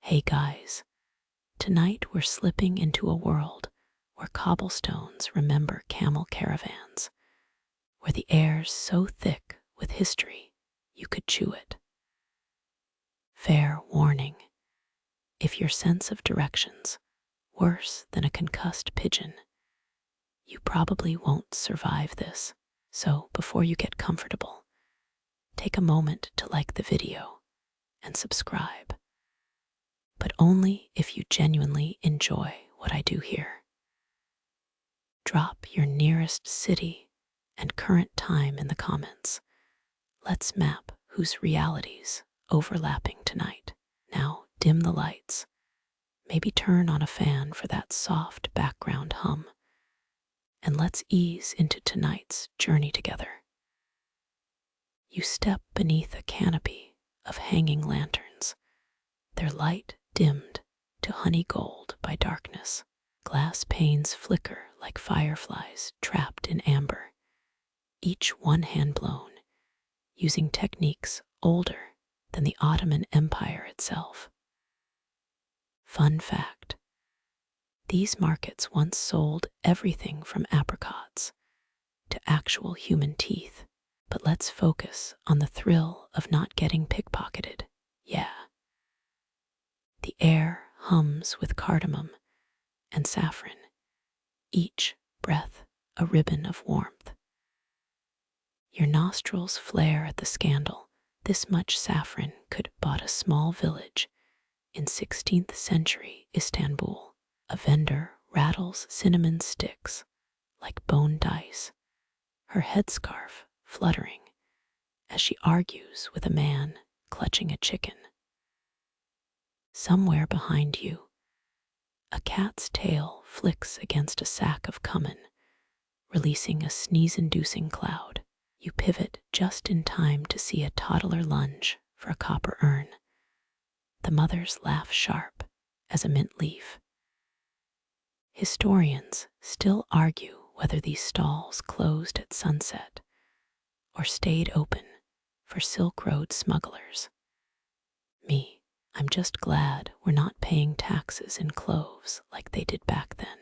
Hey guys, tonight we're slipping into a world where cobblestones remember camel caravans, where the air's so thick with history you could chew it. Fair warning, if your sense of direction's worse than a concussed pigeon, you probably won't survive this. So before you get comfortable, take a moment to like the video and subscribe. But only if you genuinely enjoy what I do here. Drop your nearest city and current time in the comments. Let's map whose realities overlapping tonight. Now dim the lights. Maybe turn on a fan for that soft background hum. And let's ease into tonight's journey together. You step beneath a canopy of hanging lanterns, their light dimmed to honey gold by darkness. Glass panes flicker like fireflies trapped in amber, each one hand blown, using techniques older than the Ottoman Empire itself. Fun fact, these markets once sold everything from apricots to actual human teeth. But let's focus on the thrill of not getting pickpocketed. Yeah. The air hums with cardamom and saffron, each breath a ribbon of warmth. Your nostrils flare at the scandal. This much saffron could bought a small village in 16th century Istanbul. A vendor rattles cinnamon sticks like bone dice, her headscarf fluttering as she argues with a man clutching a chicken. Somewhere behind you, a cat's tail flicks against a sack of cumin, releasing a sneeze-inducing cloud. You pivot just in time to see a toddler lunge for a copper urn. The mother's laugh sharp as a mint leaf. Historians still argue whether these stalls closed at sunset or stayed open for Silk Road smugglers. Me, I'm just glad we're not paying taxes in cloves like they did back then.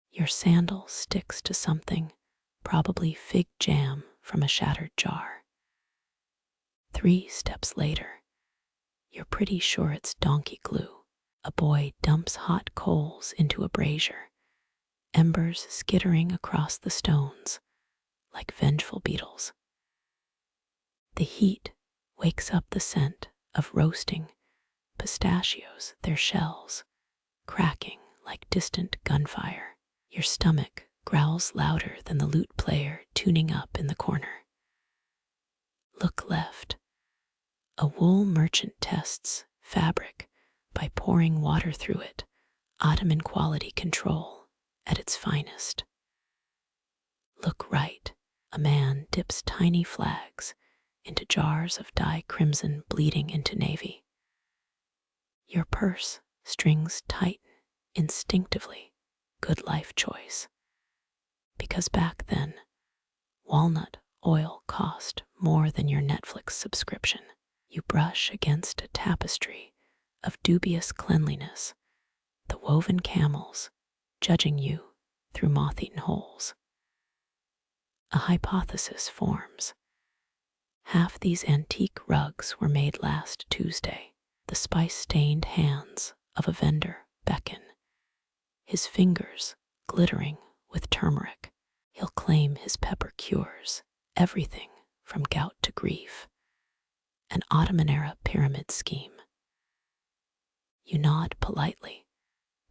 Your sandal sticks to something, probably fig jam from a shattered jar. 3 steps later, you're pretty sure it's donkey glue. A boy dumps hot coals into a brazier, embers skittering across the stones like vengeful beetles. The heat wakes up the scent of roasting pistachios, their shells cracking like distant gunfire. Your stomach growls louder than the lute player tuning up in the corner. Look left. A wool merchant tests fabric by pouring water through it, Ottoman quality control at its finest. Look right. A man dips tiny flags into jars of dye crimson bleeding into navy. Your purse strings tighten instinctively. Good life choice. Because back then, walnut oil cost more than your Netflix subscription. You brush against a tapestry of dubious cleanliness, the woven camels judging you through moth-eaten holes. A hypothesis forms. Half these antique rugs were made last Tuesday. The spice-stained hands of a vendor beckon, his fingers glittering with turmeric. He'll claim his pepper cures everything from gout to grief. An Ottoman-era pyramid scheme. You nod politely,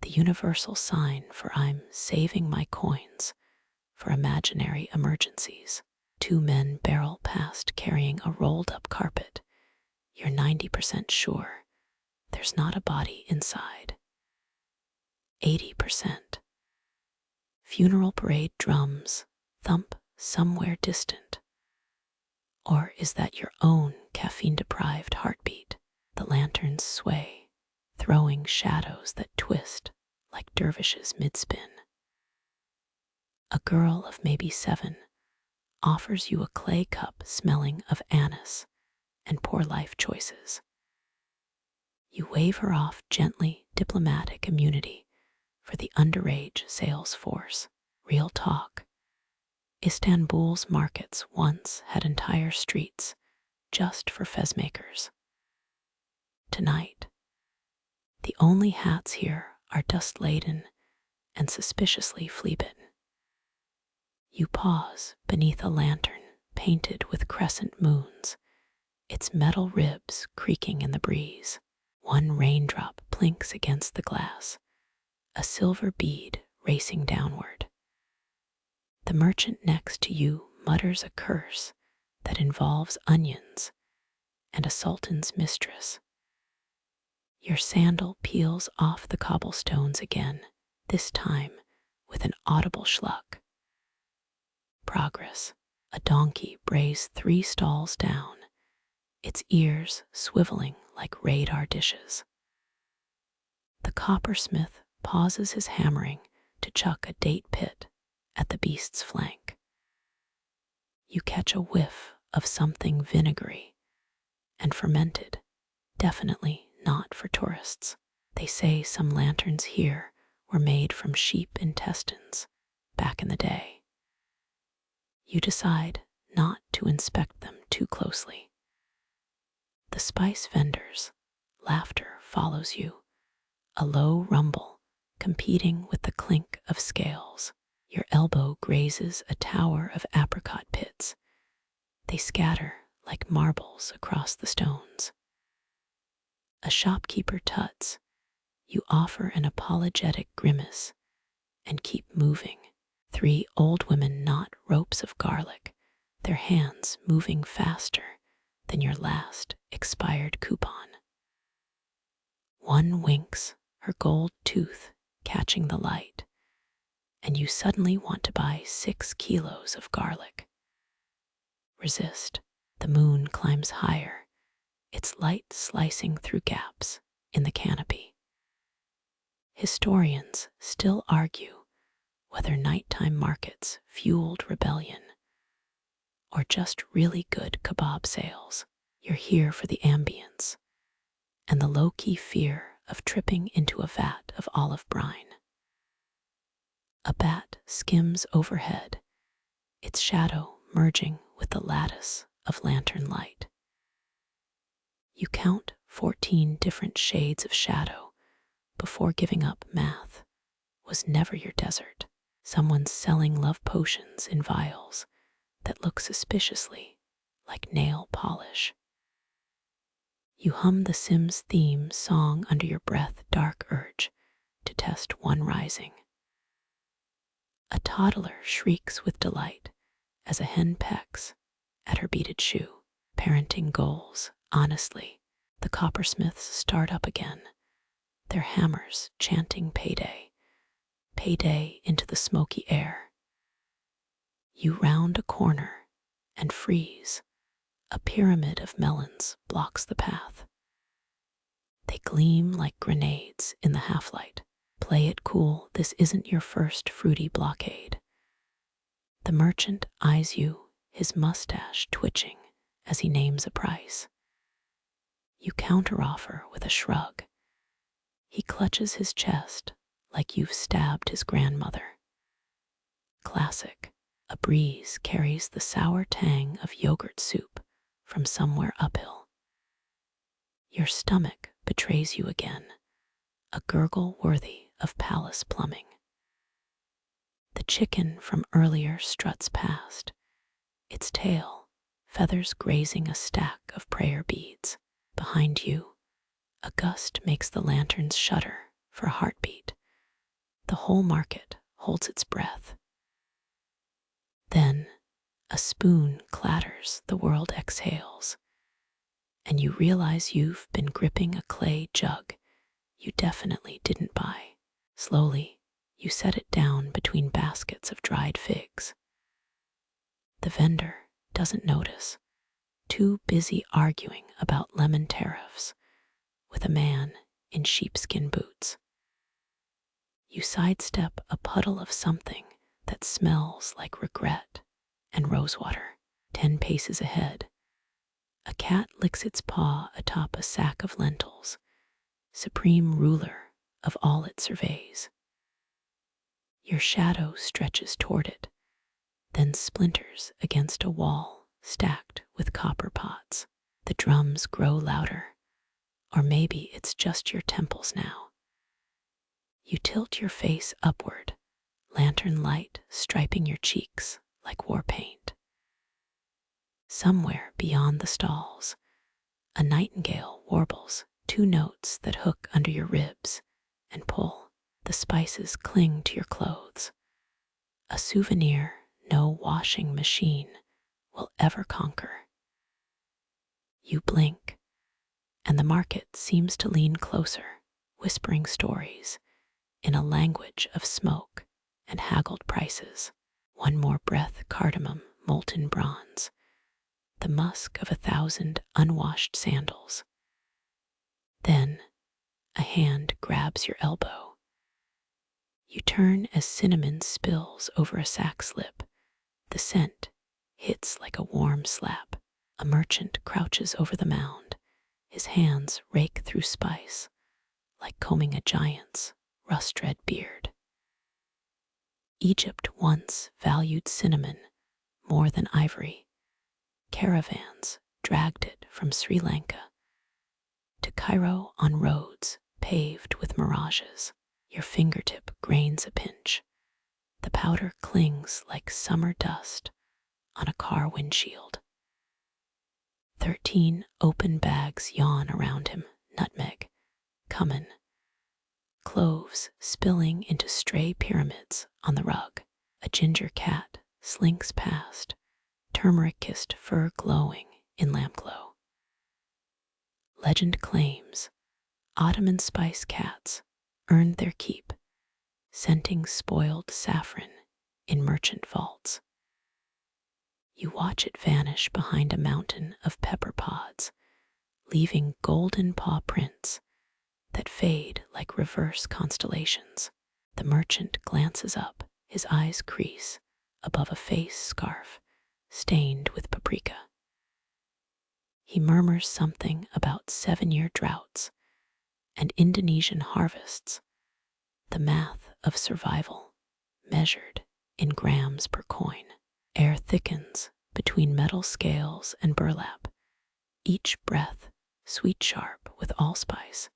the universal sign for I'm saving my coins for imaginary emergencies. 2 men barrel past carrying a rolled-up carpet. You're 90% sure there's not a body inside. 80%. Funeral parade drums thump somewhere distant. Or is that your own caffeine-deprived heartbeat? The lanterns sway, throwing shadows that twist like dervishes mid-spin. A girl of maybe 7 offers you a clay cup smelling of anise and poor life choices. You wave her off gently, diplomatic immunity for the underage sales force. Real talk. Istanbul's markets once had entire streets just for fez makers. Tonight, the only hats here are dust-laden and suspiciously flea-bitten. You pause beneath a lantern painted with crescent moons, its metal ribs creaking in the breeze. One raindrop plinks against the glass, a silver bead racing downward. The merchant next to you mutters a curse that involves onions and a sultan's mistress. Your sandal peels off the cobblestones again, this time with an audible schluck. Progress. A donkey brays 3 stalls down, its ears swiveling like radar dishes. The coppersmith pauses his hammering to chuck a date pit at the beast's flank. You catch a whiff of something vinegary and fermented, definitely not for tourists. They say some lanterns here were made from sheep intestines back in the day. You decide not to inspect them too closely. The spice vendor's laughter follows you, a low rumble competing with the clink of scales. Your elbow grazes a tower of apricot pits. They scatter like marbles across the stones. A shopkeeper tuts. You offer an apologetic grimace and keep moving. 3 old women knot ropes of garlic, their hands moving faster than your last expired coupon. One winks, her gold tooth catching the light, and you suddenly want to buy 6 kilos of garlic. Resist. The moon climbs higher, its light slicing through gaps in the canopy. Historians still argue whether nighttime markets fueled rebellion or just really good kebab sales. You're here for the ambience and the low-key fear of tripping into a vat of olive brine. A bat skims overhead, its shadow merging with the lattice of lantern light. You count 14 different shades of shadow before giving up. Math was never your desert. Someone's selling love potions in vials that look suspiciously like nail polish. You hum the Sims theme song under your breath, dark urge to test one rising. A toddler shrieks with delight as a hen pecks at her beaded shoe. Parenting goals. Honestly, the coppersmiths start up again, their hammers chanting payday. Payday into the smoky air. You round a corner and freeze. A pyramid of melons blocks the path. They gleam like grenades in the half-light. Play it cool, this isn't your first fruity blockade. The merchant eyes you, his mustache twitching as he names a price. You counteroffer with a shrug. He clutches his chest like you've stabbed his grandmother. Classic. A breeze carries the sour tang of yogurt soup from somewhere uphill. Your stomach betrays you again, a gurgle worthy of palace plumbing. The chicken from earlier struts past, its tail, feathers grazing a stack of prayer beads. Behind you, a gust makes the lanterns shudder for a heartbeat. The whole market holds its breath. Then, a spoon clatters, the world exhales, and you realize you've been gripping a clay jug you definitely didn't buy. Slowly, you set it down between baskets of dried figs. The vendor doesn't notice, too busy arguing about lemon tariffs with a man in sheepskin boots. You sidestep a puddle of something that smells like regret and rosewater. 10 paces ahead, a cat licks its paw atop a sack of lentils, supreme ruler of all it surveys. Your shadow stretches toward it, then splinters against a wall stacked with copper pots. The drums grow louder, or maybe it's just your temples now. You tilt your face upward, lantern light striping your cheeks like war paint. Somewhere beyond the stalls, a nightingale warbles 2 notes that hook under your ribs and pull. The spices cling to your clothes. A souvenir no washing machine will ever conquer. You blink, and the market seems to lean closer, whispering stories in a language of smoke and haggled prices. One more breath, cardamom, molten bronze, the musk of 1,000 unwashed sandals. Then a hand grabs your elbow. You turn as cinnamon spills over a sack's lip. The scent hits like a warm slap. A merchant crouches over the mound. His hands rake through spice, like combing a giant's rust-red beard. Egypt once valued cinnamon more than ivory. Caravans dragged it from Sri Lanka to Cairo on roads paved with mirages. Your fingertip grains a pinch. The powder clings like summer dust on a car windshield. 13 open bags yawn around him, nutmeg, cumin, cloves spilling into stray pyramids on the rug. A ginger cat slinks past, turmeric-kissed fur glowing in lampglow. Legend claims Ottoman spice cats earned their keep, scenting spoiled saffron in merchant vaults. You watch it vanish behind a mountain of pepper pods, leaving golden paw prints that fade like reverse constellations. The merchant glances up, his eyes crease above a face scarf stained with paprika. He murmurs something about 7-year droughts and Indonesian harvests, the math of survival measured in grams per coin. Air thickens between metal scales and burlap, each breath sweet sharp with allspice.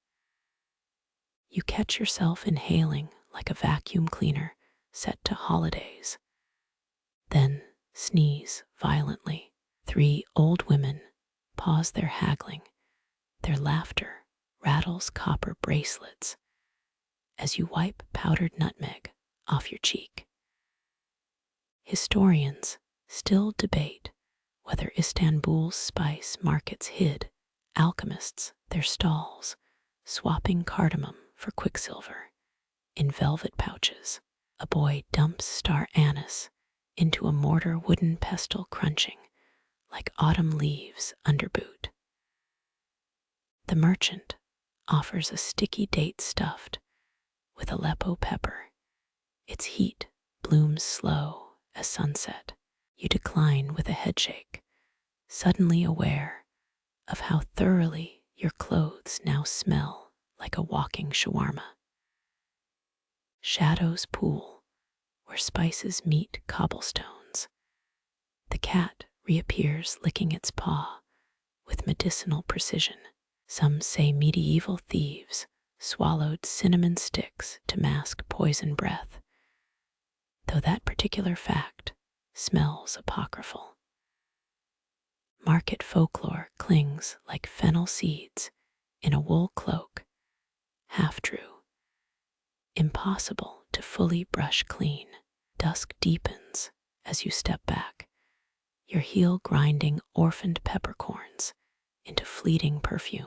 You catch yourself inhaling like a vacuum cleaner set to holidays, then sneeze violently. 3 old women pause their haggling. Their laughter rattles copper bracelets as you wipe powdered nutmeg off your cheek. Historians still debate whether Istanbul's spice markets hid alchemists their stalls, swapping cardamom for quicksilver in velvet pouches. A boy dumps star anise into a mortar wooden pestle crunching like autumn leaves under boot. The merchant offers a sticky date stuffed with Aleppo pepper. Its heat blooms slow as sunset. You decline with a headshake, suddenly aware of how thoroughly your clothes now smell like a walking shawarma. Shadows pool where spices meet cobblestones. The cat reappears licking its paw with medicinal precision. Some say medieval thieves swallowed cinnamon sticks to mask poison breath, though that particular fact smells apocryphal. Market folklore clings like fennel seeds in a wool cloak, half true, impossible to fully brush clean. Dusk deepens as you step back, your heel grinding orphaned peppercorns into fleeting perfume.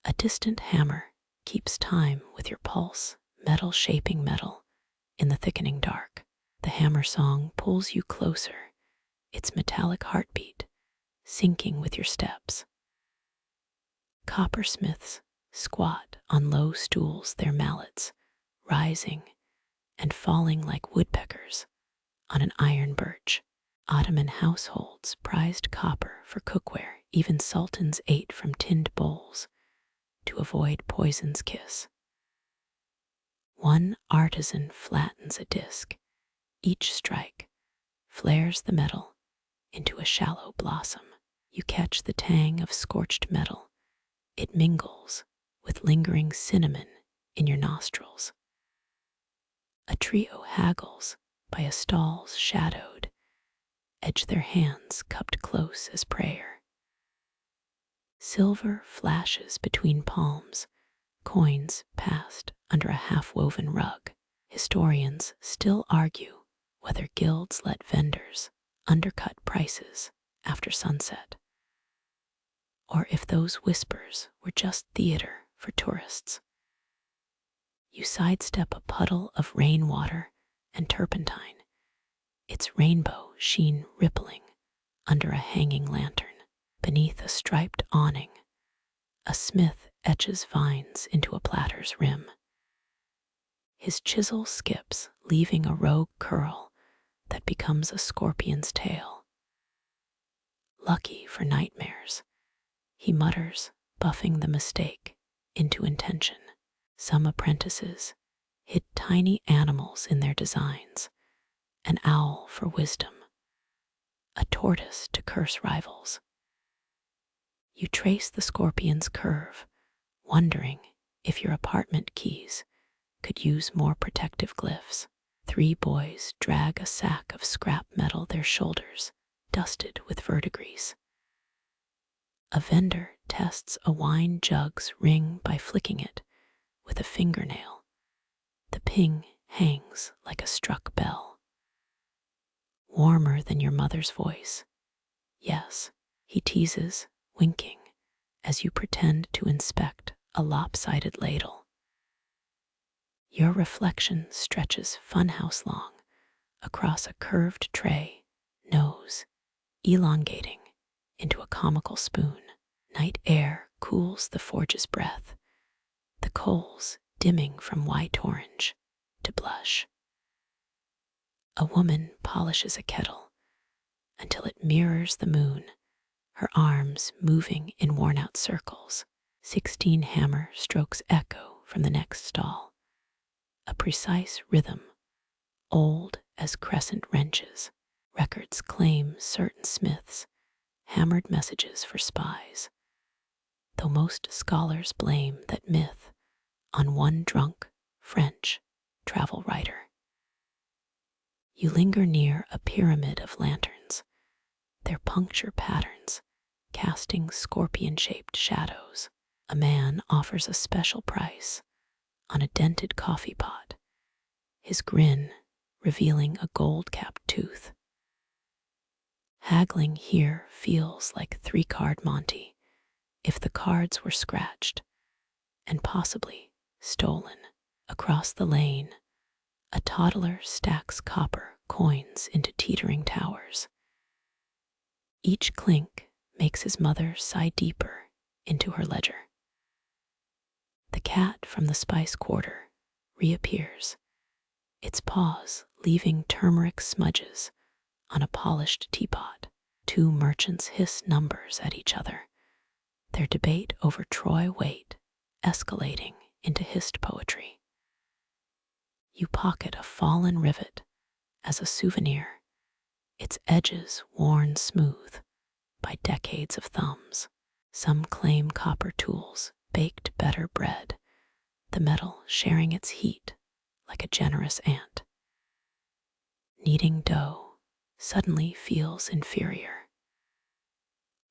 A distant hammer keeps time with your pulse, metal shaping metal in the thickening dark. The hammer song pulls you closer, its metallic heartbeat syncing with your steps. Coppersmiths squat on low stools, their mallets rising and falling like woodpeckers on an iron birch. Ottoman households prized copper for cookware, even sultans ate from tinned bowls to avoid poison's kiss. One artisan flattens a disc. Each strike flares the metal into a shallow blossom. You catch the tang of scorched metal. It mingles with lingering cinnamon in your nostrils. A trio haggles by a stall's shadowed edge, their hands cupped close as prayer. Silver flashes between palms, coins passed under a half-woven rug. Historians still argue whether guilds let vendors undercut prices after sunset, or if those whispers were just theater for tourists. You sidestep a puddle of rainwater and turpentine, its rainbow sheen rippling under a hanging lantern. Beneath a striped awning, a smith etches vines into a platter's rim. His chisel skips, leaving a rogue curl that becomes a scorpion's tail. Lucky for nightmares, he mutters, buffing the mistake into intention. Some apprentices hid tiny animals in their designs, an owl for wisdom, a tortoise to curse rivals. You trace the scorpion's curve, wondering if your apartment keys could use more protective glyphs. 3 boys drag a sack of scrap metal, their shoulders dusted with verdigris. A vendor tests a wine jug's ring by flicking it with a fingernail. The ping hangs like a struck bell. Warmer than your mother's voice. Yes, he teases, winking, as you pretend to inspect a lopsided ladle. Your reflection stretches funhouse long across a curved tray, nose elongating into a comical spoon. Night air cools the forge's breath, the coals dimming from white orange to blush. A woman polishes a kettle until it mirrors the moon, her arms moving in worn-out circles. 16 hammer strokes echo from the next stall, a precise rhythm, old as crescent wrenches. Records claim certain smiths hammered messages for spies, though most scholars blame that myth on one drunk French travel writer. You linger near a pyramid of lanterns, their puncture patterns casting scorpion-shaped shadows. A man offers a special price on a dented coffee pot, his grin revealing a gold-capped tooth. Haggling here feels like 3-card Monte if the cards were scratched and possibly stolen. Across the lane, a toddler stacks copper coins into teetering towers. Each clink makes his mother sigh deeper into her ledger. The cat from the spice quarter reappears, its paws leaving turmeric smudges on a polished teapot. 2 merchants hiss numbers at each other, their debate over troy weight escalating into hissed poetry. You pocket a fallen rivet as a souvenir, its edges worn smooth by decades of thumbs. Some claim copper tools baked better bread, the metal sharing its heat like a generous ant. Kneading dough suddenly feels inferior.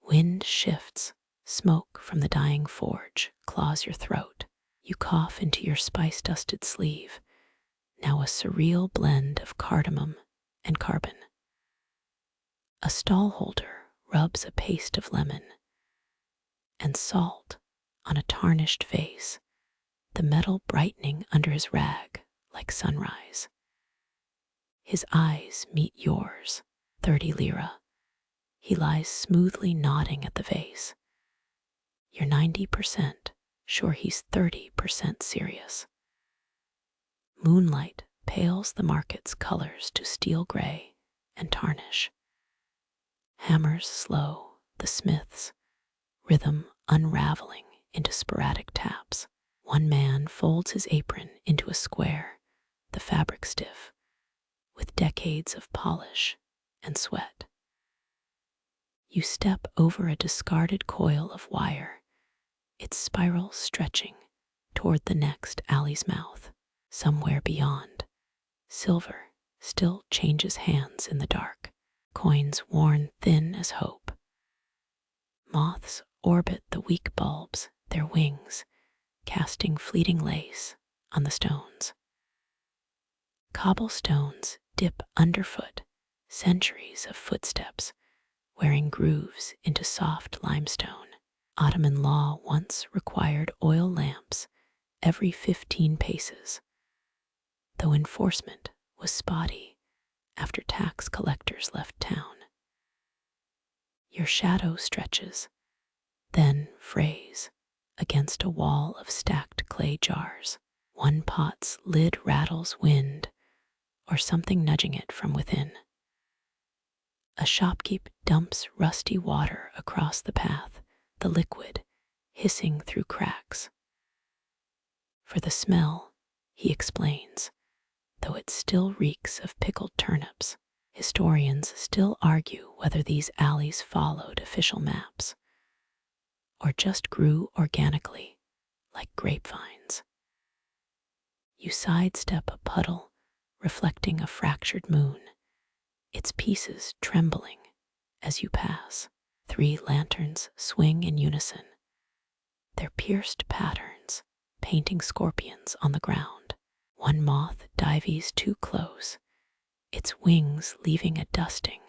Wind shifts, smoke from the dying forge claws your throat. You cough into your spice-dusted sleeve, now a surreal blend of cardamom and carbon. A stallholder rubs a paste of lemon and salt on a tarnished vase, the metal brightening under his rag like sunrise. His eyes meet yours, 30 lira. He lies smoothly nodding at the vase. You're 90% sure he's 30% serious. Moonlight pales the market's colors to steel gray and tarnish. Hammers slow, the smith's rhythm unraveling into sporadic taps. One man folds his apron into a square, the fabric stiff, with decades of polish and sweat. You step over a discarded coil of wire, its spiral stretching toward the next alley's mouth. Somewhere beyond, silver still changes hands in the dark, coins worn thin as hope. Moths orbit the weak bulbs, their wings casting fleeting lace on the stones. Cobblestones dip underfoot, centuries of footsteps wearing grooves into soft limestone. Ottoman law once required oil lamps every 15 paces, though enforcement was spotty after tax collectors left town. Your shadow stretches, then frays against a wall of stacked clay jars. One pot's lid rattles wind or something nudging it from within. A shopkeep dumps rusty water across the path, the liquid hissing through cracks. For the smell, he explains, though it still reeks of pickled turnips. Historians still argue whether these alleys followed official maps or just grew organically, like grapevines. You sidestep a puddle reflecting a fractured moon, its pieces trembling as you pass. 3 lanterns swing in unison, their pierced patterns painting scorpions on the ground. One moth dives too close, its wings leaving a dusting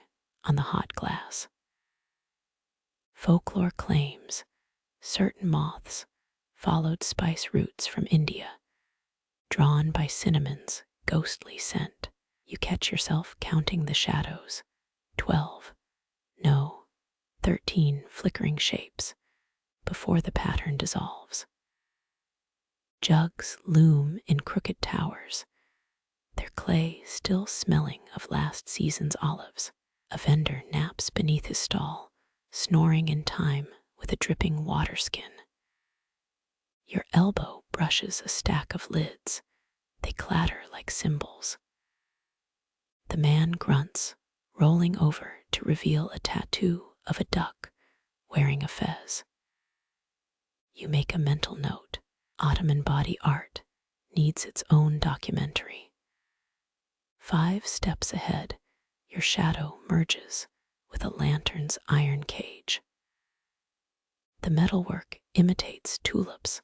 on the hot glass. Folklore claims certain moths followed spice roots from India, drawn by cinnamon's ghostly scent. You catch yourself counting the shadows, 12, no, 13 flickering shapes, before the pattern dissolves. Jugs loom in crooked towers, their clay still smelling of last season's olives. A vendor naps beneath his stall, snoring in time with a dripping water skin. Your elbow brushes a stack of lids. They clatter like cymbals. The man grunts, rolling over to reveal a tattoo of a duck wearing a fez. You make a mental note. Ottoman body art needs its own documentary. 5 steps ahead, your shadow merges with a lantern's iron cage. The metalwork imitates tulips,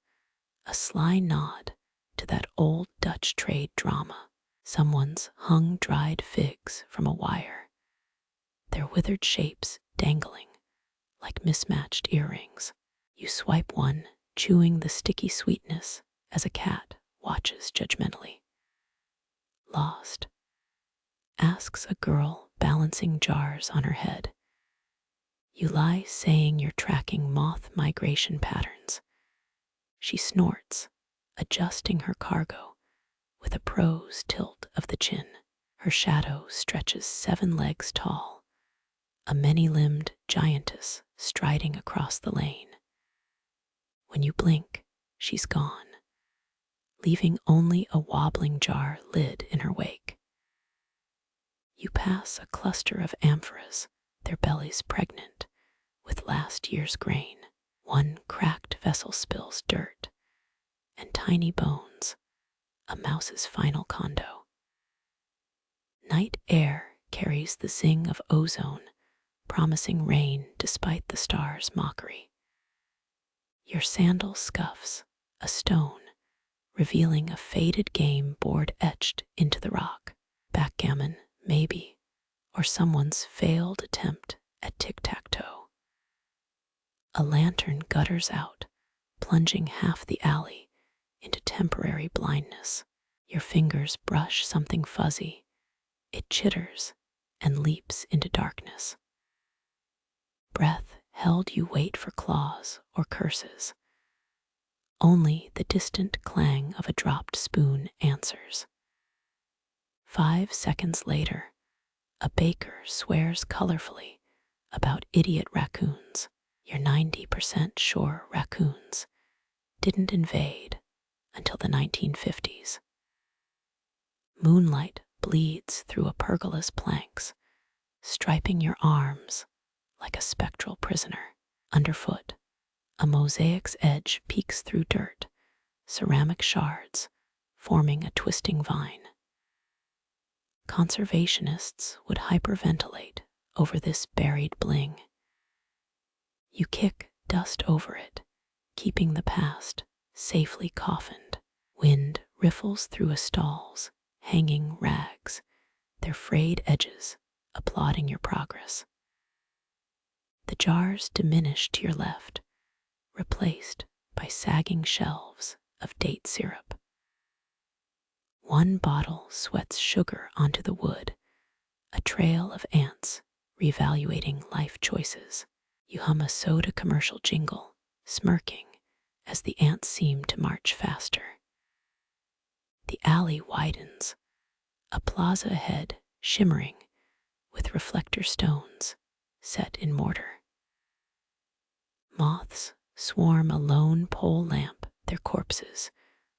a sly nod to that old Dutch trade drama. Someone's hung dried figs from a wire, their withered shapes dangling like mismatched earrings. You swipe one, chewing the sticky sweetness as a cat watches judgmentally. Lost, asks a girl balancing jars on her head. You lie saying you're tracking moth migration patterns. She snorts, adjusting her cargo with a pro's tilt of the chin. Her shadow stretches 7 legs tall, a many-limbed giantess striding across the lane. When you blink, she's gone, leaving only a wobbling jar lid in her wake. You pass a cluster of amphoras, their bellies pregnant with last year's grain. One cracked vessel spills dirt and tiny bones, a mouse's final condo. Night air carries the zing of ozone, promising rain despite the stars' mockery. Your sandal scuffs a stone, revealing a faded game board etched into the rock. Backgammon, maybe, or someone's failed attempt at tic-tac-toe. A lantern gutters out, plunging half the alley into temporary blindness. Your fingers brush something fuzzy. It chitters and leaps into darkness. Breath held you wait for claws or curses. Only the distant clang of a dropped spoon answers. 5 seconds later, a baker swears colorfully about idiot raccoons. You're 90% sure raccoons didn't invade until the 1950s. Moonlight bleeds through a pergola's planks, striping your arms like a spectral prisoner. Underfoot, a mosaic's edge peeks through dirt, ceramic shards forming a twisting vine. Conservationists would hyperventilate over this buried bling. You kick dust over it, keeping the past safely coffined. Wind riffles through a stall's hanging rags, their frayed edges applauding your progress. The jars diminish to your left, replaced by sagging shelves of date syrup. One bottle sweats sugar onto the wood, a trail of ants reevaluating life choices. You hum a soda commercial jingle, smirking as the ants seem to march faster. The alley widens, a plaza ahead shimmering with reflector stones set in mortar. Moths swarm a lone pole lamp, their corpses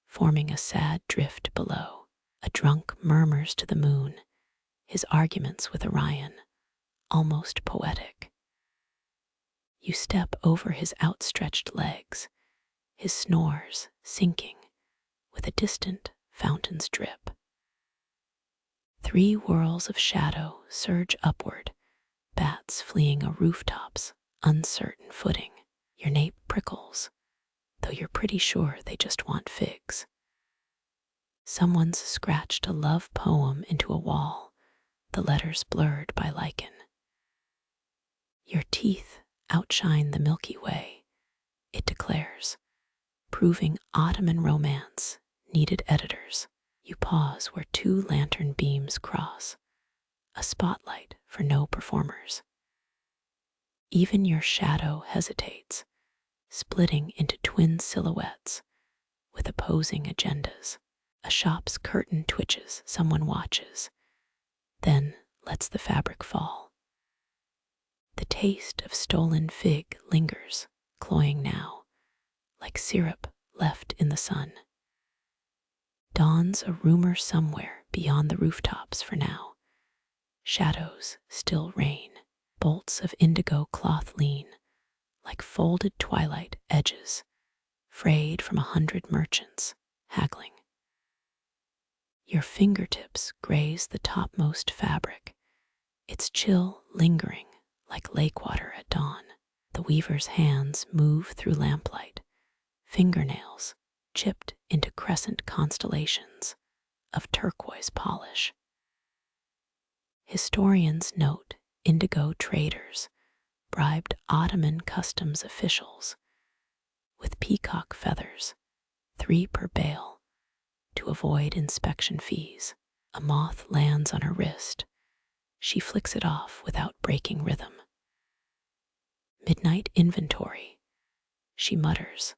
forming a sad drift below. A drunk murmurs to the moon, his arguments with Orion almost poetic. You step over his outstretched legs, his snores sinking with a distant fountain's drip. 3 whirls of shadow surge upward, bats fleeing a rooftop's uncertain footing. Your nape prickles, though you're pretty sure they just want figs. Someone's scratched a love poem into a wall, the letters blurred by lichen. Your teeth outshine the Milky Way, it declares, proving Ottoman romance needed editors. You pause where 2 lantern beams cross, a spotlight for no performers. Even your shadow hesitates, splitting into twin silhouettes with opposing agendas. A shop's curtain twitches, someone watches, then lets the fabric fall. The taste of stolen fig lingers, cloying now, like syrup left in the sun. Dawns a rumor somewhere beyond the rooftops for now. Shadows still reign, bolts of indigo cloth lean, like folded twilight edges, frayed from 100 merchants, haggling. Your fingertips graze the topmost fabric, its chill lingering like lake water at dawn. The weaver's hands move through lamplight, fingernails chipped into crescent constellations of turquoise polish. Historians note indigo traders bribed Ottoman customs officials with peacock feathers, 3 per bale, to avoid inspection fees. A moth lands on her wrist. She flicks it off without breaking rhythm. Midnight inventory, she mutters,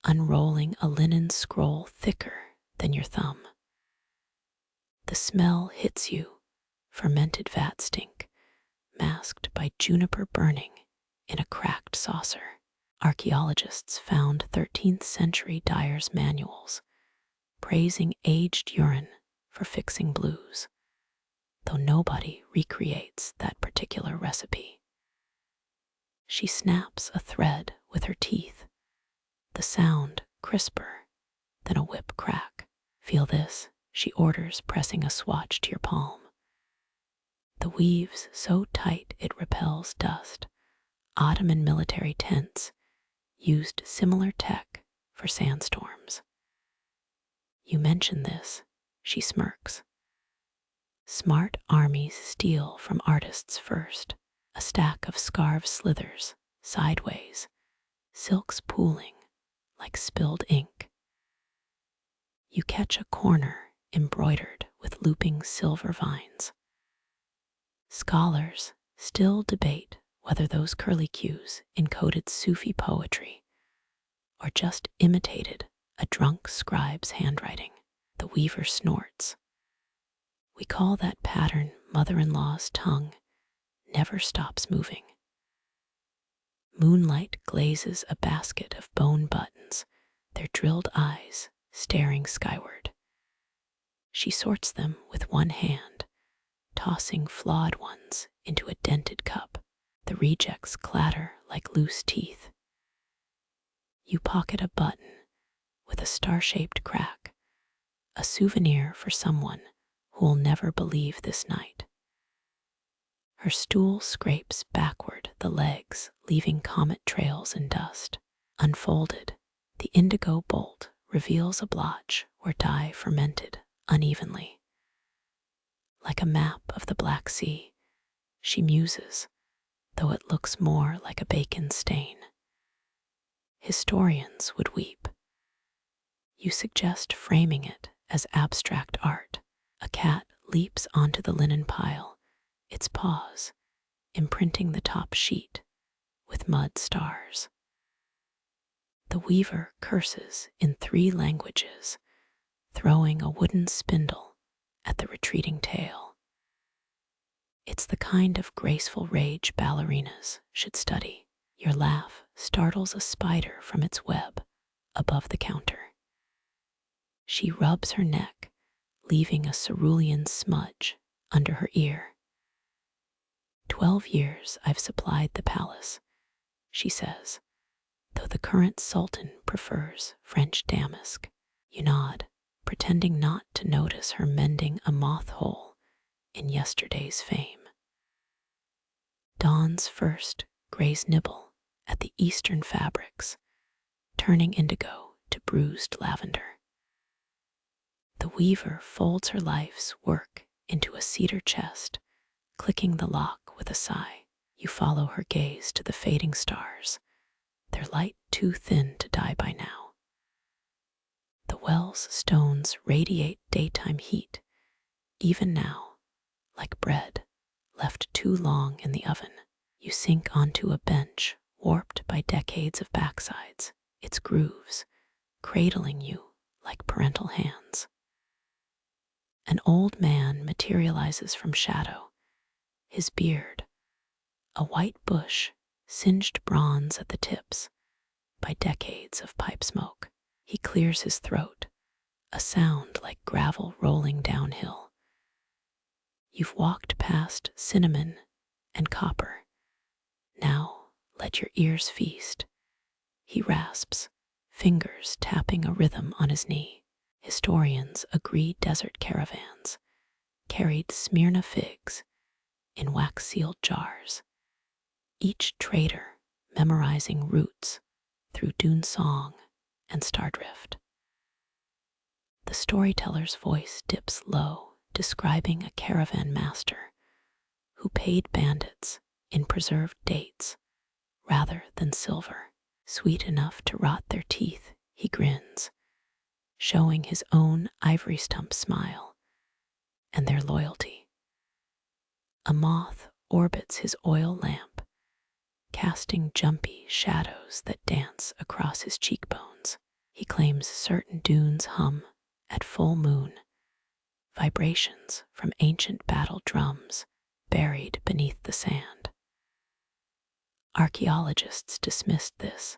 unrolling a linen scroll thicker than your thumb. The smell hits you, fermented vat stink, masked by juniper burning in a cracked saucer. Archaeologists found 13th century dyers' manuals, praising aged urine for fixing blues, though nobody recreates that particular recipe. She snaps a thread with her teeth, the sound crisper than a whip crack. Feel this, she orders, pressing a swatch to your palm. The weave's so tight it repels dust. Ottoman military tents used similar tech for sandstorms. You mention this, she smirks. Smart armies steal from artists first. A stack of scarves slithers sideways, silks pooling like spilled ink. You catch a corner embroidered with looping silver vines. Scholars still debate whether those curlicues encoded Sufi poetry or just imitated a drunk scribe's handwriting. The weaver snorts. We call that pattern mother-in-law's tongue, never stops moving. Moonlight glazes a basket of bone buttons, their drilled eyes staring skyward. She sorts them with one hand, tossing flawed ones into a dented cup. The rejects clatter like loose teeth. You pocket a button with a star-shaped crack, a souvenir for someone who'll never believe this night. Her stool scrapes backward the legs, leaving comet trails and dust. Unfolded, the indigo bolt reveals a blotch where dye fermented unevenly. Like a map of the Black Sea, she muses, though it looks more like a bacon stain. Historians would weep. You suggest framing it as abstract art. A cat leaps onto the linen pile, its paws imprinting the top sheet with mud stars. The weaver curses in 3 languages, throwing a wooden spindle at the retreating tail. It's the kind of graceful rage ballerinas should study. Your laugh startles a spider from its web above the counter. She rubs her neck, leaving a cerulean smudge under her ear. 12 years I've supplied the palace, she says, though the current sultan prefers French damask. You nod, pretending not to notice her mending a moth hole in yesterday's fame. Dawn's first grays nibble at the eastern fabrics, turning indigo to bruised lavender. The weaver folds her life's work into a cedar chest, clicking the lock with a sigh. You follow her gaze to the fading stars, their light too thin to die by now. The well's stones radiate daytime heat, even now, like bread left too long in the oven. You sink onto a bench warped by decades of backsides, its grooves cradling you like parental hands. An old man materializes from shadow, his beard, a white bush singed bronze at the tips by decades of pipe smoke. He clears his throat, a sound like gravel rolling downhill. You've walked past cinnamon and copper. Now let your ears feast. He rasps, fingers tapping a rhythm on his knee. Historians agree desert caravans carried Smyrna figs in wax-sealed jars, each trader memorizing routes through dune song and stardrift. The storyteller's voice dips low, describing a caravan master who paid bandits in preserved dates rather than silver. Sweet enough to rot their teeth, he grins, showing his own ivory stump smile and their loyalty. A moth orbits his oil lamp, casting jumpy shadows that dance across his cheekbones. He claims certain dunes hum at full moon, vibrations from ancient battle drums buried beneath the sand. Archaeologists dismissed this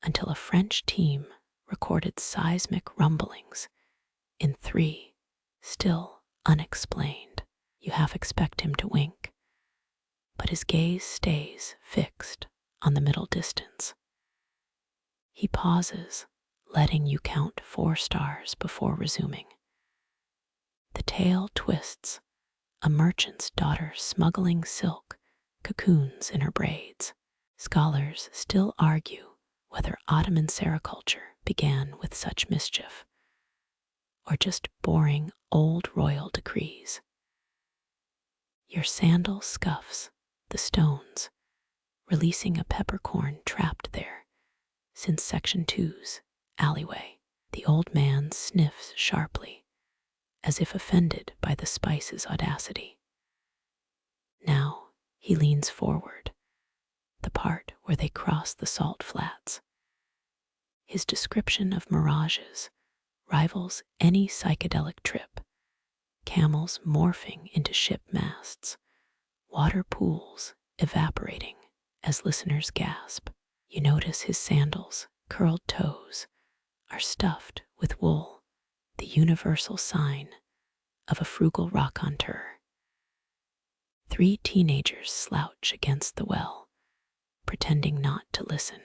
until a French team recorded seismic rumblings in 3, still unexplained. You half expect him to wink, but his gaze stays fixed on the middle distance. He pauses, letting you count 4 stars before resuming. The tale twists, a merchant's daughter smuggling silk cocoons in her braids. Scholars still argue whether Ottoman sericulture began with such mischief, or just boring old royal decrees. Your sandal scuffs the stones, releasing a peppercorn trapped there since Section 2's alleyway. The old man sniffs sharply, as if offended by the spice's audacity. Now he leans forward, the part where they cross the salt flats. His description of mirages rivals any psychedelic trip, camels morphing into ship masts, water pools evaporating as listeners gasp. You notice his sandals' curled toes are stuffed with wool, the universal sign of a frugal raconteur. 3 teenagers slouch against the well, pretending not to listen.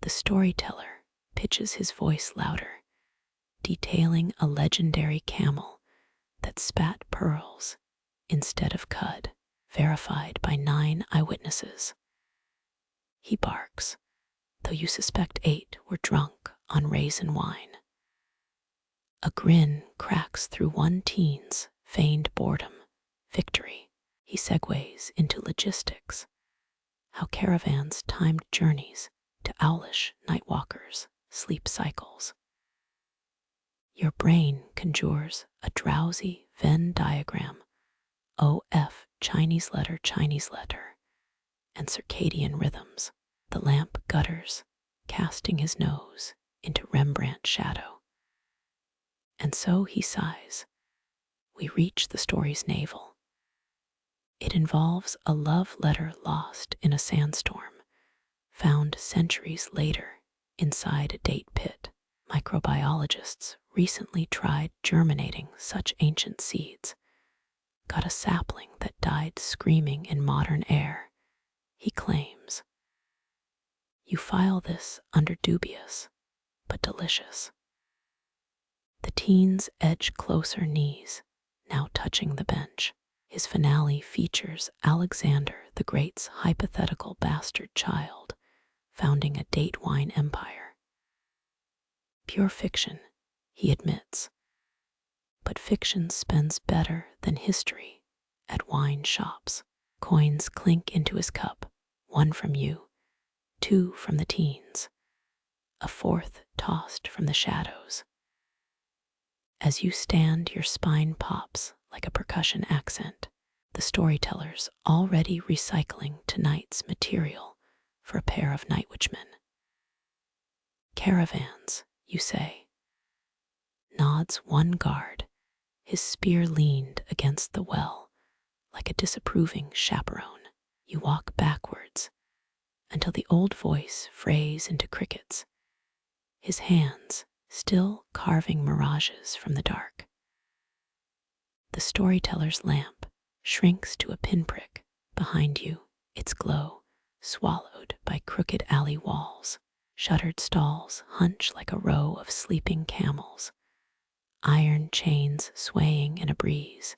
The storyteller pitches his voice louder, detailing a legendary camel that spat pearls instead of cud, verified by 9 eyewitnesses. He barks, though you suspect 8 were drunk on raisin wine. A grin cracks through one teen's feigned boredom. Victory. He segues into logistics, how caravans timed journeys to owlish nightwalkers' sleep cycles. Your brain conjures a drowsy Venn diagram, OF Chinese letter, and circadian rhythms. The lamp gutters, casting his nose into Rembrandt shadow. And so he sighs. We reach the story's navel. It involves a love letter lost in a sandstorm, found centuries later inside a date pit. Microbiologists recently tried germinating such ancient seeds, got a sapling that died screaming in modern air, he claims. You file this under dubious, but delicious. The teens edge closer, knees now touching the bench. His finale features Alexander the Great's hypothetical bastard child founding a date wine empire. Pure fiction, he admits, but fiction spends better than history at wine shops. Coins clink into his cup, 1 from you, 2 from the teens, a 4th tossed from the shadows. As you stand, your spine pops like a percussion accent, the storyteller's already recycling tonight's material for a pair of nightwatchmen. Caravans, you say. Nods one guard, his spear leaned against the well like a disapproving chaperone. You walk backwards until the old voice frays into crickets, his hands still carving mirages from the dark. The storyteller's lamp shrinks to a pinprick behind you, its glow swallowed by crooked alley walls. Shuttered stalls hunch like a row of sleeping camels, iron chains swaying in a breeze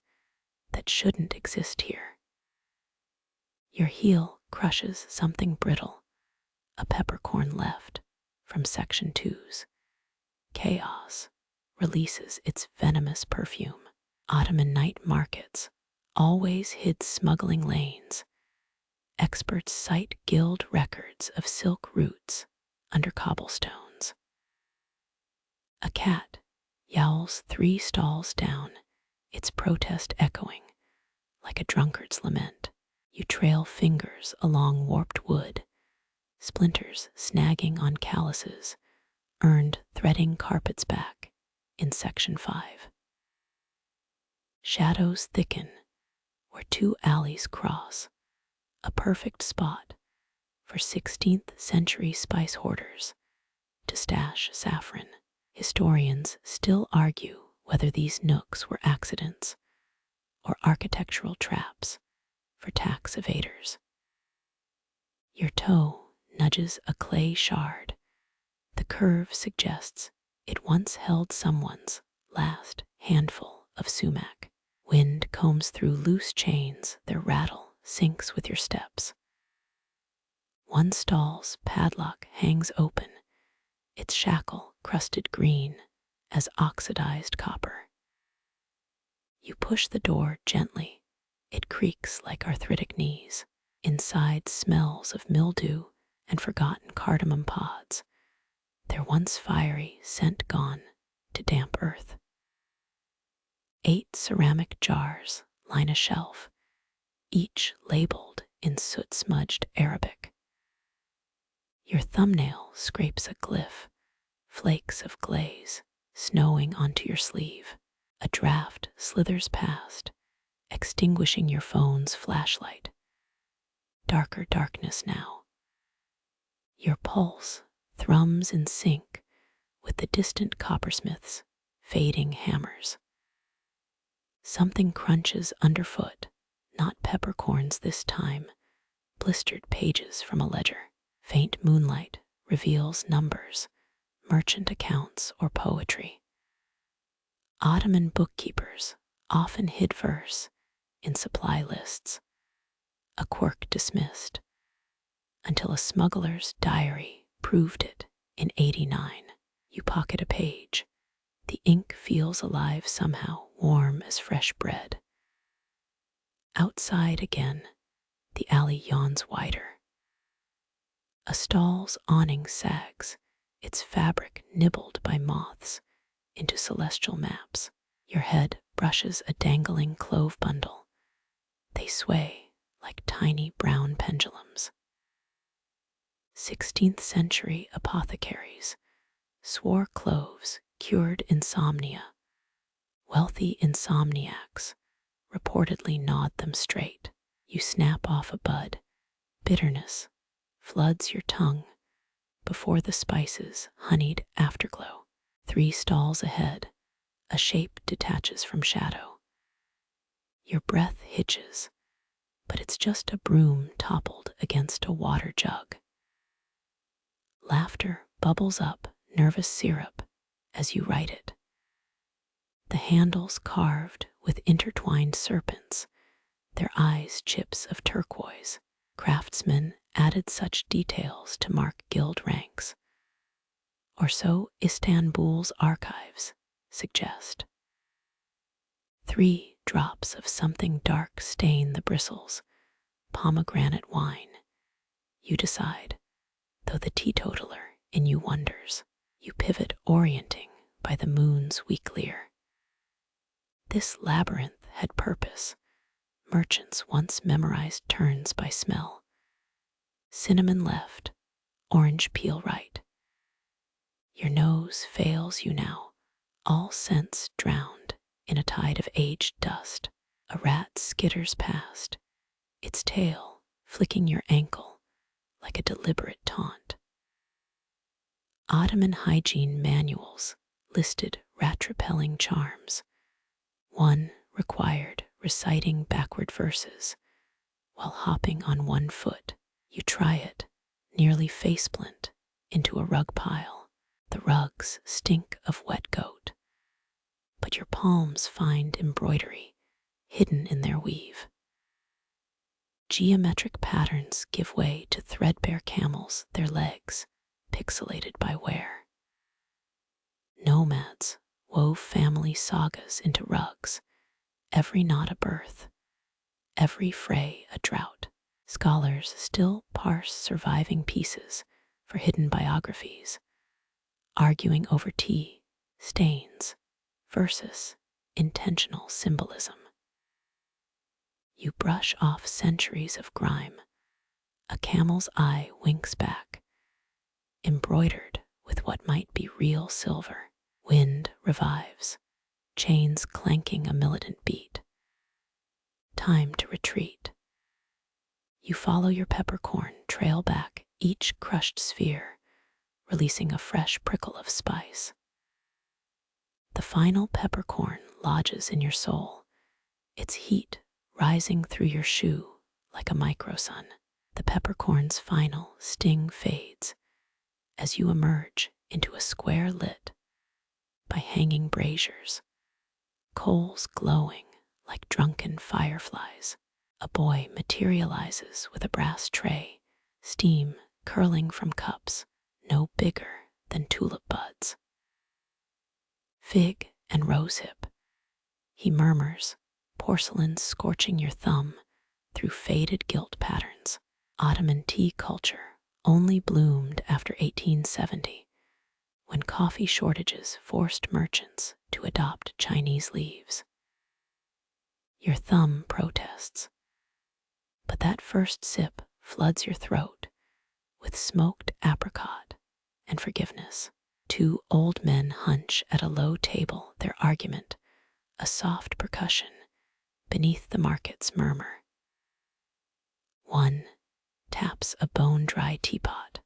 that shouldn't exist here. Your heel crushes something brittle, a peppercorn left from Section 2's. Chaos releases its venomous perfume. Ottoman night markets always hid smuggling lanes. Experts cite guild records of silk routes under cobblestones. A cat yowls 3 stalls down, its protest echoing like a drunkard's lament. You trail fingers along warped wood, splinters snagging on calluses, earned threading carpets back in Section 5. Shadows thicken where 2 alleys cross, a perfect spot for 16th century spice hoarders to stash saffron. Historians still argue whether these nooks were accidents or architectural traps for tax evaders. Your toe nudges a clay shard. The curve suggests it once held someone's last handful of sumac. Wind combs through loose chains, their rattle syncs with your steps. 1 stall's padlock hangs open, its shackle crusted green as oxidized copper. You push the door gently. It creaks like arthritic knees. Inside smells of mildew and forgotten cardamom pods, their once fiery scent gone to damp earth. 8 ceramic jars line a shelf, each labeled in soot-smudged Arabic. Your thumbnail scrapes a glyph, flakes of glaze snowing onto your sleeve. A draft slithers past, extinguishing your phone's flashlight. Darker darkness now. Your pulse thrums in sync with the distant coppersmiths, fading hammers. Something crunches underfoot, not peppercorns this time, blistered pages from a ledger. Faint moonlight reveals numbers, merchant accounts, or poetry. Ottoman bookkeepers often hid verse in supply lists, a quirk dismissed, until a smuggler's diary proved it in '89. You pocket a page. The ink feels alive somehow, warm as fresh bread. Outside again, the alley yawns wider. A stall's awning sags, its fabric nibbled by moths into celestial maps. Your head brushes a dangling clove bundle. They sway like tiny brown pendulums. 16th century apothecaries swore cloves cured insomnia. Wealthy insomniacs reportedly gnawed them straight. You snap off a bud. Bitterness floods your tongue before the spice's honeyed afterglow. 3 stalls ahead, a shape detaches from shadow. Your breath hitches, but it's just a broom toppled against a water jug. Laughter bubbles up nervous syrup as you write it. The handles carved with intertwined serpents, their eyes chips of turquoise. Craftsmen added such details to mark guild ranks. Or so Istanbul's archives suggest. 3 drops of something dark stain the bristles, pomegranate wine. You decide, though the teetotaler in you wonders. You pivot, orienting by the moon's weak leer. This labyrinth had purpose. Merchants once memorized turns by smell. Cinnamon left, orange peel right. Your nose fails you now, all sense drowned in a tide of aged dust. A rat skitters past, its tail flicking your ankle like a deliberate taunt. Ottoman hygiene manuals listed rat-repelling charms. One required reciting backward verses while hopping on one foot. You try it, nearly faceplant into a rug pile. The rugs stink of wet goat, but your palms find embroidery hidden in their weave. Geometric patterns give way to threadbare camels, their legs pixelated by wear. Nomads wove family sagas into rugs, every knot a birth, every fray a drought. Scholars still parse surviving pieces for hidden biographies, arguing over tea stains versus intentional symbolism. You brush off centuries of grime. A camel's eye winks back, embroidered with what might be real silver. Wind revives, chains clanking a militant beat. Time to retreat. You follow your peppercorn trail back, each crushed sphere releasing a fresh prickle of spice. The final peppercorn lodges in your soul, its heat rising through your shoe like a microsun. The peppercorn's final sting fades as you emerge into a square lit by hanging braziers, coals glowing like drunken fireflies. A boy materializes with a brass tray, steam curling from cups no bigger than tulip buds. Fig and rosehip, he murmurs, porcelain scorching your thumb through faded gilt patterns. Ottoman tea culture only bloomed after 1870, when coffee shortages forced merchants to adopt Chinese leaves. Your thumb protests, but that first sip floods your throat with smoked apricot and forgiveness. 2 old men hunch at a low table, their argument a soft percussion beneath the market's murmur. One taps a bone-dry teapot.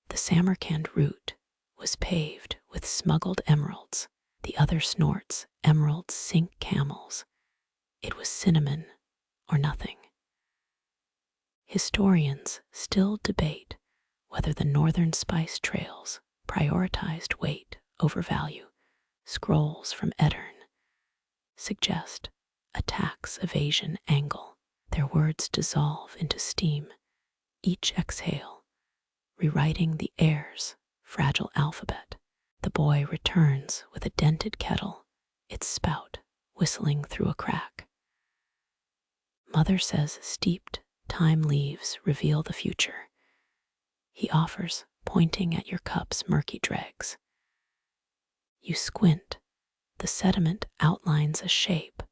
The Samarkand root was paved with smuggled emeralds. The other snorts emeralds sink camels. It was cinnamon or nothing. Historians still debate whether the northern spice trails prioritized weight over value. Scrolls from Edirne suggest a tax evasion angle. Their words dissolve into steam, each exhale rewriting the air's fragile alphabet. The boy returns with a dented kettle, its spout whistling through a crack. Mother says steeped thyme leaves reveal the future. He offers, pointing at your cup's murky dregs. You squint. The sediment outlines a shape,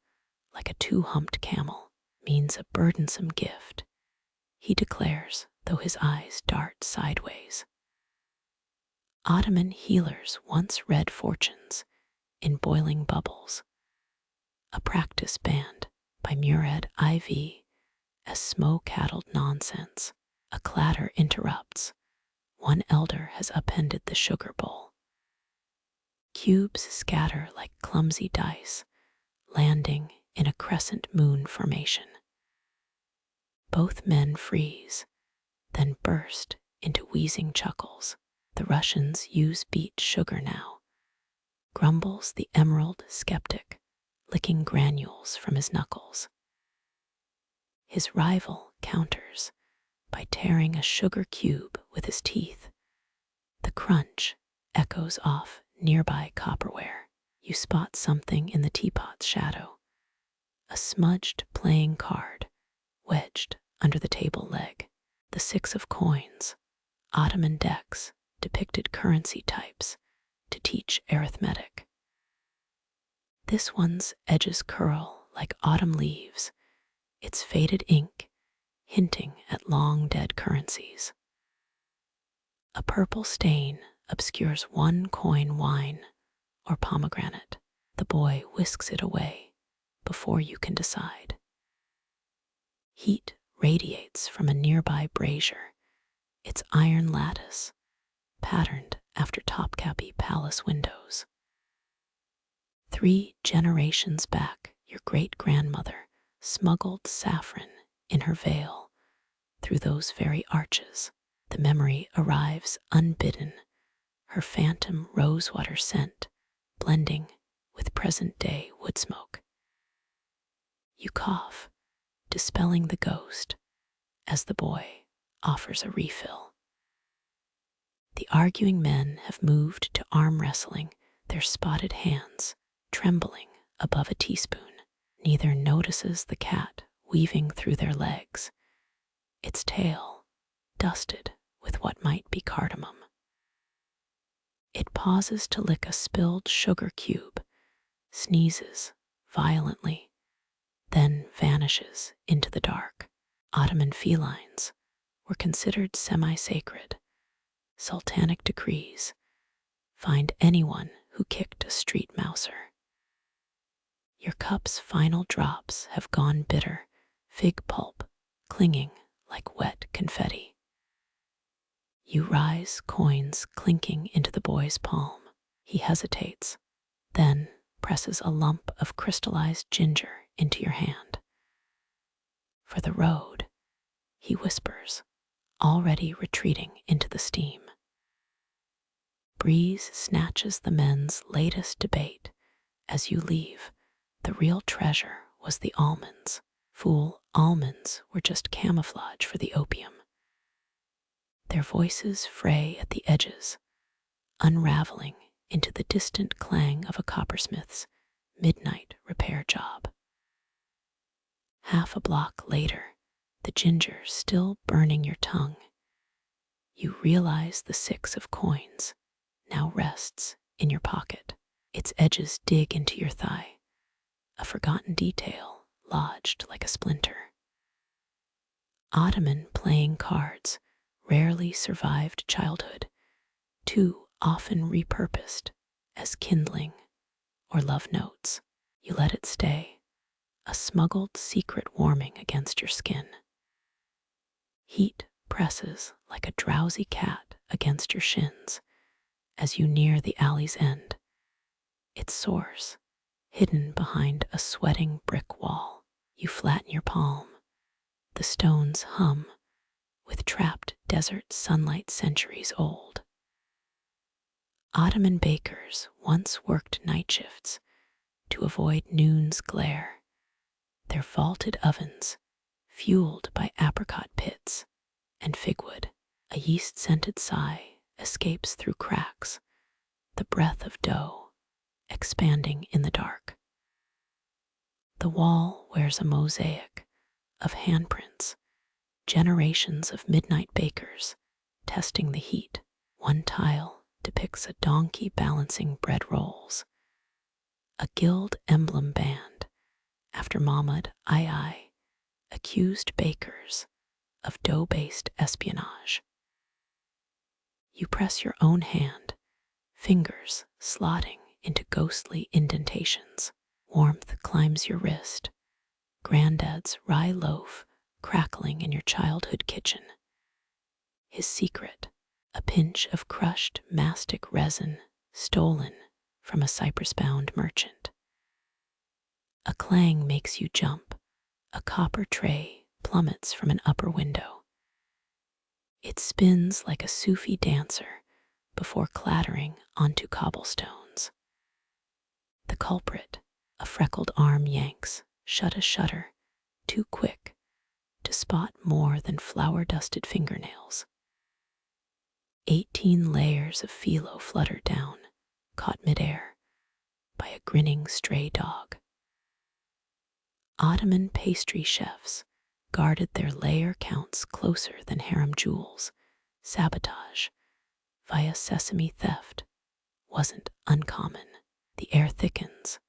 like a two-humped camel, means a burdensome gift, he declares, though his eyes dart sideways. Ottoman healers once read fortunes in boiling bubbles. A practice banned by Murad IV as smoke-addled nonsense. A clatter interrupts. One elder has upended the sugar bowl. Cubes scatter like clumsy dice, landing in a crescent moon formation. Both men freeze, then burst into wheezing chuckles. The Russians use beet sugar now, grumbles the emerald skeptic, licking granules from his knuckles. His rival counters by tearing a sugar cube with his teeth. The crunch echoes off nearby copperware. You spot something in the teapot's shadow. A smudged playing card wedged under the table leg. The 6 of coins. Ottoman decks depicted currency types to teach arithmetic. This one's edges curl like autumn leaves, its faded ink hinting at long-dead currencies. A purple stain obscures one coin wine or pomegranate. The boy whisks it away before you can decide. Heat radiates from a nearby brazier, its iron lattice patterned after Topkapi palace windows. 3 generations back, your great-grandmother smuggled saffron in her veil through those very arches. The memory arrives unbidden, her phantom rosewater scent blending with present-day wood smoke. You cough, dispelling the ghost, as the boy offers a refill. The arguing men have moved to arm wrestling, their spotted hands trembling above a teaspoon. Neither notices the cat weaving through their legs, its tail dusted with what might be cardamom. It pauses to lick a spilled sugar cube, sneezes violently, then vanishes into the dark. Ottoman felines were considered semi-sacred. Sultanic decrees find anyone who kicked a street mouser. Your cup's final drops have gone bitter, fig pulp clinging like wet confetti. You rise, coins clinking into the boy's palm. He hesitates, then presses a lump of crystallized ginger into your hand. For the road, he whispers, already retreating into the steam. Breeze snatches the men's latest debate as you leave. The real treasure was the almonds. Fool, almonds were just camouflage for the opium. Their voices fray at the edges, unraveling into the distant clang of a coppersmith's midnight repair job. Half a block later, the ginger still burning your tongue, you realize the 6 of coins now rests in your pocket. Its edges dig into your thigh, a forgotten detail lodged like a splinter. Ottoman playing cards rarely survived childhood, too often repurposed as kindling or love notes. You let it stay, a smuggled secret warming against your skin. Heat presses like a drowsy cat against your shins as you near the alley's end, its source hidden behind a sweating brick wall. You flatten your palm. The stones hum with trapped desert sunlight centuries old. Ottoman bakers once worked night shifts to avoid noon's glare, their vaulted ovens fueled by apricot pits and figwood. A yeast-scented sigh escapes through cracks, the breath of dough expanding in the dark. The wall wears a mosaic of handprints, generations of midnight bakers testing the heat. One tile depicts a donkey balancing bread rolls, a guild emblem band after Mahmud II accused bakers of dough-based espionage. You press your own hand, fingers slotting into ghostly indentations. Warmth climbs your wrist, Granddad's rye loaf crackling in your childhood kitchen. His secret, a pinch of crushed mastic resin stolen from a Cyprus-bound merchant. A clang makes you jump. A copper tray plummets from an upper window. It spins like a Sufi dancer before clattering onto cobblestones. The culprit, a freckled arm yanks shut a shutter too quick to spot more than flour-dusted fingernails. 18 layers of phyllo flutter down, caught midair by a grinning stray dog. Ottoman pastry chefs guarded their layer counts closer than harem jewels. Sabotage via sesame theft wasn't uncommon. The air thickens.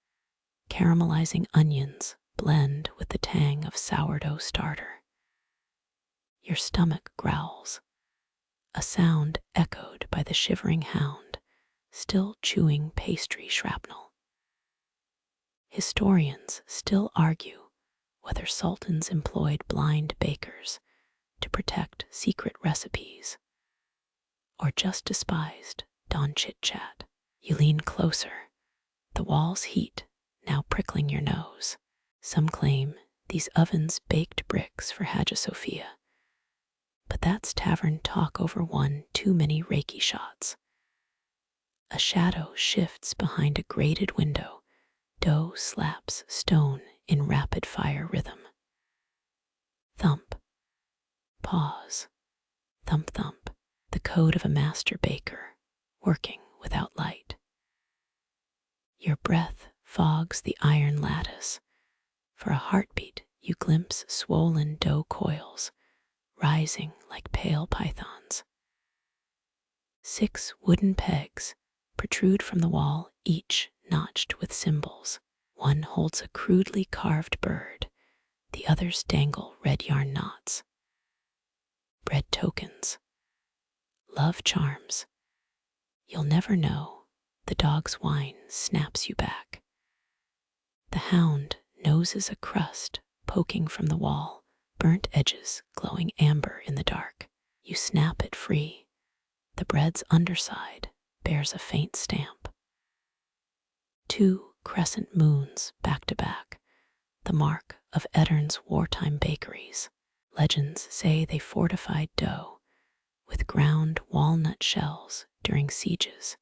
Caramelizing onions blend with the tang of sourdough starter. Your stomach growls, a sound echoed by the shivering hound still chewing pastry shrapnel. Historians still argue whether sultans employed blind bakers to protect secret recipes or just despised dawn chit-chat. You lean closer, the wall's heat now prickling your nose. Some claim these ovens baked bricks for Hagia Sophia, but that's tavern talk over one too many Reiki shots. A shadow shifts behind a grated window. Dough slaps stone in rapid-fire rhythm. Thump. Pause. Thump thump. The code of a master baker, working without light. Your breath fogs the iron lattice. For a heartbeat, you glimpse swollen dough coils, rising like pale pythons. 6 wooden pegs protrude from the wall, each notched with symbols. One holds a crudely carved bird, the others dangle red yarn knots. Bread tokens. Love charms. You'll never know, the dog's whine snaps you back. The hound noses a crust poking from the wall, burnt edges glowing amber in the dark. You snap it free. The bread's underside bears a faint stamp. 2 crescent moons back to back, the mark of Edirne's wartime bakeries. Legends say they fortified dough with ground walnut shells during sieges,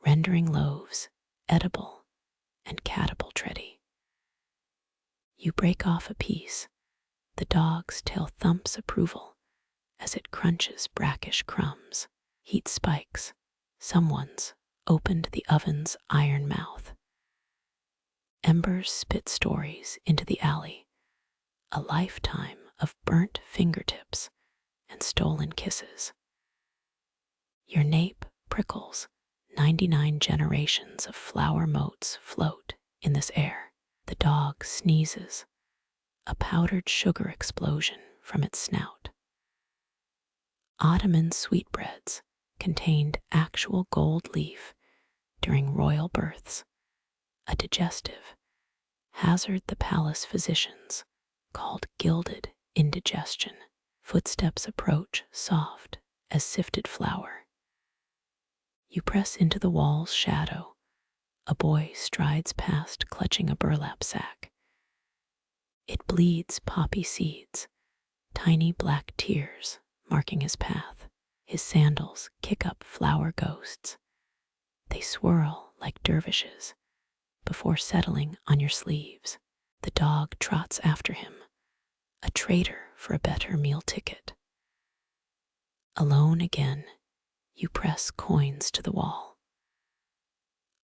rendering loaves edible and catapult-ready. You break off a piece. The dog's tail thumps approval as it crunches brackish crumbs. Heat spikes. Someone's opened the oven's iron mouth. Embers spit stories into the alley, a lifetime of burnt fingertips and stolen kisses. Your nape prickles. 99 generations of flour motes float in this air. The dog sneezes, a powdered sugar explosion from its snout. Ottoman sweetbreads contained actual gold leaf during royal births, a digestive hazard the palace physicians called gilded indigestion. Footsteps approach, soft as sifted flour. You press into the wall's shadow. A boy strides past clutching a burlap sack. It bleeds poppy seeds, tiny black tears marking his path. His sandals kick up flower ghosts. They swirl like dervishes before settling on your sleeves. The dog trots after him, a traitor for a better meal ticket. Alone again, you press coins to the wall.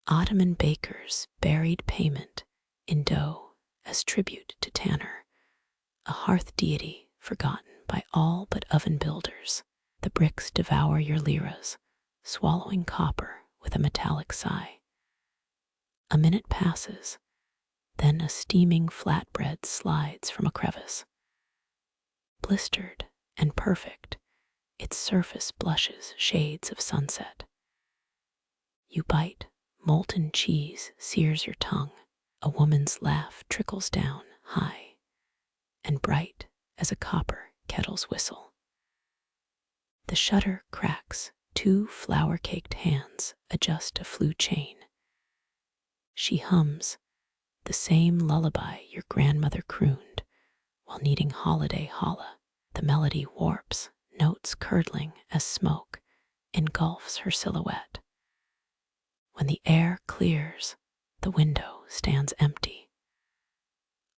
Ottoman bakers buried payment in dough as tribute to Tanner, a hearth deity forgotten by all but oven builders. The bricks devour your liras, swallowing copper with a metallic sigh. A minute passes, then a steaming flatbread slides from a crevice. Blistered and perfect, its surface blushes shades of sunset. You bite, molten cheese sears your tongue. A woman's laugh trickles down high and bright as a copper kettle's whistle. The shutter cracks, 2 flour-caked hands adjust a flute chain. She hums, the same lullaby your grandmother crooned while kneading holiday challah. The melody warps, notes curdling as smoke engulfs her silhouette. When the air clears, the window stands empty.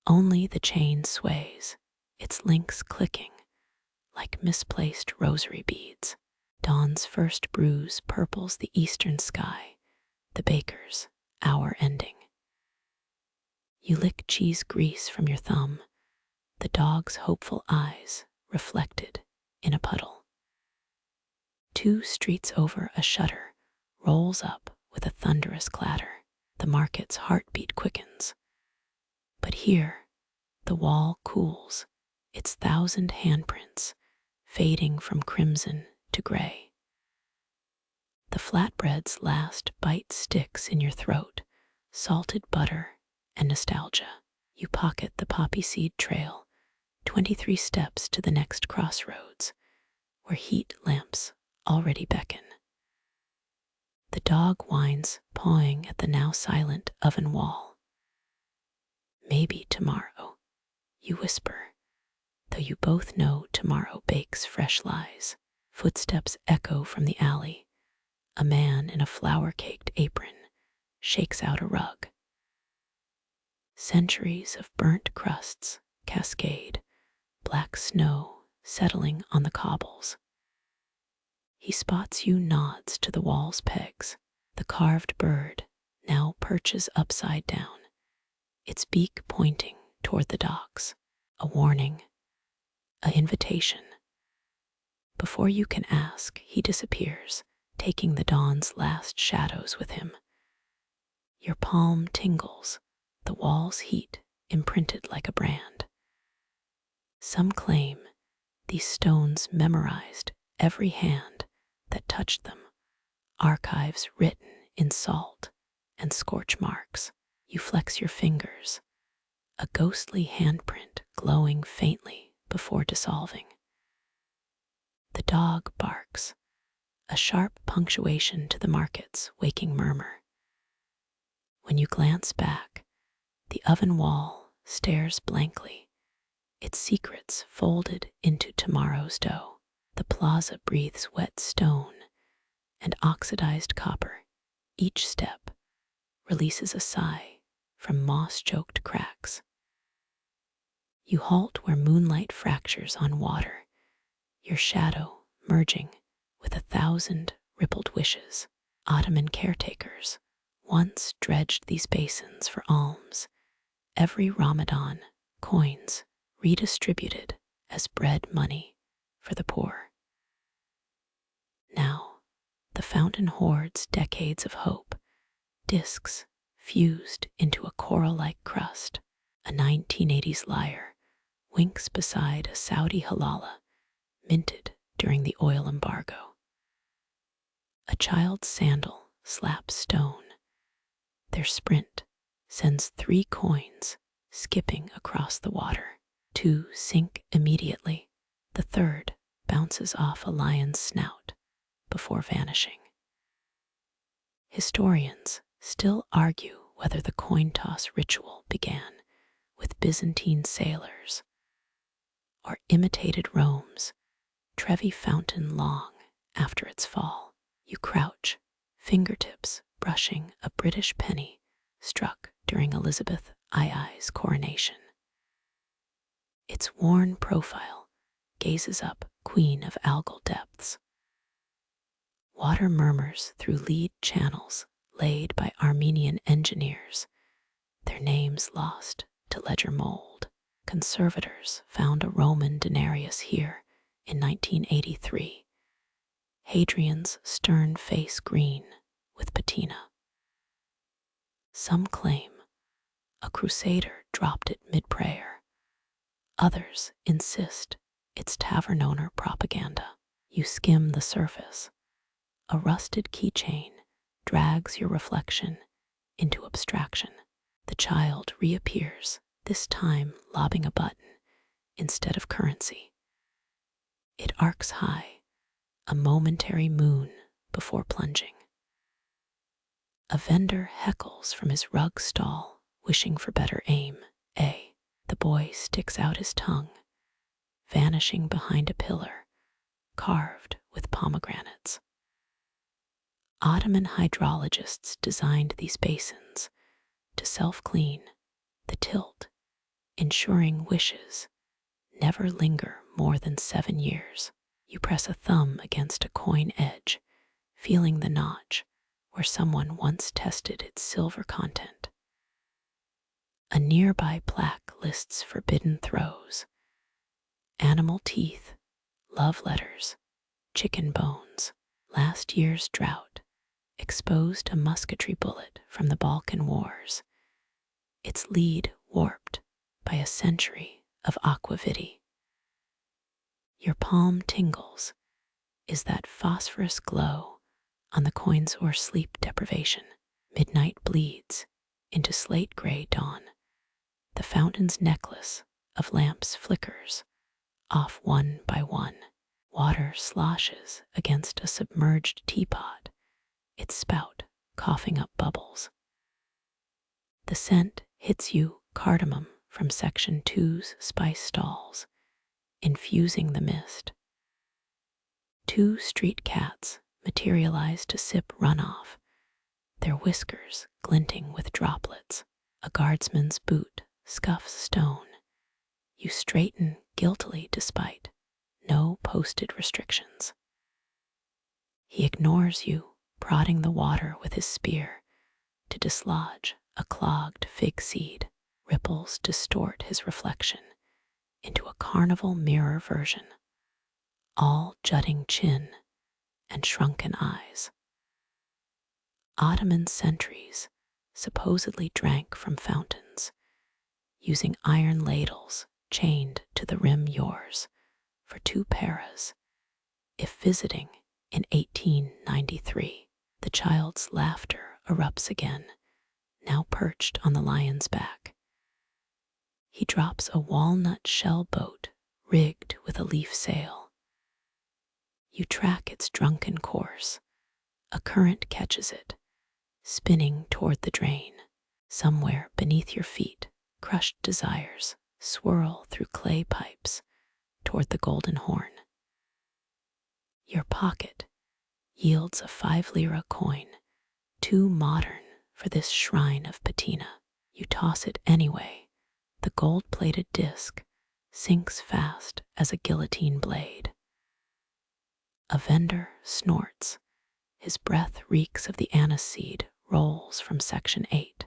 Only the chain sways, its links clicking like misplaced rosary beads. Dawn's first bruise purples the eastern sky, the baker's hour ending. You lick cheese grease from your thumb, the dog's hopeful eyes reflected in a puddle. 2 streets over, a shutter rolls up with a thunderous clatter. The market's heartbeat quickens. But here, the wall cools, its 1,000 handprints fading from crimson to gray. The flatbread's last bite sticks in your throat, salted butter and nostalgia. You pocket the poppy seed trail, 23 steps to the next crossroads, where heat lamps already beckon. The dog whines, pawing at the now silent oven wall. Maybe tomorrow, you whisper, though you both know tomorrow bakes fresh lies. Footsteps echo from the alley. A man in a flour-caked apron shakes out a rug. Centuries of burnt crusts cascade, black snow settling on the cobbles. He spots you, nods to the wall's pegs. The carved bird now perches upside down, its beak pointing toward the docks. A warning, an invitation. Before you can ask, he disappears, taking the dawn's last shadows with him. Your palm tingles, the wall's heat imprinted like a brand. Some claim these stones memorized every hand that touched them, archives written in salt and scorch marks. You flex your fingers, a ghostly handprint glowing faintly before dissolving. The dog barks, a sharp punctuation to the market's waking murmur. When you glance back, the oven wall stares blankly, its secrets folded into tomorrow's dough. The plaza breathes wet stone and oxidized copper. Each step releases a sigh from moss-choked cracks. You halt where moonlight fractures on water, your shadow merging with 1,000 rippled wishes. Ottoman caretakers once dredged these basins for alms. Every Ramadan, coins redistributed as bread money for the poor. Now, the fountain hoards decades of hope, discs fused into a coral-like crust. A 1980s lyre winks beside a Saudi halala minted during the oil embargo. A child's sandal slaps stone. Their sprint sends 3 coins skipping across the water. 2 sink immediately. The third bounces off a lion's snout before vanishing. Historians still argue whether the coin toss ritual began with Byzantine sailors or imitated Rome's Trevi fountain long after its fall. You crouch, fingertips brushing a British penny struck during Elizabeth II's coronation. Its worn profile gazes up, queen of algal depths. Water murmurs through lead channels laid by Armenian engineers, their names lost to ledger mold. Conservators found a Roman denarius here in 1983, Hadrian's stern face green with patina. Some claim a crusader dropped it mid-prayer. Others insist it's tavern owner propaganda. You skim the surface. A rusted keychain drags your reflection into abstraction. The child reappears, this time lobbing a button instead of currency. It arcs high, a momentary moon before plunging. A vendor heckles from his rug stall, wishing for better aim. The boy sticks out his tongue, vanishing behind a pillar carved with pomegranates. Ottoman hydrologists designed these basins to self-clean the tilt, ensuring wishes never linger more than 7 years. You press a thumb against a coin edge, feeling the notch where someone once tested its silver content. A nearby plaque lists forbidden throws: animal teeth, love letters, chicken bones. Last year's drought exposed a musketry bullet from the Balkan Wars, its lead warped by a century of aquavitae. Your palm tingles. Is that phosphorus glow on the coins or sleep deprivation? Midnight bleeds into slate-gray dawn. The fountain's necklace of lamps flickers off one by one. Water sloshes against a submerged teapot, its spout coughing up bubbles. The scent hits you, cardamom from Section 2's spice stalls, infusing the mist. 2 street cats materialize to sip runoff, their whiskers glinting with droplets. A guardsman's boot scuffs stone. You straighten guiltily despite no posted restrictions. He ignores you, prodding the water with his spear to dislodge a clogged fig seed. Ripples distort his reflection into a carnival mirror version, all jutting chin and shrunken eyes. Ottoman sentries supposedly drank from fountains, using iron ladles chained to the rim yours for 2 paras. If visiting in 1893, the child's laughter erupts again, now perched on the lion's back. He drops a walnut shell boat rigged with a leaf sail. You track its drunken course. A current catches it, spinning toward the drain. Somewhere beneath your feet, crushed desires swirl through clay pipes toward the golden horn. Your pocket yields a 5 lira coin, too modern for this shrine of patina. You toss it anyway. The gold-plated disc sinks fast as a guillotine blade. A vendor snorts. His breath reeks of the anise seed rolls from Section 8.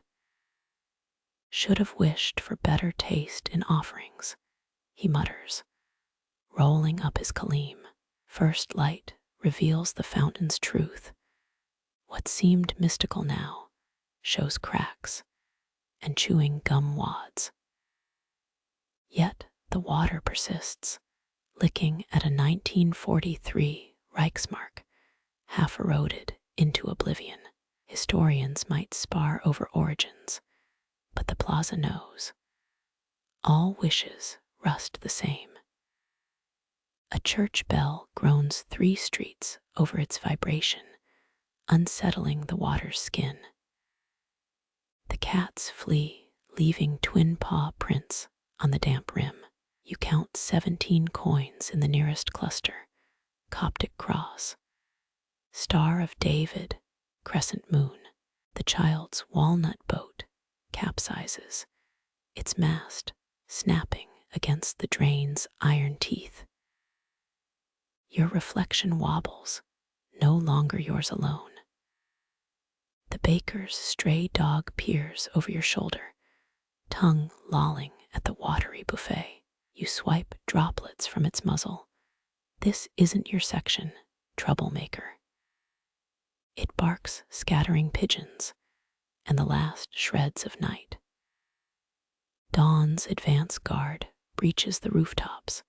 Should have wished for better taste in offerings, he mutters, rolling up his kaleem. First light reveals the fountain's truth. What seemed mystical now shows cracks and chewing gum wads. Yet the water persists, licking at a 1943 Reichsmark, half eroded into oblivion. Historians might spar over origins, but the plaza knows. All wishes rust the same. A church bell groans 3 streets over its vibration, unsettling the water's skin. The cats flee, leaving twin paw prints on the damp rim. You count 17 coins in the nearest cluster: Coptic cross, Star of David, crescent moon. The child's walnut boat capsizes, its mast snapping against the drain's iron teeth. Your reflection wobbles, no longer yours alone. The baker's stray dog peers over your shoulder, tongue lolling at the watery buffet. You swipe droplets from its muzzle. This isn't your section, troublemaker. It barks, scattering pigeons and the last shreds of night. Dawn's advance guard breaches the rooftops,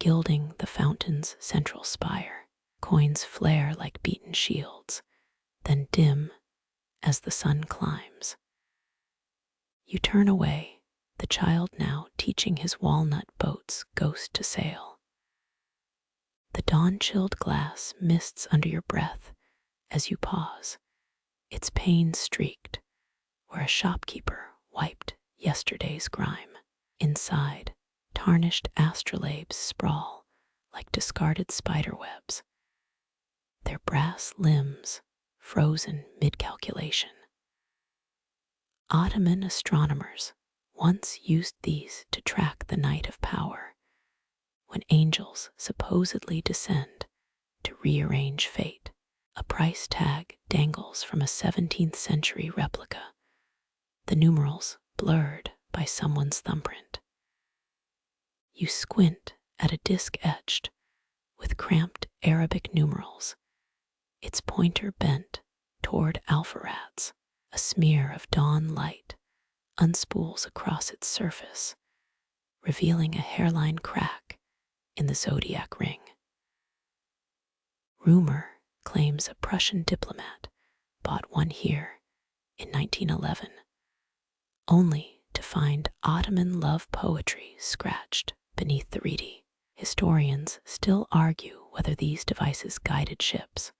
gilding the fountain's central spire. Coins flare like beaten shields, then dim as the sun climbs. You turn away, the child now teaching his walnut boat's ghost to sail. The dawn-chilled glass mists under your breath as you pause, its pain streaked where a shopkeeper wiped yesterday's grime. Inside, tarnished astrolabes sprawl like discarded spiderwebs, their brass limbs frozen mid-calculation. Ottoman astronomers once used these to track the night of power, when angels supposedly descend to rearrange fate. A price tag dangles from a 17th century replica, the numerals blurred by someone's thumbprint. You squint at a disc etched with cramped Arabic numerals, its pointer bent toward alpharats. A smear of dawn light unspools across its surface, revealing a hairline crack in the zodiac ring. Rumor claims a Prussian diplomat bought one here in 1911, only to find Ottoman love poetry scratched beneath the reedy. Historians still argue whether these devices guided ships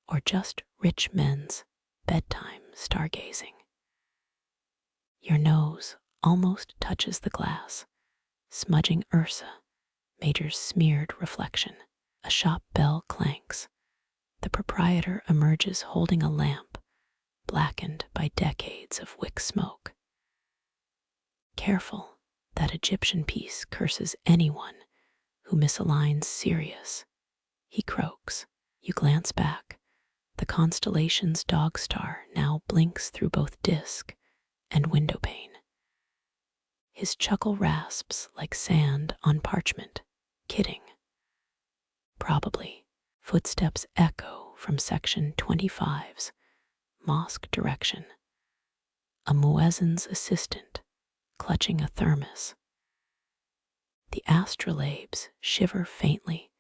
or just rich men's bedtime stargazing. Your nose almost touches the glass, smudging Ursa Major's smeared reflection. A shop bell clanks. The proprietor emerges holding a lamp, blackened by decades of wick smoke. Careful, that Egyptian piece curses anyone who misaligns Sirius. He croaks. You glance back. The constellation's dog star now blinks through both disc and window pane. His chuckle rasps like sand on parchment. Kidding. Probably. Footsteps echo from section 25's mosque direction. A muezzin's assistant clutching a thermos. The astrolabes shiver faintly,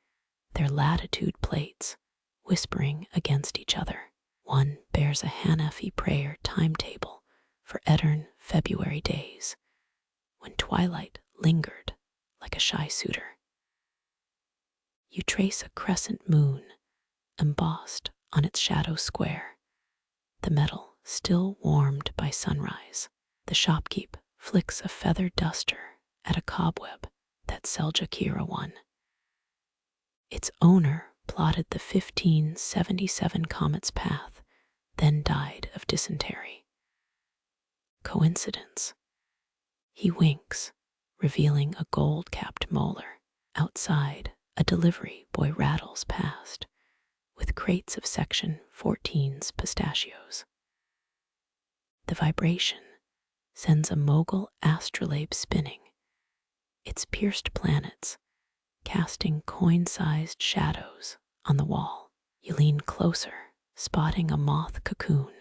their latitude plates whispering against each other. One bears a Hanafi prayer timetable for Edirne February days, when twilight lingered like a shy suitor. You trace a crescent moon embossed on its shadow square, the metal still warmed by sunrise. The shopkeep flicks a feather duster at a cobweb that Seljakira won. Its owner plotted the 1577 comet's path, then died of dysentery. Coincidence? He winks, revealing a gold-capped molar. Outside, a delivery boy rattles past, with crates of section 14's pistachios. The vibration sends a mogul astrolabe spinning, its pierced planets casting coin-sized shadows on the wall. You lean closer, spotting a moth cocoon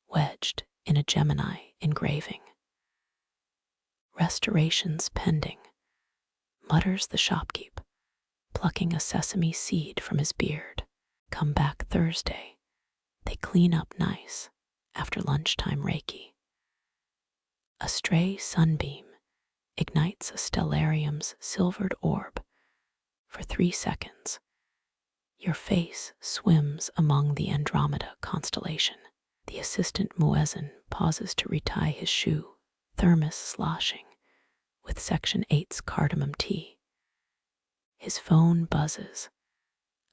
wedged in a Gemini engraving. Restorations pending, mutters the shopkeep, plucking a sesame seed from his beard. Come back Thursday. They clean up nice after lunchtime Reiki. A stray sunbeam ignites a stellarium's silvered orb for 3 seconds, Your face swims among the Andromeda constellation. The assistant muezzin pauses to retie his shoe, thermos sloshing with Section 8's cardamom tea. His phone buzzes.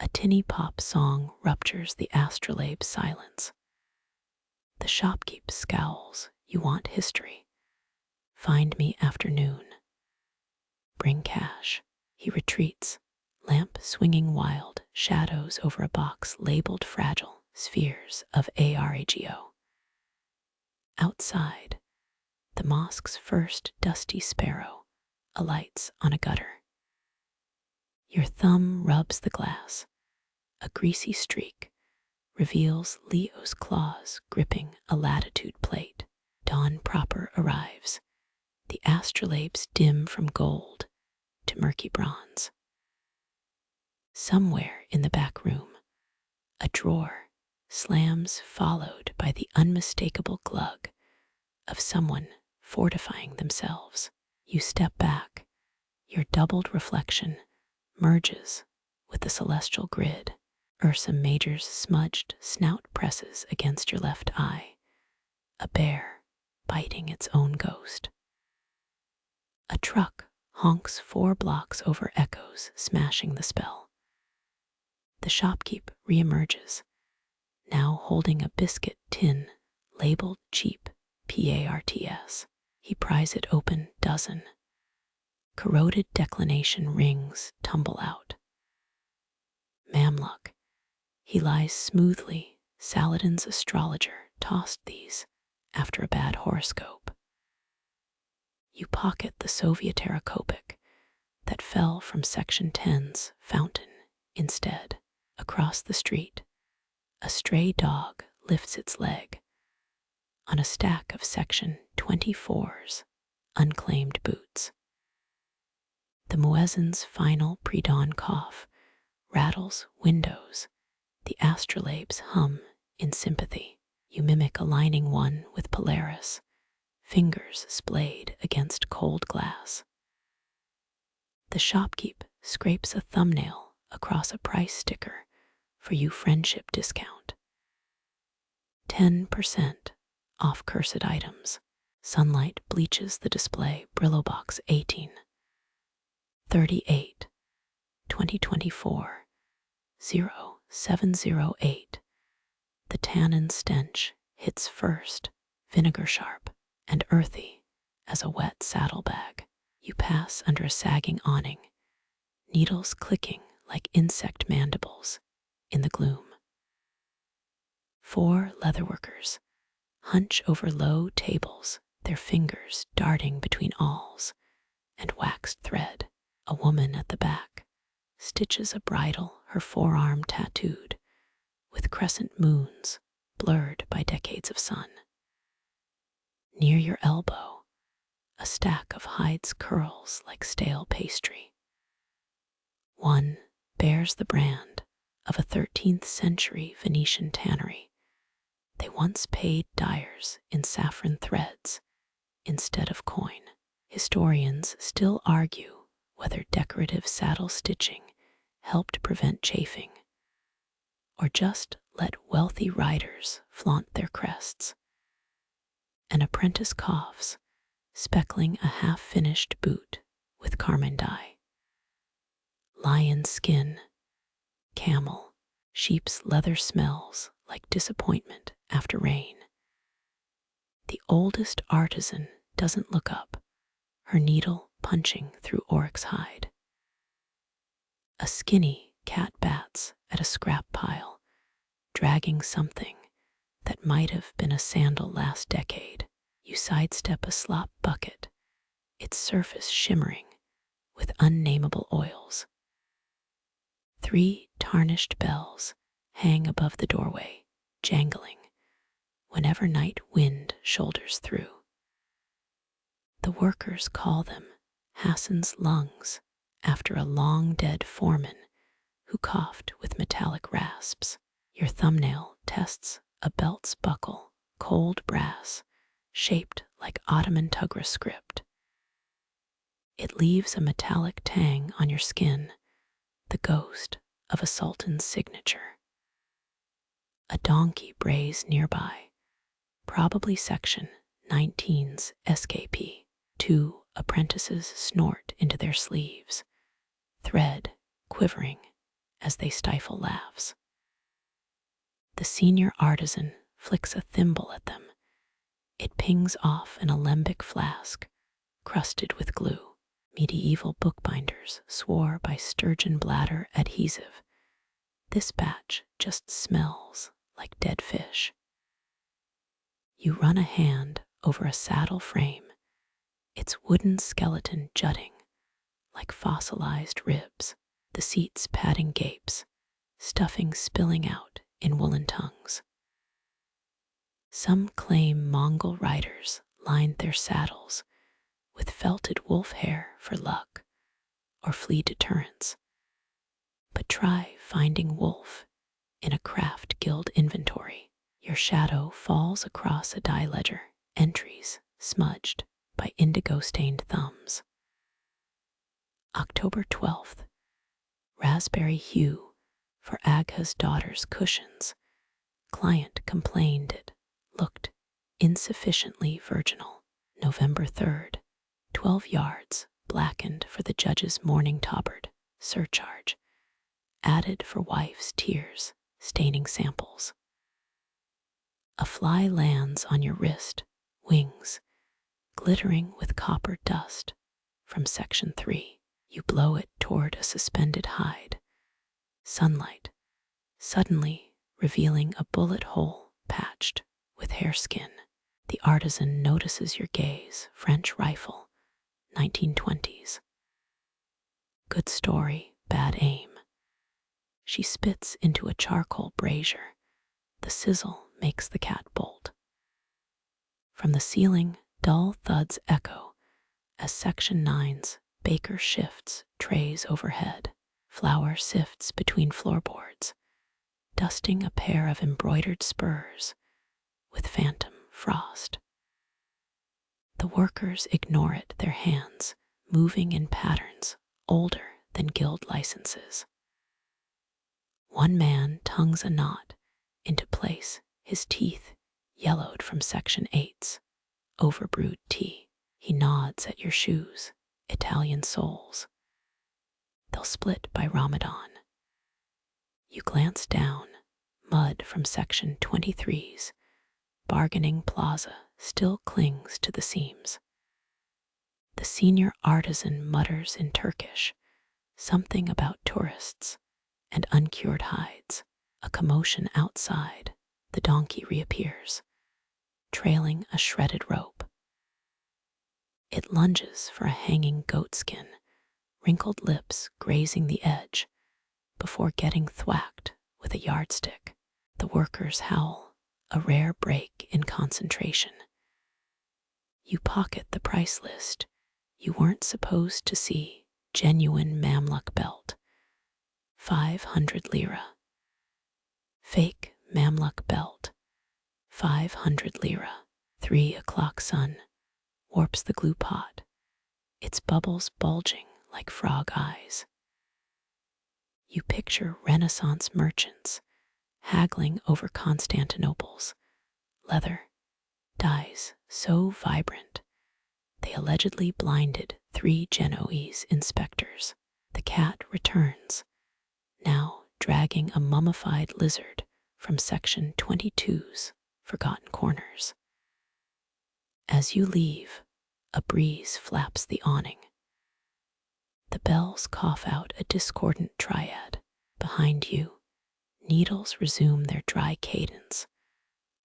A tinny pop song ruptures the astrolabe's silence. The shopkeep scowls. You want history. Find me afternoon. Bring cash. He retreats, lamp swinging wild, shadows over a box labeled fragile, spheres of ARAGO. Outside, the mosque's first dusty sparrow alights on a gutter. Your thumb rubs the glass. A greasy streak reveals Leo's claws gripping a latitude plate. Dawn proper arrives. The astrolabes dim from gold to murky bronze. Somewhere in the back room, a drawer slams, followed by the unmistakable glug of someone fortifying themselves. You step back. Your doubled reflection merges with the celestial grid. Ursa Major's smudged snout presses against your left eye, a bear biting its own ghost. A truck honks 4 blocks over echoes, smashing the spell. The shopkeep reemerges, now holding a biscuit tin labeled cheap PARTS. He pries it open, dozen. Corroded declination rings tumble out. Mamluk. He lies smoothly. Saladin's astrologer tossed these after a bad horoscope. You pocket the Sovietera Kopek that fell from Section 10's fountain instead. Across the street, a stray dog lifts its leg on a stack of Section 24's unclaimed boots. The muezzin's final pre-dawn cough rattles windows. The astrolabes hum in sympathy. You mimic aligning one with Polaris, fingers splayed against cold glass. The shopkeep scrapes a thumbnail across a price sticker for you friendship discount. 10% off cursed items. Sunlight bleaches the display. Brillo box 18. 38. 2024. 0708. The tannin stench hits first, vinegar sharp and earthy as a wet saddlebag. You pass under a sagging awning, needles clicking like insect mandibles in the gloom. 4 leatherworkers hunch over low tables, their fingers darting between awls and waxed thread. A woman at the back stitches a bridle, her forearm tattooed with crescent moons blurred by decades of sun. Near your elbow, a stack of hides curls like stale pastry. One bears the brand of a 13th century Venetian tannery. They once paid dyers in saffron threads instead of coin. Historians still argue whether decorative saddle stitching helped prevent chafing, or just let wealthy riders flaunt their crests. An apprentice coughs, speckling a half-finished boot with carmine dye. Lion skin, camel, sheep's leather smells like disappointment after rain. The oldest artisan doesn't look up, her needle punching through oryx hide. A skinny cat bats at a scrap pile, dragging something that might have been a sandal last decade. You sidestep a slop bucket, its surface shimmering with unnameable oils. 3 tarnished bells hang above the doorway, jangling whenever night wind shoulders through. The workers call them Hassan's lungs after a long-dead foreman who coughed with metallic rasps. Your thumbnail tests a belt's buckle, cold brass, shaped like Ottoman Tugra script. It leaves a metallic tang on your skin, the ghost of a sultan's signature. A donkey brays nearby, probably Section 19's SKP. Two apprentices snort into their sleeves, thread quivering as they stifle laughs. The senior artisan flicks a thimble at them. It pings off an alembic flask, crusted with glue. Medieval bookbinders swore by sturgeon bladder adhesive. This batch just smells like dead fish. You run a hand over a saddle frame, its wooden skeleton jutting like fossilized ribs, the seat's padding gapes, stuffing spilling out in woolen tongues. Some claim Mongol riders lined their saddles with felted wolf hair for luck or flea deterrence. But try finding wolf in a craft guild inventory. Your shadow falls across a die ledger, entries smudged by indigo-stained thumbs. October 12th, raspberry hue for Agha's daughter's cushions. Client complained it looked insufficiently virginal. November 3rd, 12 yards blackened for the judge's morning tabard, surcharge, added for wife's tears, staining samples. A fly lands on your wrist, wings, glittering with copper dust from Section 3. You blow it toward a suspended hide. Sunlight, suddenly revealing a bullet hole patched with hareskin. The artisan notices your gaze. French rifle, 1920s. Good story, bad aim. She spits into a charcoal brazier. The sizzle makes the cat bolt. From the ceiling, dull thuds echo as Section 9's baker shifts trays overhead. Flour sifts between floorboards, dusting a pair of embroidered spurs with phantom frost. The workers ignore it, their hands moving in patterns older than guild licenses. One man tongues a knot into place, his teeth yellowed from Section 8's overbrewed tea. He nods at your shoes, Italian soles. They'll split by Ramadan. You glance down, mud from Section 23's bargaining plaza still clings to the seams. The senior artisan mutters in Turkish, something about tourists and uncured hides. A commotion outside, the donkey reappears, trailing a shredded rope. It lunges for a hanging goatskin, wrinkled lips grazing the edge, before getting thwacked with a yardstick. The workers howl, a rare break in concentration. You pocket the price list. You weren't supposed to see. Genuine Mamluk belt, 500 lira. Fake Mamluk belt, 500 lira. 3 o'clock sun warps the glue pot, its bubbles bulging like frog eyes. You picture Renaissance merchants haggling over Constantinople's leather dyes so vibrant they allegedly blinded 3 Genoese inspectors. The cat returns, now dragging a mummified lizard from Section 22's forgotten corners. As you leave, a breeze flaps the awning. The bells cough out a discordant triad. Behind you, needles resume their dry cadence,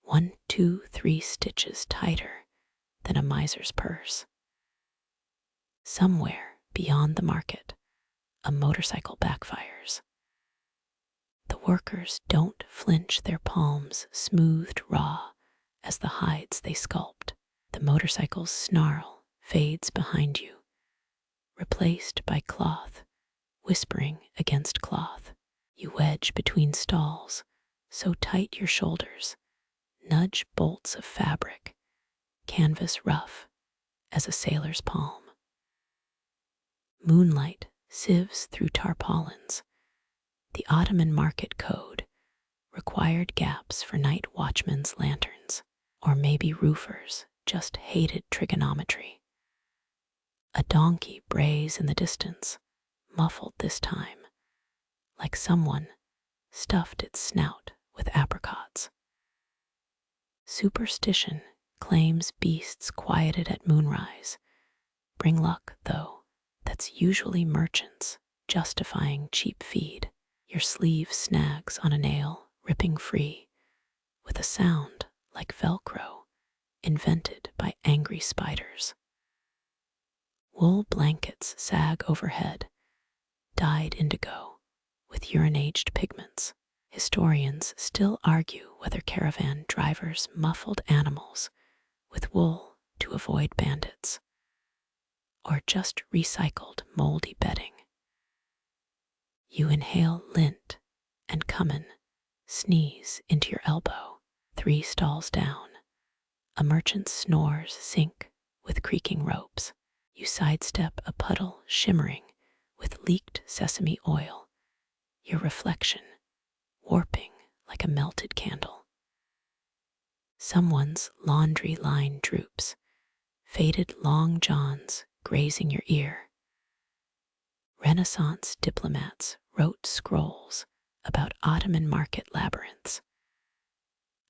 1, 2, 3 stitches tighter than a miser's purse. Somewhere beyond the market, a motorcycle backfires. The workers don't flinch, their palms smoothed raw as the hides they sculpt. The motorcycle's snarl fades behind you, replaced by cloth whispering against cloth. You wedge between stalls, so tight your shoulders nudge bolts of fabric, canvas rough as a sailor's palm. Moonlight sieves through tarpaulins, The Ottoman market code required gaps for night watchmen's lanterns, or maybe roofers just hated trigonometry. A donkey brays in the distance, muffled this time, like someone stuffed its snout with apricots. Superstition claims beasts quieted at moonrise bring luck, though that's usually merchants justifying cheap feed. Your sleeve snags on a nail, ripping free, with a sound like Velcro invented by angry spiders. Wool blankets sag overhead, dyed indigo with urine-aged pigments. Historians still argue whether caravan drivers muffled animals with wool to avoid bandits, or just recycled moldy bedding. You inhale lint and cumin, sneeze into your elbow. 3 stalls down, a merchant's snores sync with creaking ropes. You sidestep a puddle shimmering with leaked sesame oil, your reflection warping like a melted candle. Someone's laundry line droops, faded long johns grazing your ear. Renaissance diplomats wrote scrolls about Ottoman market labyrinths.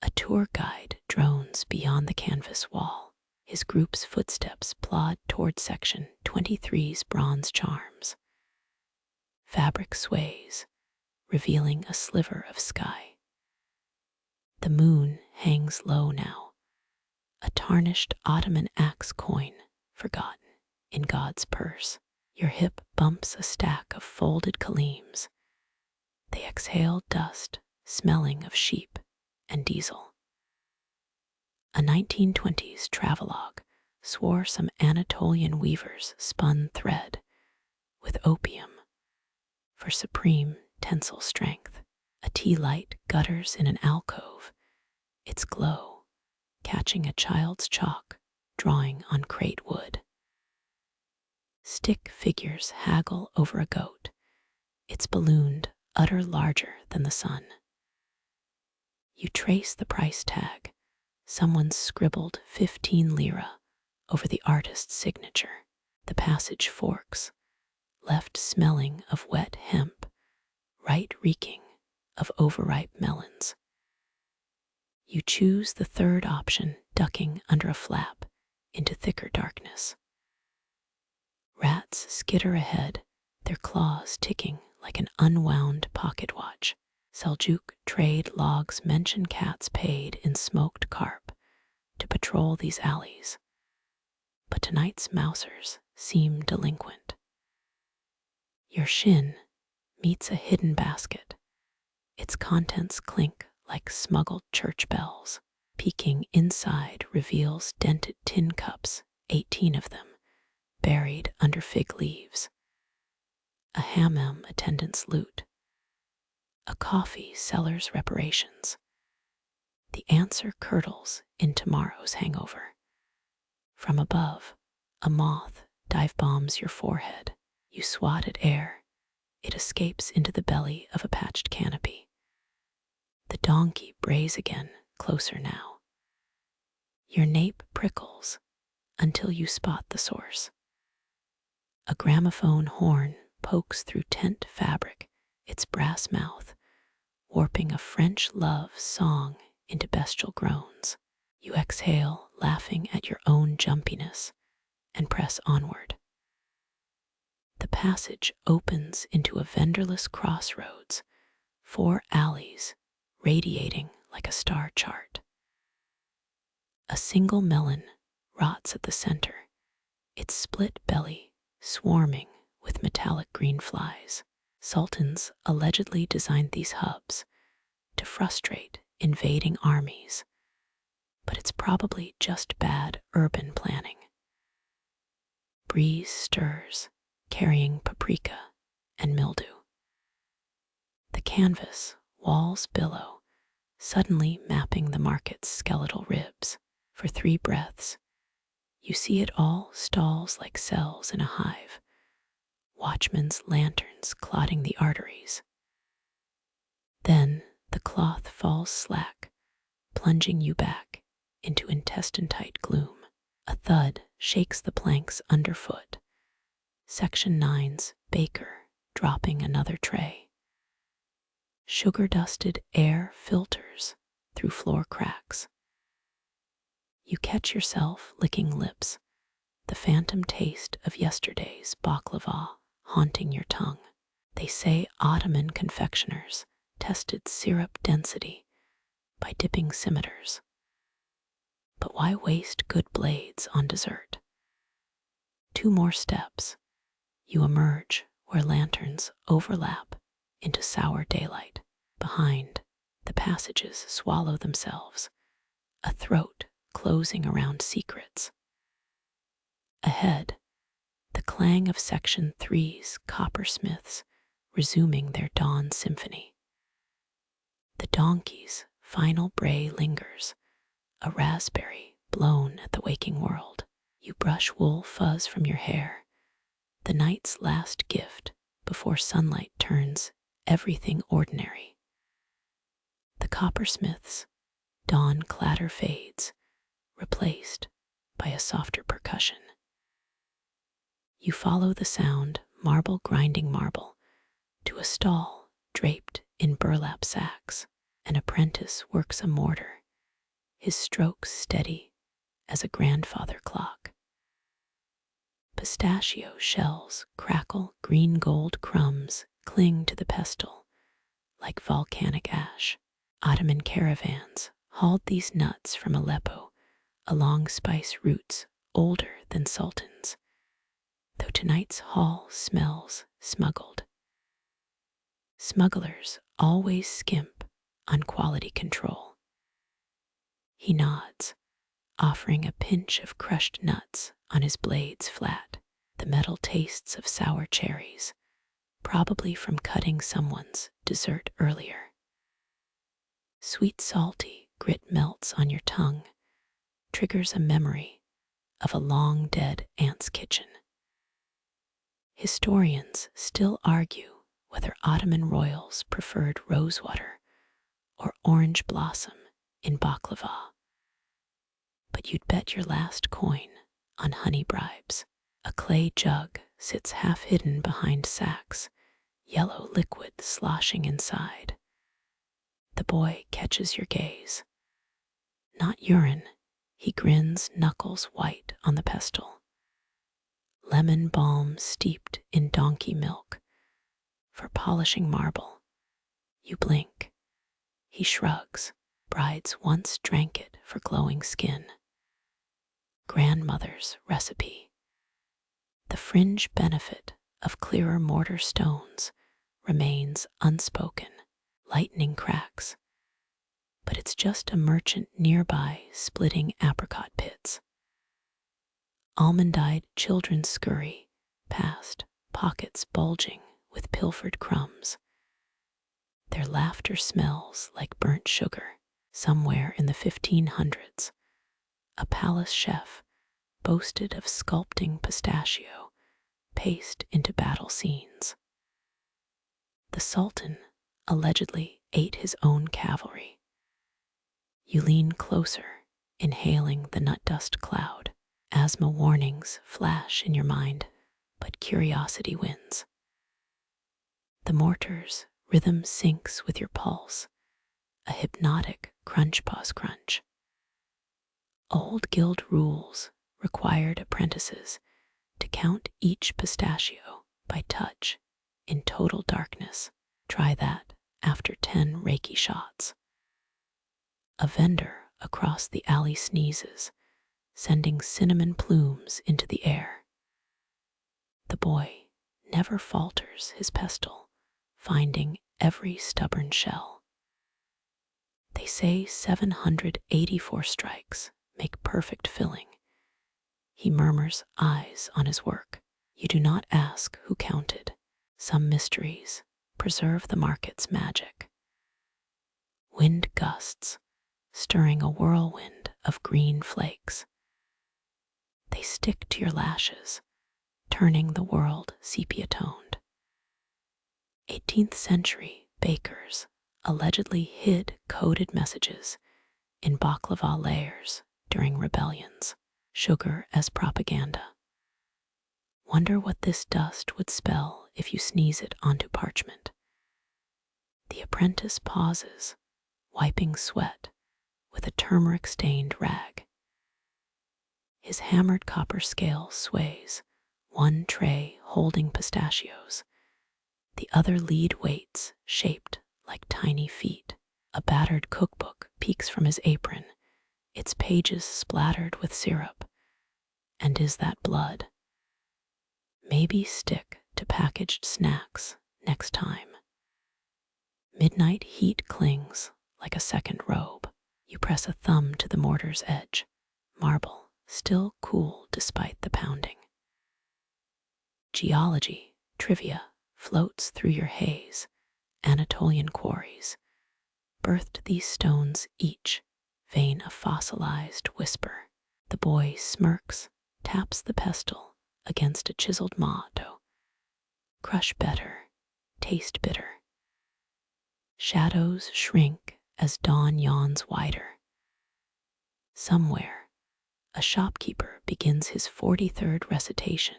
A tour guide drones beyond the canvas wall. His group's footsteps plod toward section 23's bronze charms. Fabric sways, revealing a sliver of sky. The moon hangs low now, a tarnished Ottoman axe coin forgotten in God's purse. Your hip bumps a stack of folded kaleems. They exhale dust, smelling of sheep and diesel. A 1920s travelogue swore some Anatolian weavers spun thread with opium for supreme tensile strength. A tea light gutters in an alcove, its glow catching a child's chalk drawing on crate wood. Stick figures haggle over a goat, its ballooned utter larger than the sun. You trace the price tag, someone's scribbled 15 lira over the artist's signature. The passage forks, left smelling of wet hemp, right reeking of overripe melons. You choose the third option, ducking under a flap into thicker darkness. Rats skitter ahead, their claws ticking like an unwound pocket watch. Seljuk trade logs mention cats paid in smoked carp to patrol these alleys, but tonight's mousers seem delinquent. Your shin meets a hidden basket, its contents clink like smuggled church bells. Peeking inside reveals dented tin cups, 18 of them, buried under fig leaves. A hammam attendant's loot. A coffee seller's reparations. The answer curdles in tomorrow's hangover. From above, a moth dive bombs your forehead. You swat at air. It escapes into the belly of a patched canopy. The donkey brays again, closer now. Your nape prickles until you spot the source. A gramophone horn pokes through tent fabric, its brass mouth warping a French love song into bestial groans. You exhale, laughing at your own jumpiness, and press onward. The passage opens into a vendorless crossroads, 4 alleys radiating like a star chart. A single melon rots at the center, its split belly swarming with metallic green flies. Sultans allegedly designed these hubs to frustrate invading armies, but it's probably just bad urban planning. Breeze stirs, carrying paprika and mildew. The canvas walls billow, suddenly mapping the market's skeletal ribs. For 3 breaths, you see it all, stalls like cells in a hive, watchmen's lanterns clotting the arteries. Then the cloth falls slack, plunging you back into intestine-tight gloom. A thud shakes the planks underfoot. Section 9's baker dropping another tray. Sugar-dusted air filters through floor cracks. You catch yourself licking lips, the phantom taste of yesterday's baklava haunting your tongue. They say Ottoman confectioners tested syrup density by dipping scimitars. But why waste good blades on dessert? 2 more steps. You emerge where lanterns overlap into sour daylight. Behind, the passages swallow themselves, a throat closing around secrets. Ahead, the clang of Section 3's coppersmiths resuming their dawn symphony. The donkey's final bray lingers, a raspberry blown at the waking world. You brush wool fuzz from your hair, the night's last gift before sunlight turns everything ordinary. The coppersmiths' dawn clatter fades, replaced by a softer percussion. You follow the sound, marble grinding marble, to a stall draped in burlap sacks. An apprentice works a mortar, his strokes steady as a grandfather clock. Pistachio shells crackle, green gold crumbs cling to the pestle like volcanic ash. Ottoman caravans hauled these nuts from Aleppo along spice routes older than sultans, though tonight's haul smells smuggled. Smugglers always skimp on quality control. He nods, offering a pinch of crushed nuts on his blades flat. The metal tastes of sour cherries, probably from cutting someone's dessert earlier. Sweet salty grit melts on your tongue, triggers a memory of a long-dead aunt's kitchen. Historians still argue whether Ottoman royals preferred rosewater or orange blossom in baklava. But you'd bet your last coin on honey bribes. A clay jug sits half hidden behind sacks, yellow liquid sloshing inside. The boy catches your gaze. Not urine, he grins, knuckles white on the pestle. Lemon balm steeped in donkey milk for polishing marble. You blink. He shrugs. Brides once drank it for glowing skin. Grandmother's recipe. The fringe benefit of clearer mortar stones remains unspoken. Lightning cracks. But it's just a merchant nearby splitting apricot pits. Almond-eyed children scurry past, pockets bulging with pilfered crumbs. Their laughter smells like burnt sugar. Somewhere in the 1500s, a palace chef boasted of sculpting pistachio paste into battle scenes. The Sultan allegedly ate his own cavalry. You lean closer, inhaling the nut dust cloud. Asthma warnings flash in your mind, but curiosity wins. The mortar's rhythm syncs with your pulse, a hypnotic crunch-pause crunch. Old guild rules required apprentices to count each pistachio by touch in total darkness. Try that after 10 Reiki shots. A vendor across the alley sneezes, sending cinnamon plumes into the air. The boy never falters his pestle, finding every stubborn shell. They say 784 strikes make perfect filling. He murmurs eyes on his work. You do not ask who counted. Some mysteries preserve the market's magic. Wind gusts, stirring a whirlwind of green flakes. They stick to your lashes, turning the world sepia-toned. 18th century bakers allegedly hid coded messages in baklava layers during rebellions, sugar as propaganda. Wonder what this dust would spell if you sneeze it onto parchment. The apprentice pauses, wiping sweat with a turmeric-stained rag. His hammered copper scale sways, one tray holding pistachios, the other lead weights shaped like tiny feet. A battered cookbook peeks from his apron, its pages splattered with syrup. And is that blood? Maybe stick to packaged snacks next time. Midnight heat clings like a second robe. You press a thumb to the mortar's edge. Marble, still cool despite the pounding. Geology, trivia, floats through your haze. Anatolian quarries birthed these stones each, vein a fossilized whisper. The boy smirks, taps the pestle against a chiseled motto. Crush better, taste bitter. Shadows shrink as dawn yawns wider. Somewhere, a shopkeeper begins his 43rd recitation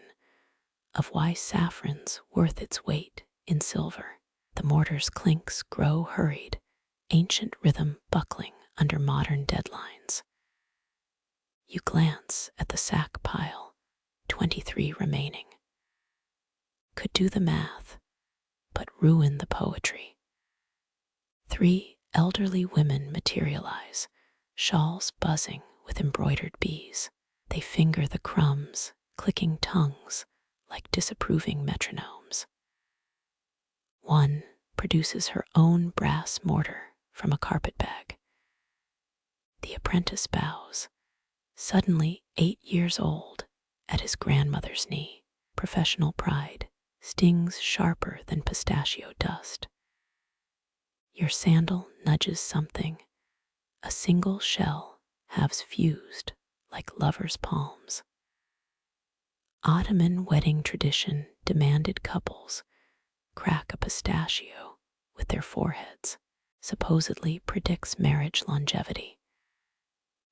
of why saffron's worth its weight in silver. The mortar's clinks grow hurried, ancient rhythm buckling under modern deadlines. You glance at the sack pile, 23 remaining. Could do the math, but ruin the poetry. 3 elderly women materialize, shawls buzzing with embroidered bees. They finger the crumbs, clicking tongues like disapproving metronomes. One produces her own brass mortar from a carpetbag. The apprentice bows, suddenly 8 years old, at his grandmother's knee. Professional pride stings sharper than pistachio dust. Your sandal nudges something, a single shell halves fused like lovers' palms. Ottoman wedding tradition demanded couples crack a pistachio with their foreheads, supposedly predicts marriage longevity.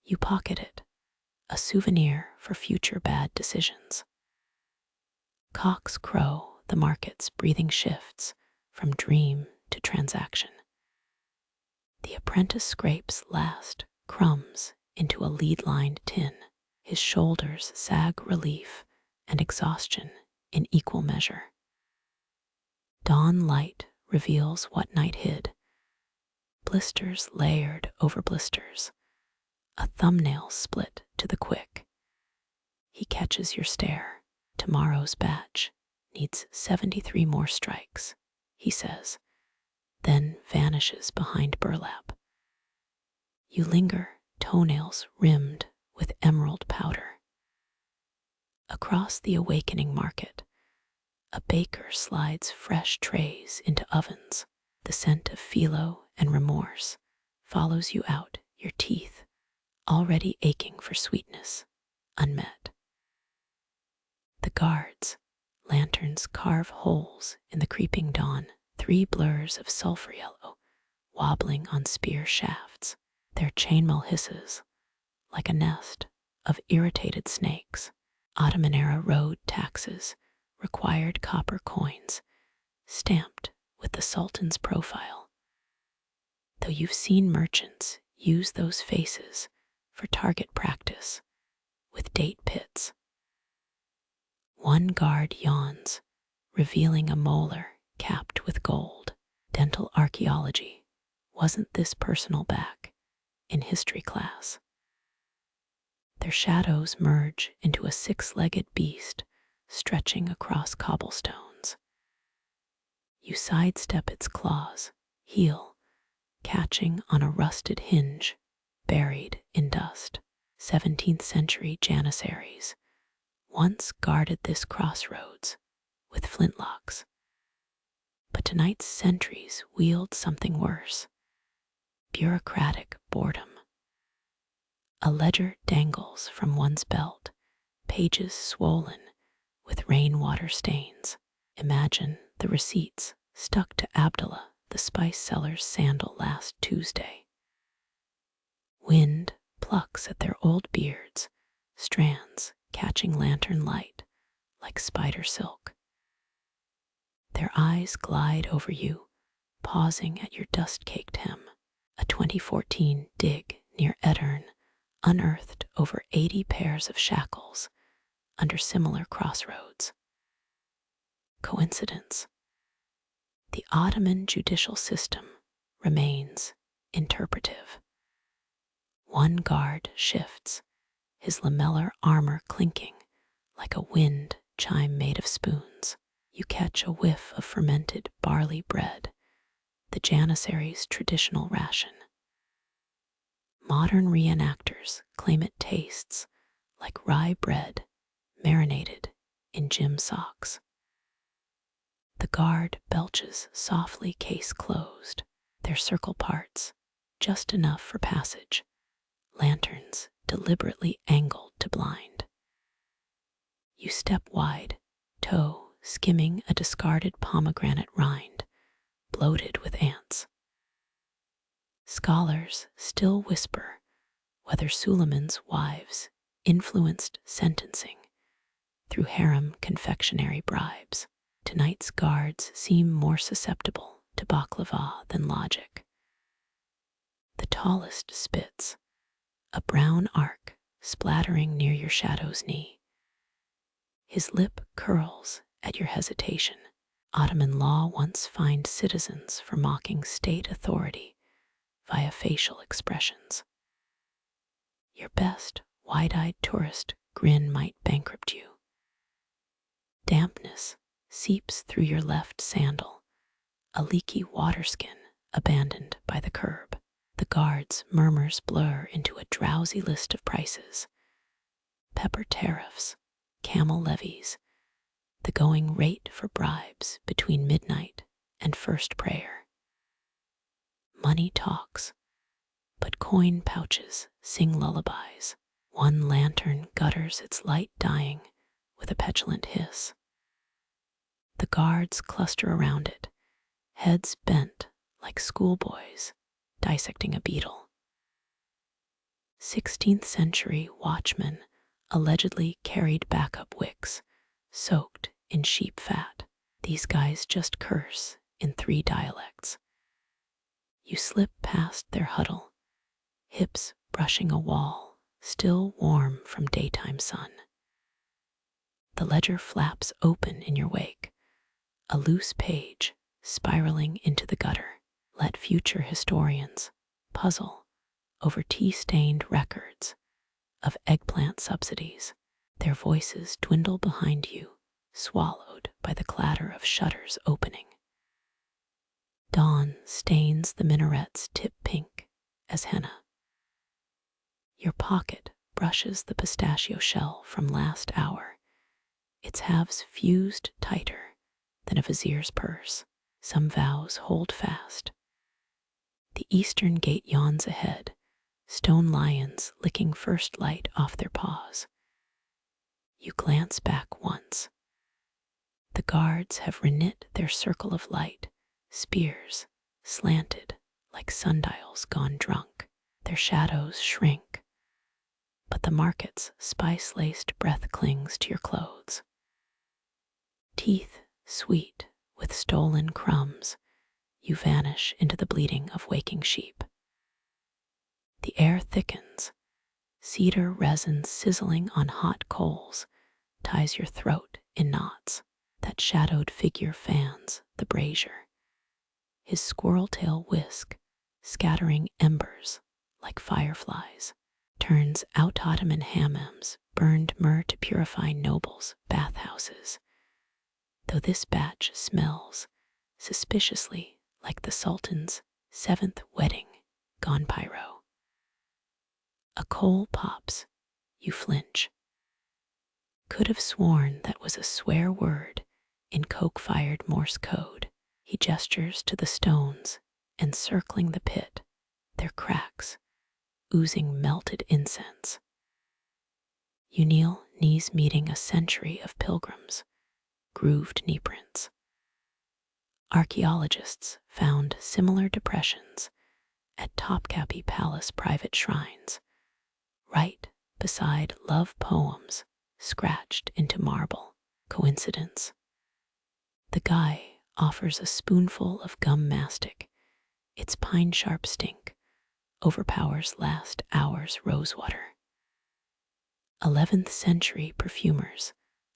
You pocket it, a souvenir for future bad decisions. Cocks crow, the market's breathing shifts from dream to transaction. The apprentice scrapes last crumbs into a lead-lined tin. His shoulders sag relief and exhaustion in equal measure. Dawn light reveals what night hid. Blisters layered over blisters. A thumbnail split to the quick. He catches your stare. Tomorrow's batch needs 73 more strikes, he says, then vanishes behind burlap. You linger, toenails rimmed with emerald powder. Across the awakening market, a baker slides fresh trays into ovens. The scent of phyllo and remorse follows you out, your teeth already aching for sweetness, unmet. The guards, lanterns carve holes in the creeping dawn, 3 blurs of sulfur yellow, wobbling on spear shafts. Their chainmail hisses like a nest of irritated snakes. Ottoman-era road taxes required copper coins, stamped with the Sultan's profile. Though you've seen merchants use those faces for target practice with date pits. One guard yawns, revealing a molar capped with gold. Dental archaeology. Wasn't this personal back in history class? Their shadows merge into a 6-legged beast stretching across cobblestones. You sidestep its claws, heel, catching on a rusted hinge buried in dust. 17th century janissaries once guarded this crossroads with flintlocks. But tonight's sentries wield something worse: bureaucratic boredom. A ledger dangles from one's belt, pages swollen with rainwater stains. Imagine the receipts stuck to Abdullah the spice seller's sandal last Tuesday. Wind plucks at their old beards, strands catching lantern light like spider silk. Their eyes glide over you, pausing at your dust-caked hem. A 2014 dig near Edirne unearthed over 80 pairs of shackles under similar crossroads. Coincidence? The Ottoman judicial system remains interpretive. One guard shifts, his lamellar armor clinking like a wind chime made of spoons. You catch a whiff of fermented barley bread, the Janissary's traditional ration. Modern reenactors claim it tastes like rye bread marinated in gym socks. The guard belches softly, case closed, their circle parts just enough for passage, lanterns deliberately angled to blind. You step wide, toe skimming a discarded pomegranate rind, bloated with ants. Scholars still whisper whether Suleiman's wives influenced sentencing through harem confectionery bribes. Tonight's guards seem more susceptible to baklava than logic. The tallest spits, a brown arc splattering near your shadow's knee. His lip curls at your hesitation. Ottoman law once fined citizens for mocking state authority via facial expressions. Your best wide-eyed tourist grin might bankrupt you. Dampness seeps through your left sandal, a leaky waterskin abandoned by the curb. The guard's murmurs blur into a drowsy list of prices. Pepper tariffs, camel levies, the going rate for bribes between midnight and first prayer. Money talks, but coin pouches sing lullabies. One lantern gutters its light, dying with a petulant hiss. The guards cluster around it, heads bent like schoolboys dissecting a beetle. 16th century watchmen allegedly carried backup wicks, soaked in sheep fat. These guys just curse in 3 dialects. You slip past their huddle, hips brushing a wall, still warm from daytime sun. The ledger flaps open in your wake, a loose page spiraling into the gutter. Let future historians puzzle over tea-stained records of eggplant subsidies. Their voices dwindle behind you, swallowed by the clatter of shutters opening. Dawn stains the minarets tip pink as henna. Your pocket brushes the pistachio shell from last hour, its halves fused tighter than a vizier's purse. Some vows hold fast. The eastern gate yawns ahead, stone lions licking first light off their paws. You glance back once. The guards have reknit their circle of light, spears slanted like sundials gone drunk. Their shadows shrink, but the market's spice-laced breath clings to your clothes. Teeth sweet with stolen crumbs, you vanish into the bleating of waking sheep. The air thickens, cedar resin sizzling on hot coals ties your throat in knots. That shadowed figure fans the brazier, his squirrel tail whisk scattering embers like fireflies, turns out Ottoman hammams, burned myrrh to purify nobles' bathhouses. Though this batch smells suspiciously like the Sultan's 7th wedding gone pyro. A coal pops, you flinch. Could have sworn that was a swear word in coke-fired Morse code. He gestures to the stones encircling the pit, their cracks oozing melted incense. You kneel, knees meeting a century of pilgrims, grooved knee prints. Archaeologists found similar depressions at Topkapi Palace private shrines, right beside love poems scratched into marble. Coincidence? The guy offers a spoonful of gum mastic. Its pine-sharp stink overpowers last hour's rosewater. 11th century perfumers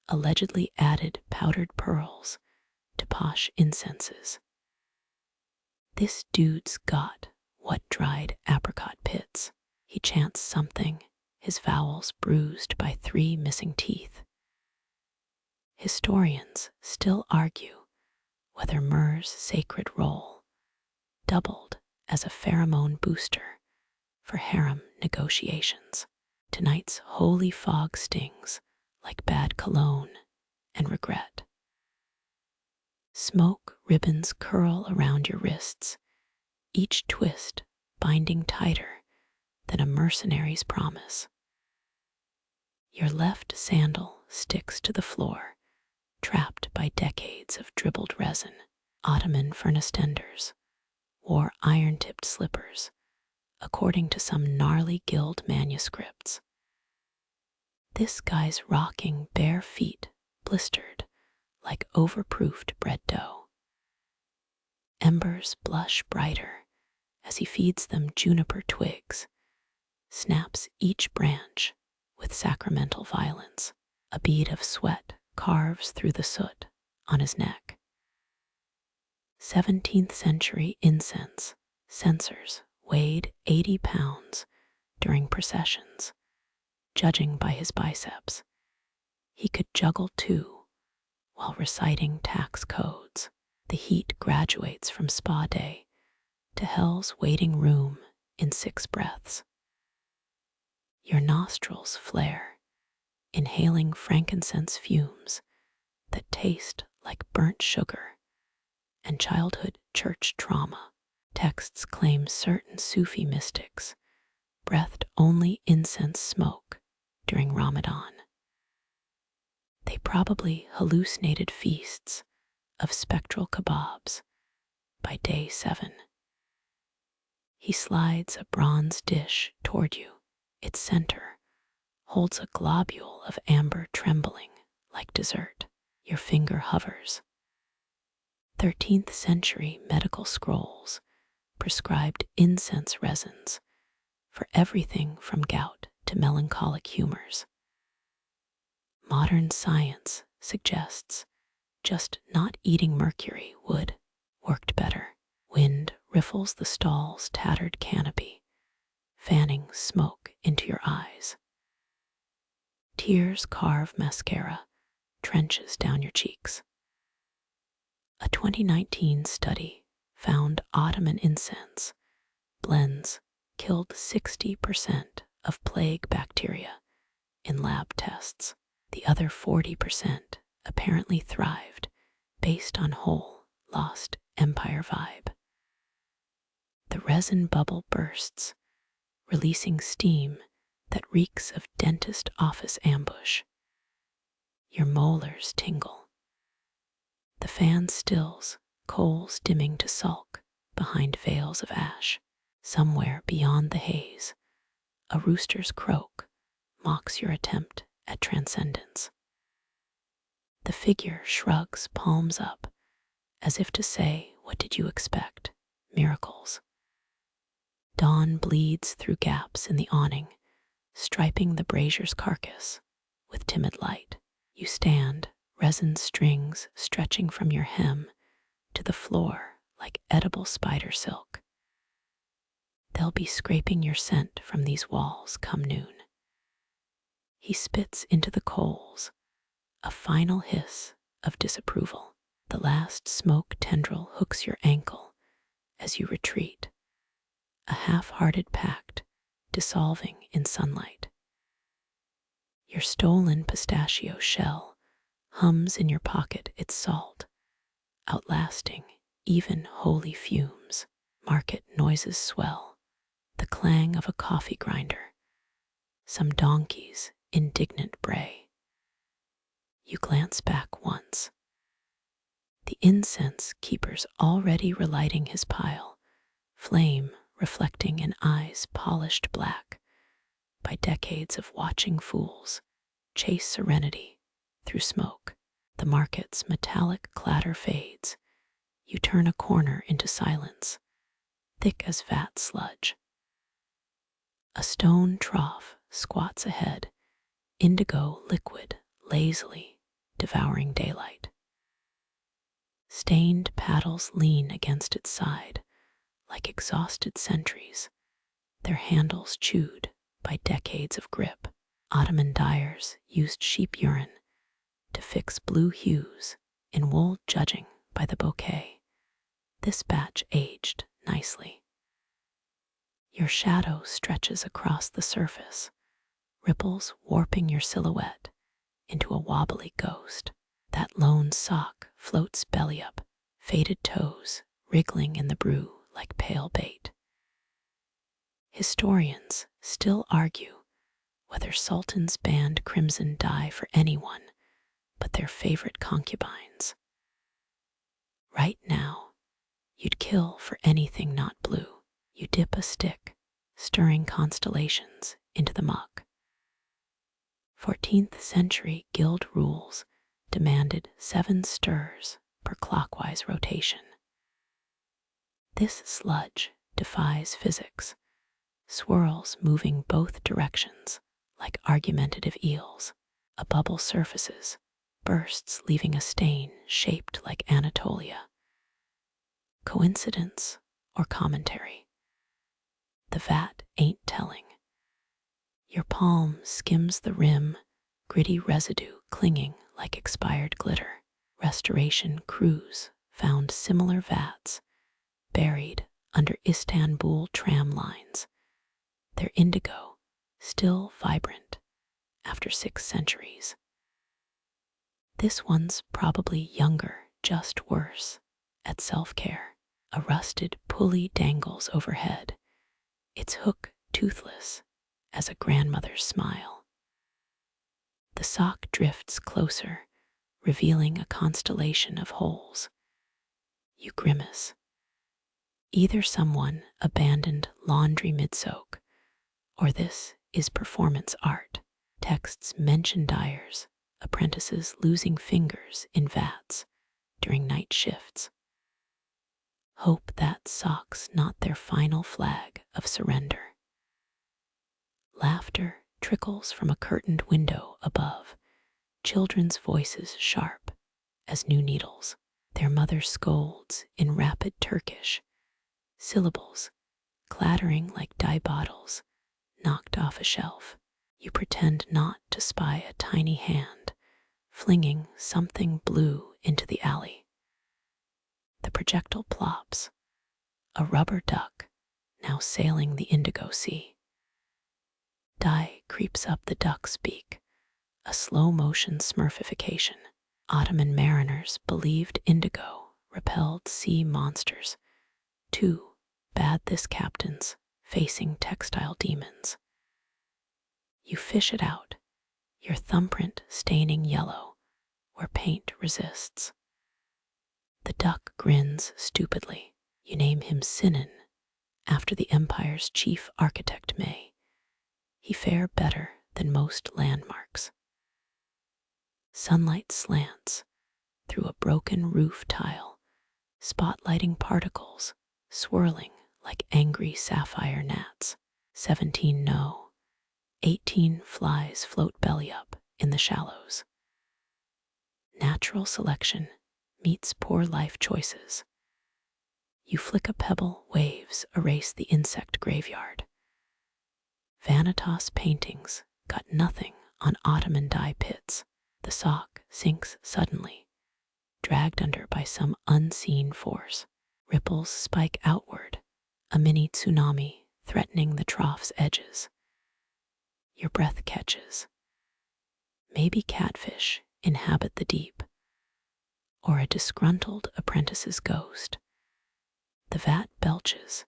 allegedly added powdered pearls to posh incenses. This dude's got what dried apricot pits. He chants something, his vowels bruised by 3 missing teeth. Historians still argue whether myrrh's sacred role doubled as a pheromone booster for harem negotiations. Tonight's holy fog stings like bad cologne and regret. Smoke ribbons curl around your wrists, each twist binding tighter than a mercenary's promise. Your left sandal sticks to the floor, trapped by decades of dribbled resin. Ottoman furnistenders wore iron-tipped slippers, according to some gnarly guild manuscripts. This guy's rocking bare feet blistered like overproofed bread dough. Embers blush brighter as he feeds them juniper twigs, snaps each branch with sacramental violence. A bead of sweat carves through the soot on his neck. 17th century incense censers weighed 80 pounds during processions, judging by his biceps. He could juggle 2 while reciting tax codes. The heat graduates from spa day to hell's waiting room in 6 breaths. Your nostrils flare, inhaling frankincense fumes that taste like burnt sugar and childhood church trauma. Texts claim certain Sufi mystics breathed only incense smoke during Ramadan. They probably hallucinated feasts of spectral kebabs by day 7. He slides a bronze dish toward you. Its center holds a globule of amber trembling like dessert. Your finger hovers. 13th century medical scrolls prescribed incense resins for everything from gout to melancholic humors. Modern science suggests just not eating mercury would worked better. Wind riffles the stall's tattered canopy, fanning smoke into your eyes. Tears carve mascara, trenches down your cheeks. A 2019 study found Ottoman incense blends killed 60% of plague bacteria in lab tests. The other 40% apparently thrived based on whole, lost empire vibe. The resin bubble bursts, releasing steam that reeks of dentist office ambush. Your molars tingle. The fan stills, coals dimming to sulk behind veils of ash. Somewhere beyond the haze, a rooster's croak mocks your attempt at transcendence. The figure shrugs palms up, as if to say, what did you expect? Miracles. Dawn bleeds through gaps in the awning, striping the brazier's carcass with timid light. You stand, resin strings stretching from your hem to the floor like edible spider silk. They'll be scraping your scent from these walls come noon. He spits into the coals, a final hiss of disapproval. The last smoke tendril hooks your ankle as you retreat, a half-hearted pact dissolving in sunlight. Your stolen pistachio shell hums in your pocket its salt, outlasting even holy fumes. Market noises swell, the clang of a coffee grinder, some donkey's indignant bray. You glance back once. the incense keeper's already relighting his pile, flame reflecting in eyes polished black by decades of watching fools chase serenity through smoke. The market's metallic clatter fades. You turn a corner into silence, thick as vat sludge. A stone trough squats ahead, indigo liquid lazily devouring daylight. Stained paddles lean against its side like exhausted sentries, their handles chewed by decades of grip. Ottoman dyers used sheep urine to fix blue hues in wool, judging by the bouquet. This batch aged nicely. Your shadow stretches across the surface, ripples warping your silhouette into a wobbly ghost. That lone sock floats belly up, faded toes wriggling in the brew like pale bait. Historians still argue whether sultans banned crimson dye for anyone but their favorite concubines. Right now, you'd kill for anything not blue. You dip a stick, stirring constellations into the muck. 14th century guild rules demanded 7 stirs per clockwise rotation. This sludge defies physics, swirls moving both directions like argumentative eels. A bubble surfaces, bursts leaving a stain shaped like Anatolia. Coincidence or commentary? The vat ain't telling. Your palm skims the rim, gritty residue clinging like expired glitter. Restoration crews found similar vats buried under Istanbul tram lines, their indigo still vibrant after 6 centuries. This one's probably younger, just worse at self-care. A rusted pulley dangles overhead, its hook toothless as a grandmother's smile. The sock drifts closer, revealing a constellation of holes. You grimace. Either someone abandoned laundry mid-soak, or this is performance art. Texts mention dyers, apprentices losing fingers in vats during night shifts. Hope that sock's not their final flag of surrender. Laughter trickles from a curtained window above, children's voices sharp as new needles. Their mother scolds in rapid Turkish, syllables clattering like dye bottles knocked off a shelf. You pretend not to spy a tiny hand, flinging something blue into the alley. The projectile plops, a rubber duck now sailing the indigo sea. Dye creeps up the duck's beak, a slow-motion smurfification. Ottoman mariners believed indigo repelled sea monsters. Too bad this captain's facing textile demons. You fish it out, your thumbprint staining yellow where paint resists. The duck grins stupidly. You name him Sinan, after the empire's chief architect may. He fare better than most landmarks. Sunlight slants through a broken roof tile, spotlighting particles swirling like angry sapphire gnats. 17 no, 18 flies float belly up in the shallows. Natural selection meets poor life choices. You flick a pebble, waves erase the insect graveyard. Vanitas paintings got nothing on Ottoman dye pits. The sock sinks suddenly, dragged under by some unseen force. Ripples spike outward, a mini tsunami threatening the trough's edges. Your breath catches. Maybe catfish inhabit the deep, or a disgruntled apprentice's ghost. The vat belches,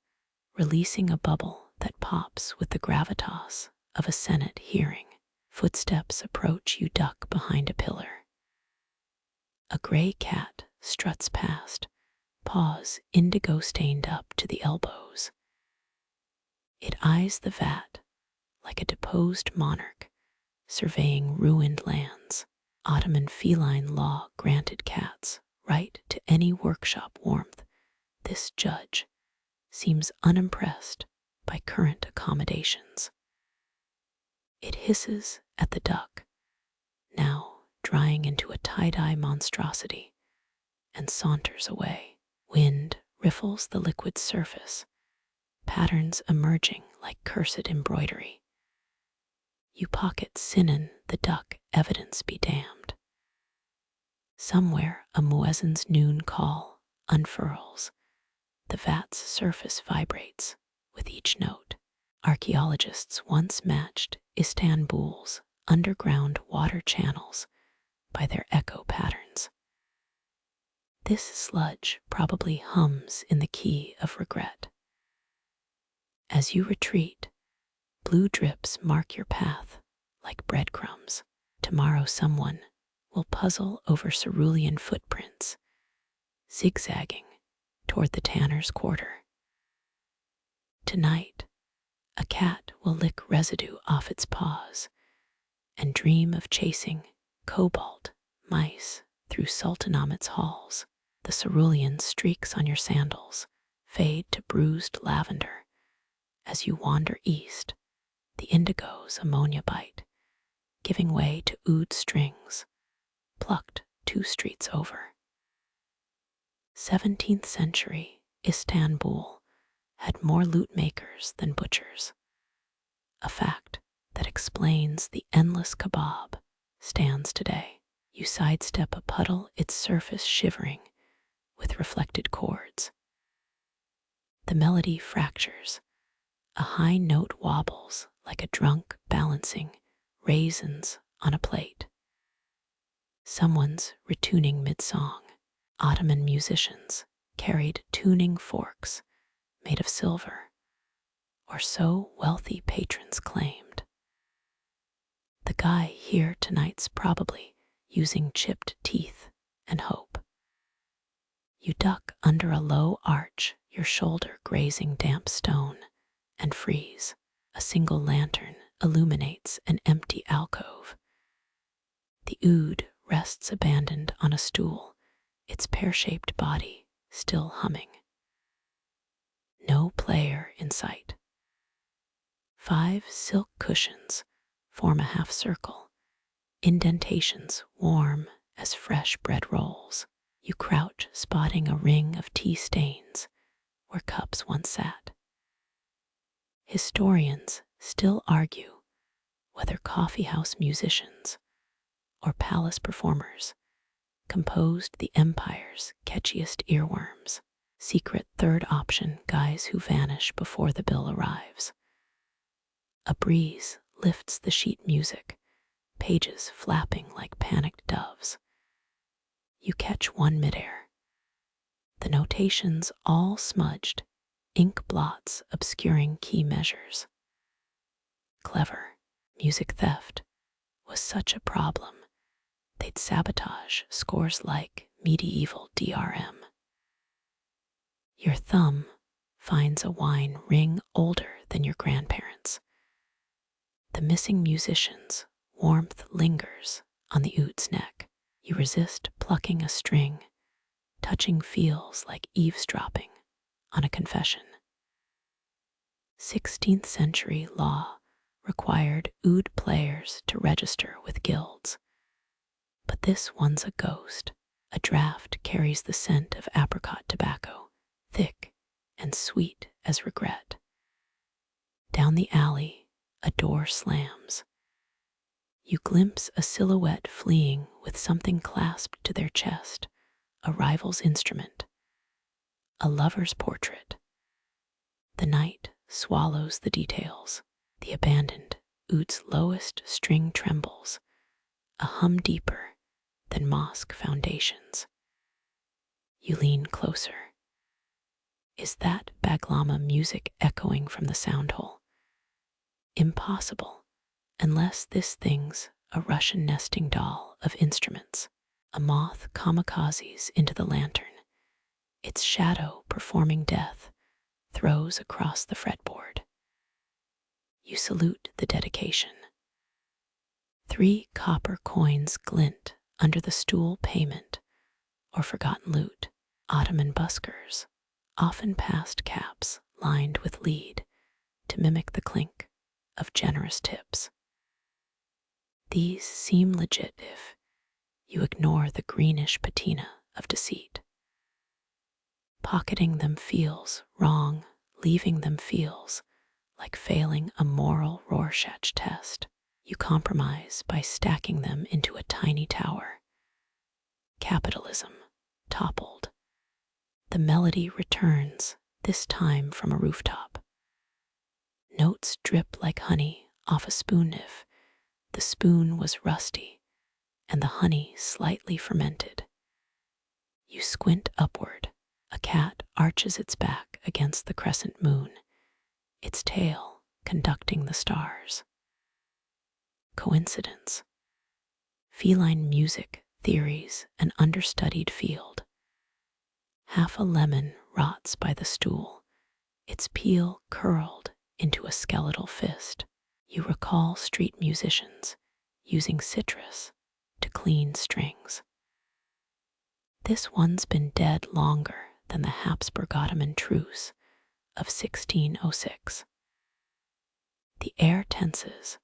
releasing a bubble that pops with the gravitas of a Senate hearing. Footsteps approach, you duck behind a pillar. A gray cat struts past, paws indigo stained up to the elbows. It eyes the vat like a deposed monarch surveying ruined lands. Ottoman feline law granted cats right to any workshop warmth. This judge seems unimpressed by current accommodations. It hisses at the duck, now drying into a tie-dye monstrosity, and saunters away. Wind riffles the liquid surface, patterns emerging like cursed embroidery. You pocket Sinan the duck, evidence be damned. Somewhere a muezzin's noon call unfurls. The vat's surface vibrates with each note. Archaeologists once matched Istanbul's underground water channels by their echo patterns. This sludge probably hums in the key of regret. As you retreat, blue drips mark your path like breadcrumbs. Tomorrow someone will puzzle over cerulean footprints, zigzagging toward the tanner's quarter. Tonight, a cat will lick residue off its paws and dream of chasing cobalt mice through Sultanamit's halls. The cerulean streaks on your sandals fade to bruised lavender. As you wander east, the indigo's ammonia bite, giving way to oud strings, plucked 2 streets over. 17th century Istanbul had more loot makers than butchers, a fact that explains the endless kebab stands today. You sidestep a puddle, its surface shivering with reflected chords. The melody fractures. A high note wobbles like a drunk balancing raisins on a plate. Someone's retuning mid-song. Ottoman musicians carried tuning forks made of silver, or so wealthy patrons claimed. The guy here tonight's probably using chipped teeth and hope. You duck under a low arch, your shoulder grazing damp stone, and freeze. A single lantern illuminates an empty alcove. The oud rests abandoned on a stool, its pear-shaped body still humming. No player in sight. 5 silk cushions form a half circle, indentations warm as fresh bread rolls. You crouch, spotting a ring of tea stains where cups once sat. Historians still argue whether coffeehouse musicians or palace performers composed the empire's catchiest earworms. Secret third option, guys who vanish before the bill arrives. A breeze lifts the sheet music, pages flapping like panicked doves. You catch one midair. The notations all smudged, ink blots obscuring key measures. Clever. Music theft was such a problem, they'd sabotage scores like medieval DRM. Your thumb finds a wine ring older than your grandparents. The missing musician's warmth lingers on the oud's neck. You resist plucking a string, touching feels like eavesdropping on a confession. 16th century law required oud players to register with guilds. But this one's a ghost. A draft carries the scent of apricot tobacco, thick and sweet as regret. Down the alley, a door slams. You glimpse a silhouette fleeing with something clasped to their chest, a rival's instrument, a lover's portrait. The night swallows the details. The abandoned oud's lowest string trembles, a hum deeper than mosque foundations. You lean closer. Is that baglama music echoing from the sound hole? Impossible, unless this thing's a Russian nesting doll of instruments. A moth kamikazes into the lantern, its shadow performing death throws across the fretboard. You salute the dedication. 3 copper coins glint under the stool payment or forgotten loot. Ottoman buskers, often past caps lined with lead to mimic the clink of generous tips. These seem legit if you ignore the greenish patina of deceit. Pocketing them feels wrong, leaving them feels like failing a moral Rorschach test. You compromise by stacking them into a tiny tower. Capitalism toppled. The melody returns, this time from a rooftop. Notes drip like honey off a spoon if the spoon was rusty and the honey slightly fermented. You squint upward. A cat arches its back against the crescent moon, its tail conducting the stars. Coincidence. Feline music, theories, an understudied field. Half a lemon rots by the stool, its peel curled into a skeletal fist. You recall street musicians using citrus to clean strings. This one's been dead longer than the Habsburg-Ottoman truce of 1606. The air tenses.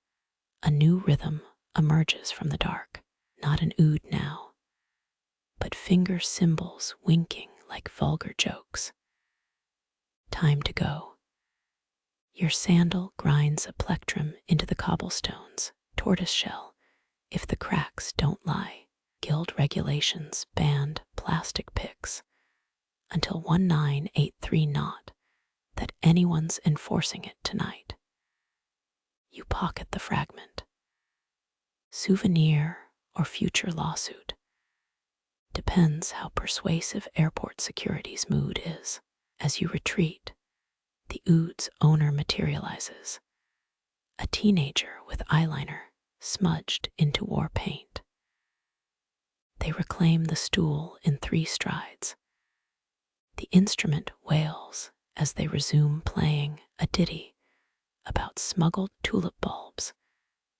A new rhythm emerges from the dark, not an oud now, but finger cymbals winking like vulgar jokes. Time to go. Your sandal grinds a plectrum into the cobblestones, tortoiseshell, if the cracks don't lie. Guild regulations banned plastic picks until 1983 not that anyone's enforcing it tonight. You pocket the fragment. Souvenir or future lawsuit. Depends how persuasive airport security's mood is. As you retreat, the oud's owner materializes. A teenager with eyeliner smudged into war paint. They reclaim the stool in 3 strides. The instrument wails as they resume playing a ditty about smuggled tulip bulbs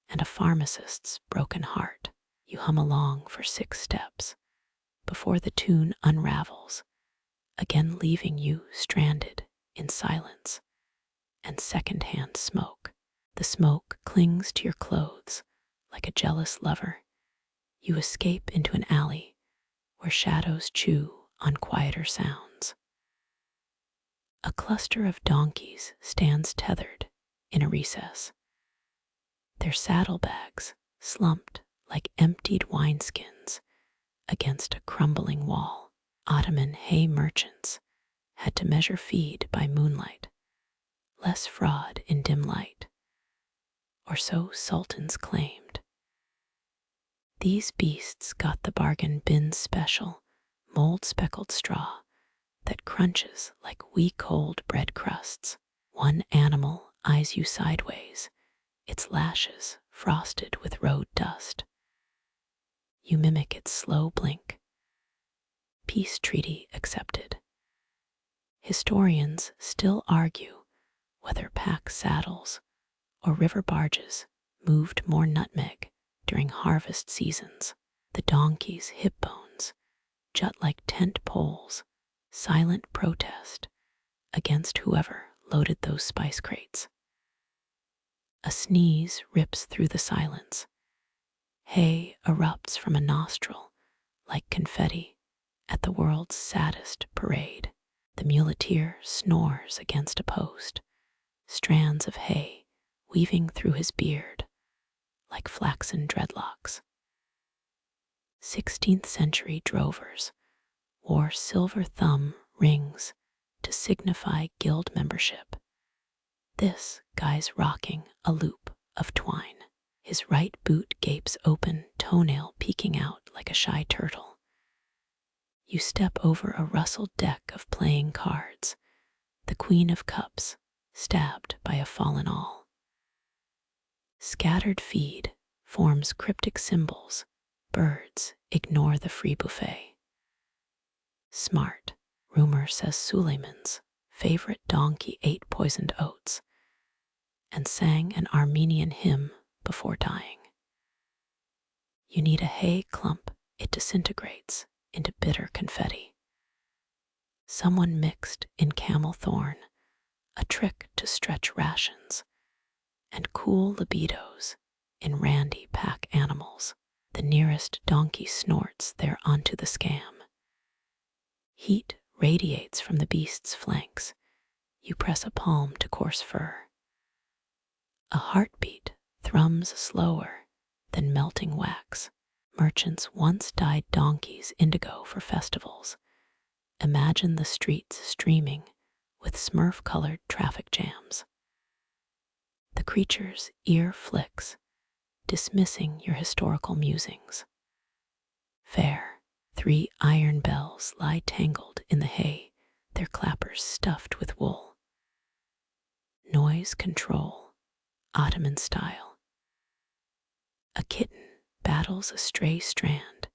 and a pharmacist's broken heart. You hum along for 6 steps before the tune unravels, again leaving you stranded in silence and secondhand smoke. The smoke clings to your clothes like a jealous lover. You escape into an alley where shadows chew on quieter sounds. A cluster of donkeys stands tethered in a recess, their saddlebags slumped like emptied wineskins against a crumbling wall. Ottoman hay merchants had to measure feed by moonlight, less fraud in dim light, or so sultans claimed. These beasts got the bargain bin special, mold-speckled straw that crunches like week-old bread crusts. One animal eyes you sideways, its lashes frosted with road dust. You mimic its slow blink. Peace treaty accepted. Historians still argue whether pack saddles or river barges moved more nutmeg during harvest seasons. The donkey's hip bones jut like tent poles, silent protest against whoever loaded those spice crates. A sneeze rips through the silence. Hay erupts from a nostril like confetti at the world's saddest parade. The muleteer snores against a post, strands of hay weaving through his beard like flaxen dreadlocks. 16th century drovers wore silver thumb rings to signify guild membership. This guy's rocking a loop of twine. His right boot gapes open, toenail peeking out like a shy turtle. You step over a rustled deck of playing cards, the Queen of Cups, stabbed by a fallen awl. Scattered feed forms cryptic symbols Birds ignore the free buffet. Smart, rumor says Suleiman's favorite donkey ate poisoned oats and sang an Armenian hymn before dying. You need a hay clump, it disintegrates into bitter confetti. Someone mixed in camel thorn, a trick to stretch rations, and cool libidos in randy pack animals. The nearest donkey snorts there onto the scam. Heat radiates from the beast's flanks. You press a palm to coarse fur. A heartbeat thrums slower than melting wax. Merchants once dyed donkeys indigo for festivals. Imagine the streets streaming with smurf-colored traffic jams. The creature's ear flicks, dismissing your historical musings. Fair, 3 iron bells lie tangled in the hay, their clappers stuffed with wool. Noise control, Ottoman style. A kitten battles a stray strand,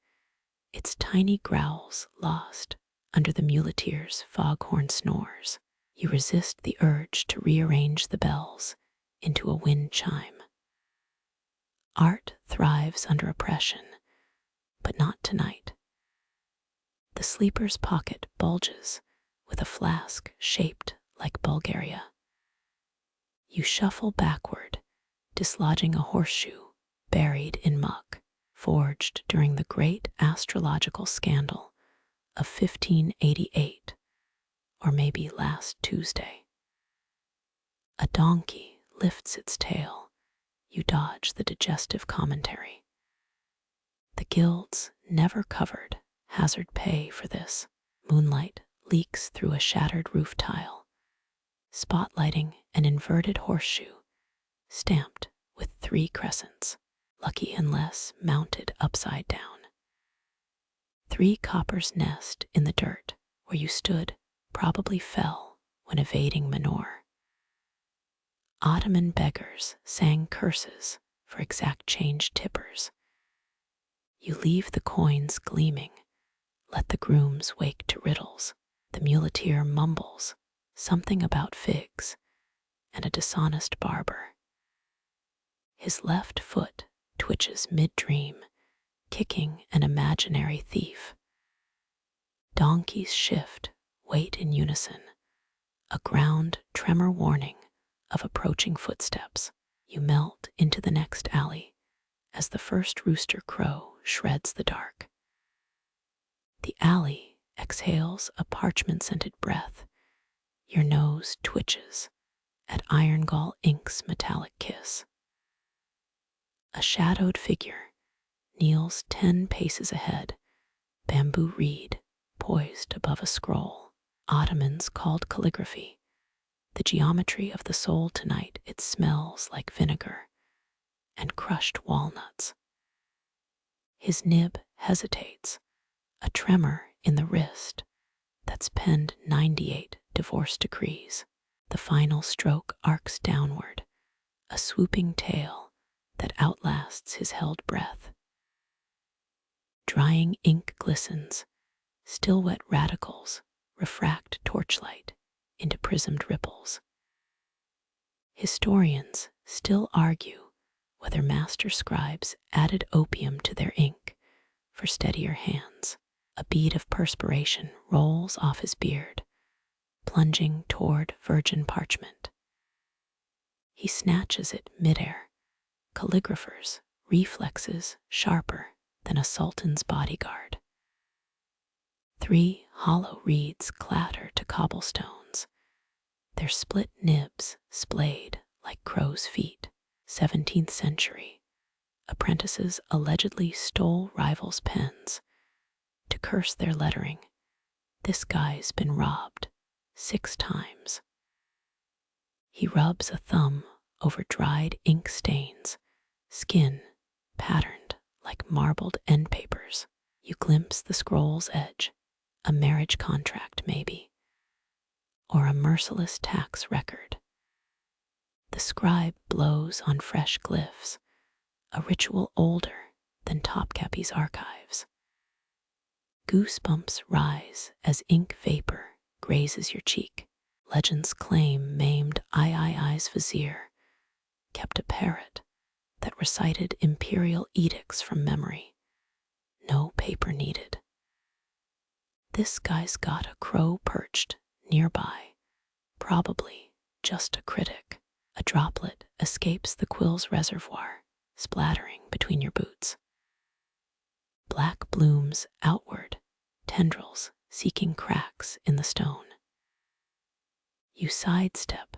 its tiny growls lost under the muleteer's foghorn snores. You resist the urge to rearrange the bells into a wind chime. Art thrives under oppression, but not tonight. The sleeper's pocket bulges with a flask shaped like Bulgaria. You shuffle backward, dislodging a horseshoe buried in muck, forged during the great astrological scandal of 1588, or maybe last Tuesday. A donkey lifts its tail. You dodge the digestive commentary. The guilds never covered hazard pay for this. Moonlight leaks through a shattered roof tile, spotlighting an inverted horseshoe stamped with 3 crescents, lucky unless mounted upside down. 3 coppers nest in the dirt where you stood, probably fell when evading manure. Ottoman beggars sang curses for exact change tippers. You leave the coins gleaming, let the grooms wake to riddles. The muleteer mumbles something about figs and a dishonest barber. His left foot twitches mid-dream, kicking an imaginary thief. Donkeys shift, wait in unison, a ground tremor warning of approaching footsteps. You melt into the next alley as the first rooster crow shreds the dark. The alley exhales a parchment-scented breath. Your nose twitches at Iron-Gall Ink's metallic kiss. A shadowed figure kneels 10 paces ahead, bamboo reed poised above a scroll. Ottomans called calligraphy the geometry of the soul. Tonight it smells like vinegar and crushed walnuts. His nib hesitates, a tremor in the wrist that's penned 98 divorce decrees. The final stroke arcs downward, a swooping tail that outlasts his held breath. Drying ink glistens, still wet radicals refract torchlight into prismed ripples. Historians still argue whether master scribes added opium to their ink for steadier hands. A bead of perspiration rolls off his beard, plunging toward virgin parchment. He snatches it midair, calligrapher's reflexes sharper than a sultan's bodyguard. 3 hollow reeds clatter to cobblestones, their split nibs splayed like crow's feet. 17th century, apprentices allegedly stole rivals' pens to curse their lettering. This guy's been robbed 6 times. He rubs a thumb over dried ink stains, skin patterned like marbled end papers. You glimpse the scroll's edge, a marriage contract maybe, or a merciless tax record. The scribe blows on fresh glyphs, a ritual older than Topkapi's archives. Goosebumps rise as ink vapor grazes your cheek. Legends claim maimed Ii's vizier kept a parrot that recited imperial edicts from memory. No paper needed. This guy's got a crow perched nearby, probably just a critic. A droplet escapes the quill's reservoir, splattering between your boots. Black blooms outward, tendrils seeking cracks in the stone. You sidestep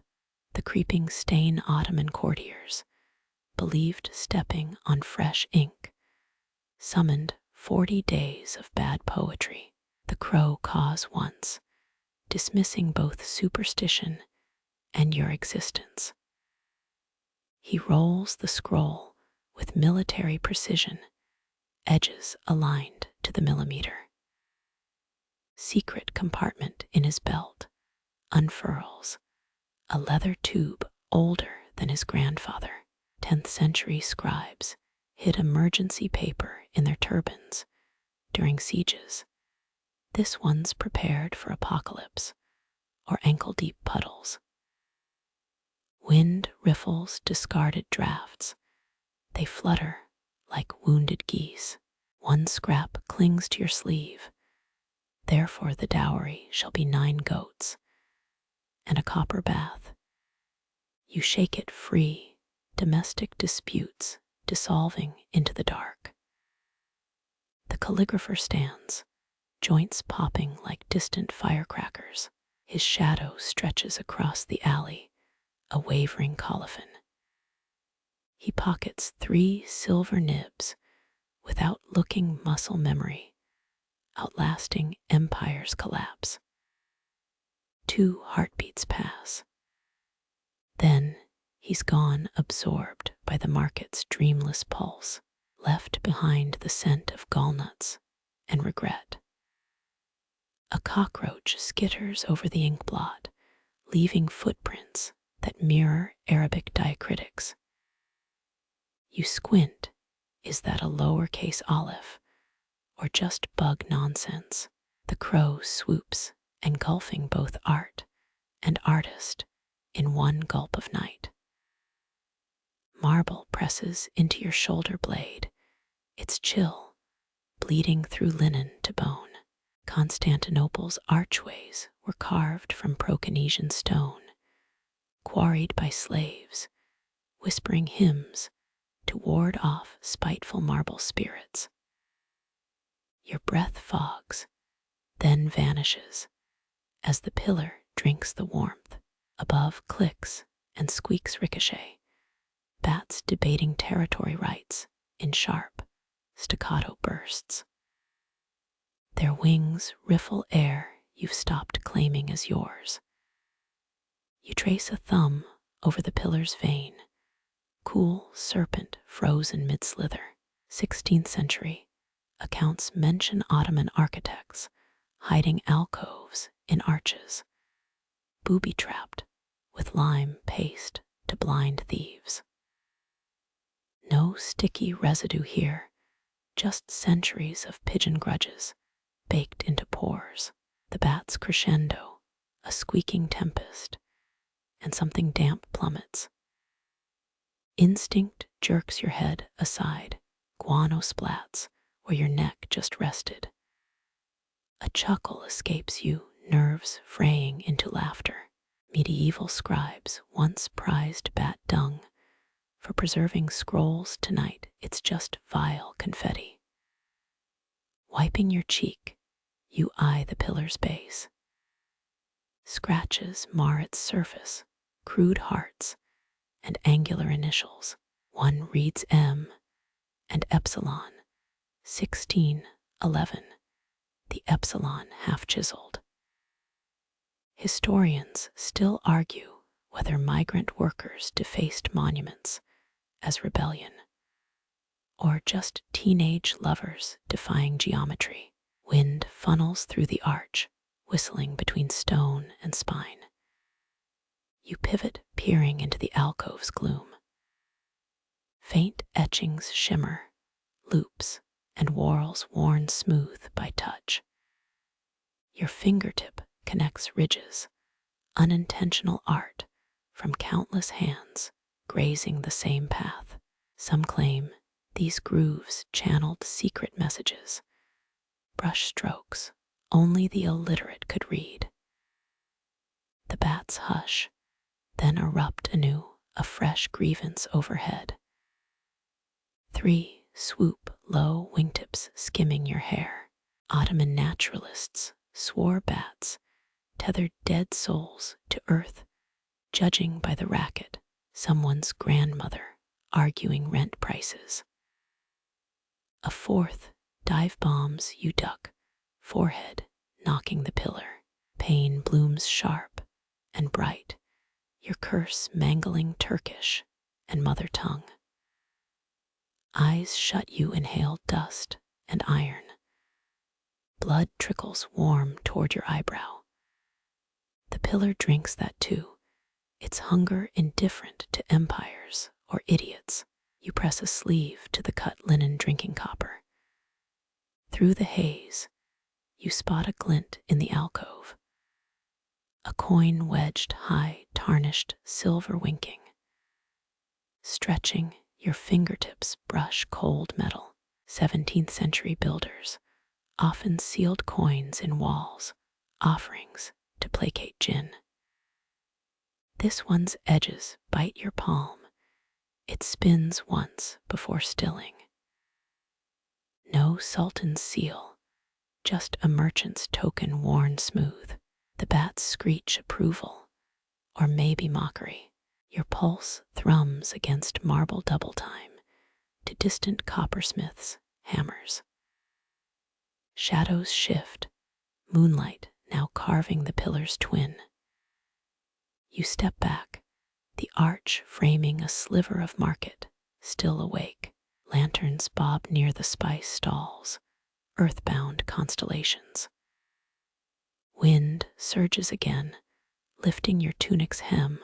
the creeping stain Ottoman courtiers, believed stepping on fresh ink, summoned 40 days of bad poetry. The crow caws once, dismissing both superstition and your existence. He rolls the scroll with military precision, edges aligned to the millimeter. Secret compartment in his belt unfurls, a leather tube older than his grandfather. 10th century scribes hid emergency paper in their turbans during sieges. This one's prepared for apocalypse or ankle-deep puddles. Wind riffles discarded drafts. They flutter like wounded geese. One scrap clings to your sleeve. Therefore the dowry shall be 9 goats and a copper bath. You shake it free, domestic disputes dissolving into the dark. The calligrapher stands, joints popping like distant firecrackers. His shadow stretches across the alley, a wavering colophon. He pockets 3 silver nibs without looking muscle memory, outlasting empire's collapse. 2 heartbeats pass. Then he's gone, absorbed by the market's dreamless pulse, left behind the scent of gallnuts and regret. A cockroach skitters over the inkblot, leaving footprints that mirror Arabic diacritics. You squint. Is that a lowercase olive or just bug nonsense? The crow swoops, engulfing both art and artist in one gulp of night. Marble presses into your shoulder blade, its chill bleeding through linen to bone. Constantinople's archways were carved from Proconnesian stone, quarried by slaves, whispering hymns to ward off spiteful marble spirits. Your breath fogs, then vanishes, as the pillar drinks the warmth. Above clicks and squeaks ricochet, bats debating territory rights in sharp, staccato bursts. Their wings riffle air you've stopped claiming as yours. You trace a thumb over the pillar's vein, cool serpent frozen mid-slither. 16th century accounts mention Ottoman architects hiding alcoves in arches, booby-trapped with lime paste to blind thieves. No sticky residue here, just centuries of pigeon grudges baked into pores. The bat's crescendo, a squeaking tempest, and something damp plummets. Instinct jerks your head aside, guano splats where your neck just rested. A chuckle escapes you, nerves fraying into laughter. Medieval scribes once prized bat dung. For preserving scrolls tonight, it's just vile confetti. Wiping your cheek, you eye the pillar's base. Scratches mar its surface, crude hearts and angular initials. One reads M and epsilon, 1611, the epsilon half-chiseled. Historians still argue whether migrant workers defaced monuments as rebellion, or just teenage lovers defying geometry. Wind funnels through the arch, whistling between stone and spine. You pivot, peering into the alcove's gloom. Faint etchings shimmer, loops, and whorls worn smooth by touch. Your fingertip connects ridges, unintentional art from countless hands grazing the same path. Some claim these grooves channeled secret messages, brush strokes only the illiterate could read. The bats hush, then erupt anew, a fresh grievance overhead. 3 swoop low wingtips skimming your hair. Ottoman naturalists swore bats tethered dead souls to earth, judging by the racket, someone's grandmother arguing rent prices. A 4th dive bombs you duck, forehead knocking the pillar. Pain blooms sharp and bright, your curse mangling Turkish and mother tongue. Eyes shut you inhale dust and iron. Blood trickles warm toward your eyebrow. The pillar drinks that too, its hunger indifferent to empires or idiots. You press a sleeve to the cut linen drinking copper. Through the haze, you spot a glint in the alcove. A coin wedged high, tarnished silver winking. Stretching, your fingertips brush cold metal. 17th century builders often sealed coins in walls, offerings to placate jinn. This one's edges bite your palm. It spins once before stilling. No sultan's seal, just a merchant's token worn smooth. The bats screech approval, or maybe mockery. Your pulse thrums against marble double time to distant coppersmiths' hammers. Shadows shift, moonlight now carving the pillar's twin. You step back, the arch framing a sliver of market, still awake. Lanterns bob near the spice stalls, earthbound constellations. Wind surges again, lifting your tunic's hem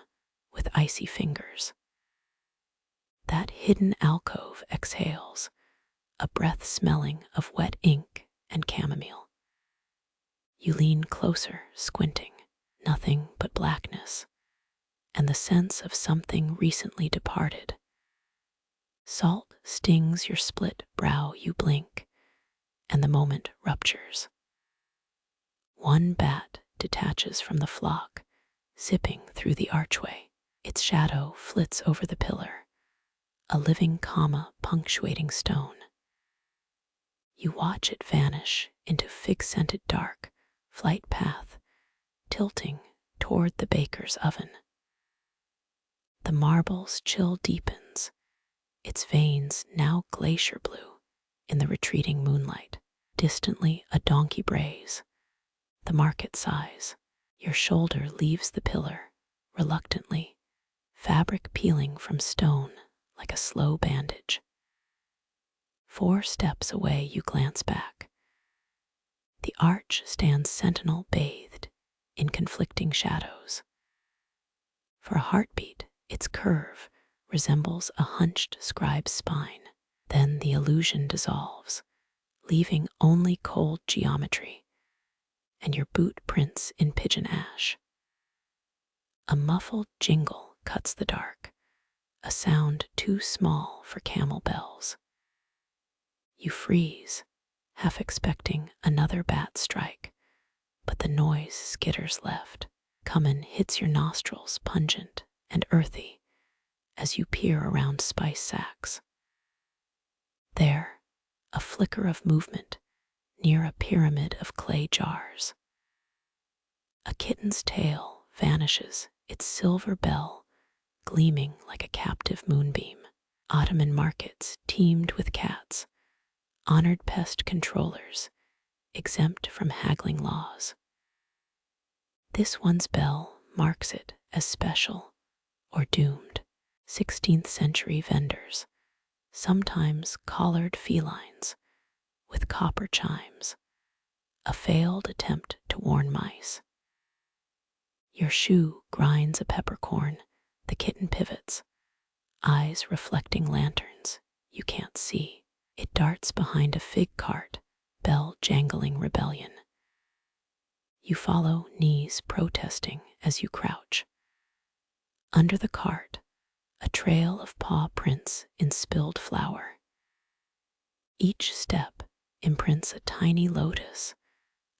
with icy fingers. That hidden alcove exhales, a breath smelling of wet ink and chamomile. You lean closer, squinting, nothing but blackness, and the sense of something recently departed. Salt stings your split brow, you blink, and the moment ruptures. One bat detaches from the flock, zipping through the archway. Its shadow flits over the pillar, a living comma punctuating stone. You watch it vanish into fig-scented dark, flight path, tilting toward the baker's oven. The marble's chill deepens, its veins now glacier blue in the retreating moonlight. Distantly a donkey brays, the market sighs. Your shoulder leaves the pillar, reluctantly, fabric peeling from stone like a slow bandage. 4 steps away you glance back. The arch stands sentinel bathed in conflicting shadows. For a heartbeat, its curve resembles a hunched scribe's spine. Then the illusion dissolves, leaving only cold geometry, and your boot prints in pigeon ash. A muffled jingle cuts the dark, a sound too small for camel bells. You freeze, half expecting another bat strike, but the noise skitters left. Cumin hits your nostrils, pungent and earthy, as you peer around spice sacks. There, a flicker of movement near a pyramid of clay jars. A kitten's tail vanishes, its silver bell gleaming like a captive moonbeam. Ottoman markets teemed with cats, honored pest controllers, exempt from haggling laws. This one's bell marks it as special or doomed. 16th century vendors, sometimes collared felines, with copper chimes, a failed attempt to warn mice. Your shoe grinds a peppercorn, the kitten pivots, eyes reflecting lanterns you can't see. It darts behind a fig cart, bell jangling rebellion. You follow, knees protesting as you crouch. Under the cart, a trail of paw prints in spilled flour. Each step imprints a tiny lotus,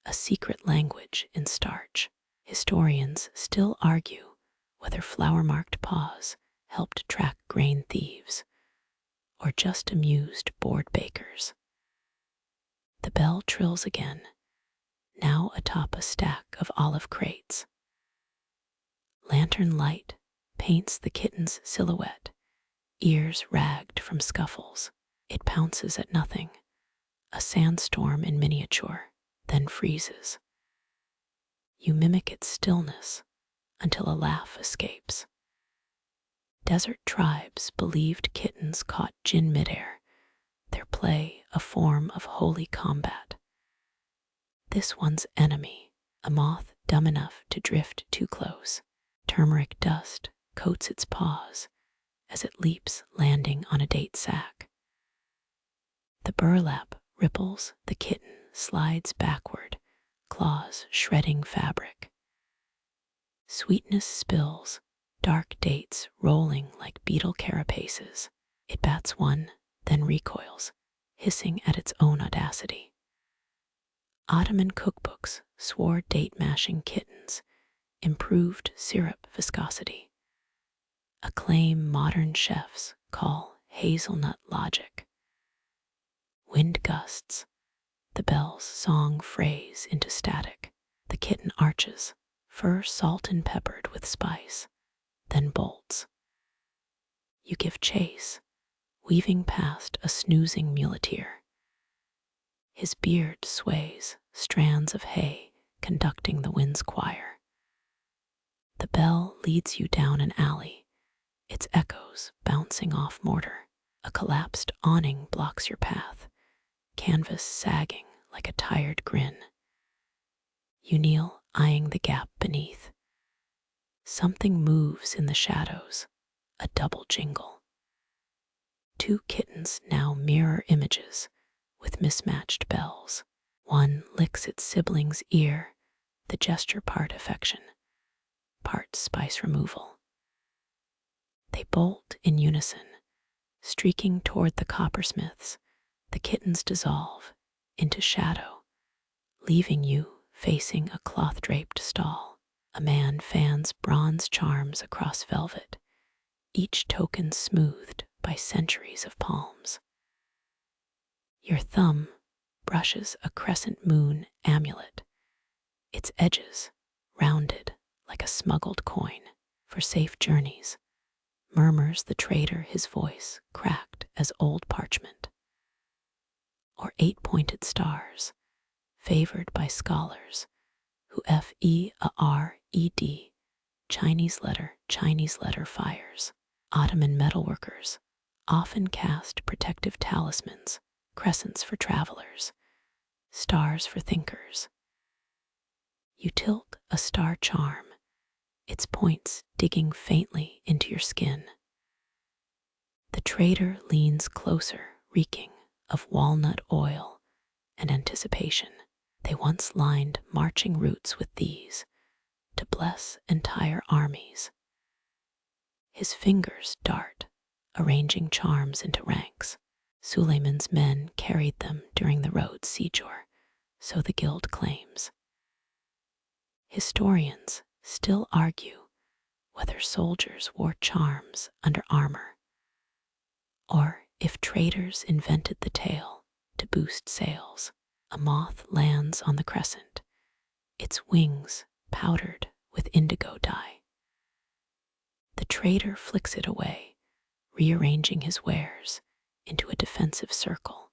a secret language in starch. Historians still argue whether flour-marked paws helped track grain thieves or just amused bored bakers. The bell trills again, now atop a stack of olive crates. Lantern light paints the kitten's silhouette, ears ragged from scuffles. It pounces at nothing, a sandstorm in miniature, then freezes. You mimic its stillness until a laugh escapes. Desert tribes believed kittens caught jinn midair, their play a form of holy combat. This one's enemy, a moth dumb enough to drift too close. Turmeric dust coats its paws as it leaps, landing on a date sack. The burlap ripples, the kitten slides backward, claws shredding fabric. Sweetness spills, dark dates rolling like beetle carapaces. It bats one, then recoils, hissing at its own audacity. Ottoman cookbooks swore date-mashing kittens improved syrup viscosity, a claim modern chefs call hazelnut logic. Wind gusts, the bell's song frays into static. The kitten arches, fur salt and peppered with spice, then bolts. You give chase, weaving past a snoozing muleteer. His beard sways, strands of hay conducting the wind's choir. The bell leads you down an alley, its echoes bouncing off mortar. A collapsed awning blocks your path, canvas sagging like a tired grin. You kneel, eyeing the gap beneath. Something moves in the shadows, a double jingle. Two kittens now mirror images with mismatched bells. One licks its sibling's ear, the gesture part affection, part spice removal. They bolt in unison, streaking toward the coppersmiths. The kittens dissolve into shadow, leaving you facing a cloth-draped stall. A man fans bronze charms across velvet, each token smoothed by centuries of palms. Your thumb brushes a crescent moon amulet, its edges rounded like a smuggled coin. For safe journeys, murmurs the trader, his voice cracked as old parchment. Or 8-pointed stars, favored by scholars who F-E-A-R-E-D, Chinese letter fires. Ottoman metalworkers often cast protective talismans, crescents for travelers, stars for thinkers. You tilt a star charm, its points digging faintly into your skin. The trader leans closer, reeking of walnut oil and anticipation. They once lined marching routes with these to bless entire armies. His fingers dart, arranging charms into ranks. Suleiman's men carried them during the road's siege, so the guild claims. Historians still argue whether soldiers wore charms under armor, or if traders invented the tale to boost sales. A moth lands on the crescent, its wings powdered with indigo dye. The trader flicks it away, rearranging his wares into a defensive circle.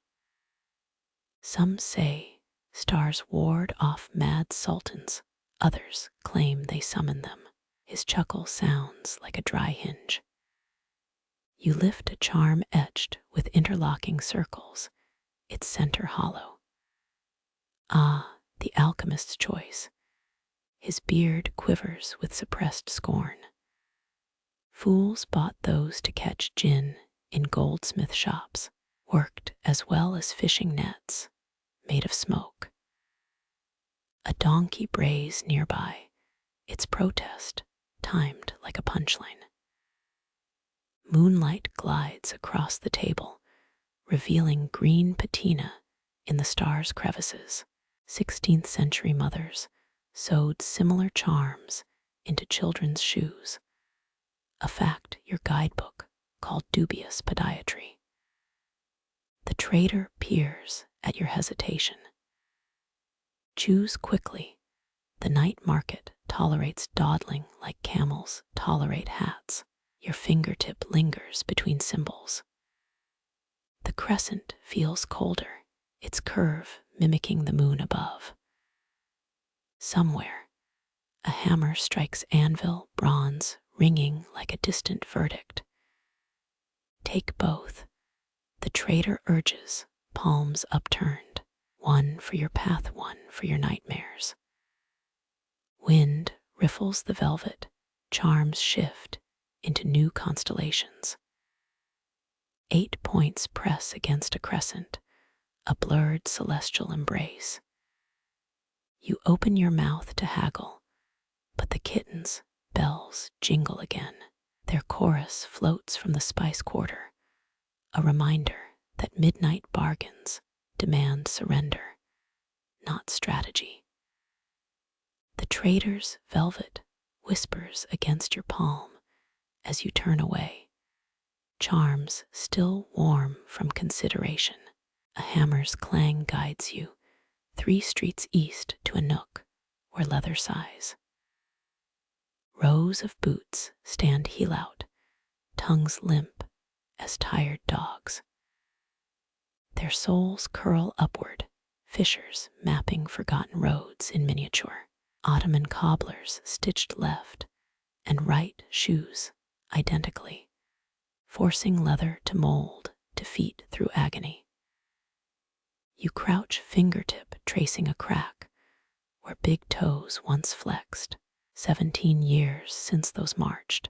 Some say stars ward off mad sultans, others claim they summon them. His chuckle sounds like a dry hinge. You lift a charm etched with interlocking circles, its center hollow. Ah, the alchemist's choice. His beard quivers with suppressed scorn. Fools bought those to catch jinn in goldsmith shops. worked as well as fishing nets made of smoke. A donkey brays nearby, its protest timed like a punchline. Moonlight glides across the table, revealing green patina in the stars' crevices. 16th century mothers sewed similar charms into children's shoes, a fact your guidebook called dubious podiatry. The trader peers at your hesitation. Choose quickly. The night market tolerates dawdling like camels tolerate hats. Your fingertip lingers between symbols. The crescent feels colder, its curve mimicking the moon above. Somewhere, a hammer strikes anvil bronze, ringing like a distant verdict. Take both. The trader urges, palms upturned, one for your path, one for your nightmares. Wind riffles the velvet, charms shift into new constellations. 8 points press against a crescent, a blurred celestial embrace. You open your mouth to haggle, but the kittens' bells jingle again. Their chorus floats from the spice quarter, a reminder that midnight bargains demand surrender, not strategy. The trader's velvet whispers against your palm as you turn away, charms still warm from consideration. A hammer's clang guides you 3 streets east to a nook where leather sighs. Rows of boots stand heel out, tongues limp as tired dogs. Their soles curl upward, fissures mapping forgotten roads in miniature. Ottoman cobblers stitched left and right shoes identically, forcing leather to mold defeat through agony. You crouch fingertip tracing a crack where big toes once flexed. 17 years since those marched,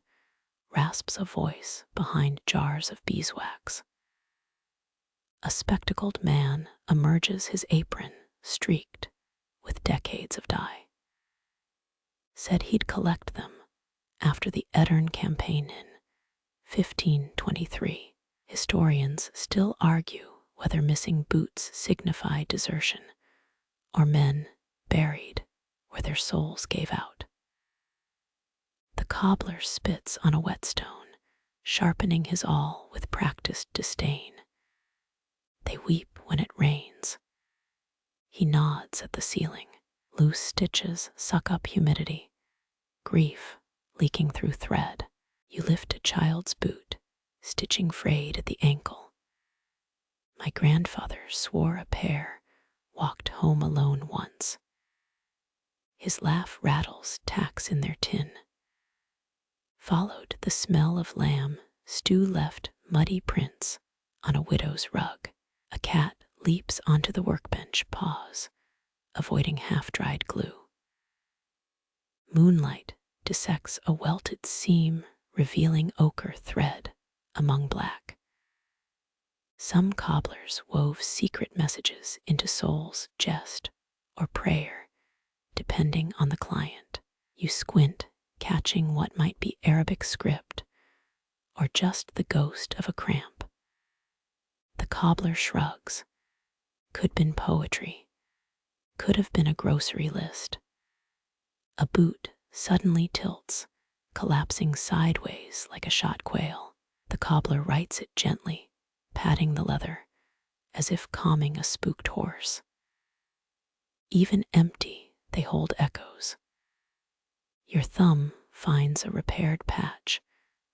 rasps a voice behind jars of beeswax. A spectacled man emerges, his apron streaked with decades of dye. Said he'd collect them after the Edirne campaign in 1523. Historians still argue whether missing boots signify desertion or men buried where their souls gave out. The cobbler spits on a whetstone, sharpening his awl with practiced disdain. They weep when it rains. He nods at the ceiling. Loose stitches suck up humidity, grief leaking through thread. You lift a child's boot, stitching frayed at the ankle. My grandfather swore a pair walked home alone once. His laugh rattles tacks in their tin. Followed the smell of lamb stew left muddy prints on a widow's rug. A cat leaps onto the workbench, paws, avoiding half-dried glue. Moonlight dissects a welted seam, revealing ochre thread among black. Some cobblers wove secret messages into soul's jest or prayer, depending on the client. You squint, catching what might be Arabic script or just the ghost of a cramp. The cobbler shrugs. Could been poetry. Could have been a grocery list. A boot suddenly tilts, collapsing sideways like a shot quail. The cobbler rights it gently, patting the leather, as if calming a spooked horse. Even empty, they hold echoes. Your thumb finds a repaired patch,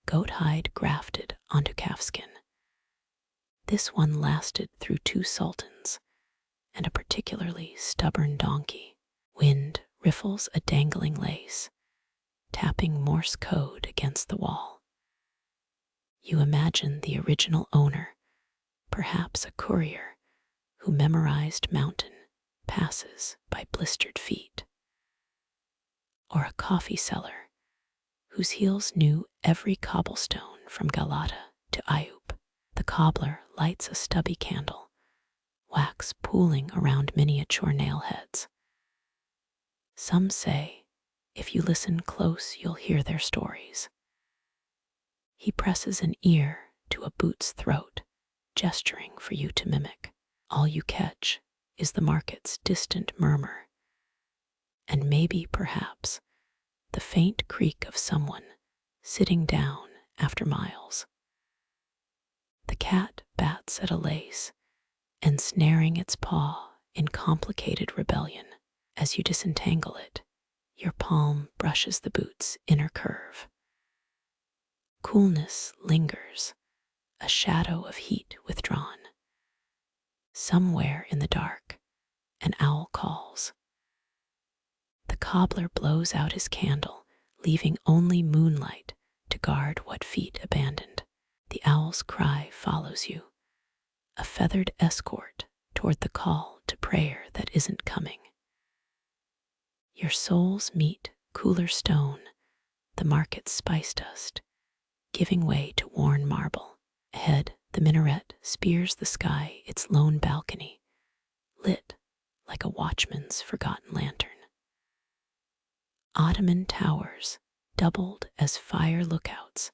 goat hide grafted onto calfskin. This one lasted through 2 sultans and a particularly stubborn donkey. Wind riffles a dangling lace, tapping Morse code against the wall. You imagine the original owner, perhaps a courier who memorized mountain passes by blistered feet, or a coffee seller whose heels knew every cobblestone from Galata to Ayoub. The cobbler lights a stubby candle, wax pooling around miniature nail heads. Some say, if you listen close, you'll hear their stories. He presses an ear to a boot's throat, gesturing for you to mimic. All you catch is the market's distant murmur, and maybe, perhaps, the faint creak of someone sitting down after miles. The cat bats at a lace, ensnaring its paw in complicated rebellion. As you disentangle it, your palm brushes the boot's inner curve. Coolness lingers, a shadow of heat withdrawn. Somewhere in the dark, an owl calls. The cobbler blows out his candle, leaving only moonlight to guard what feet abandoned. The owl's cry follows you, a feathered escort toward the call to prayer that isn't coming. Your souls meet cooler stone, the market's spice dust, giving way to worn marble. Ahead, the minaret spears the sky, its lone balcony, lit like a watchman's forgotten lantern. Ottoman towers doubled as fire lookouts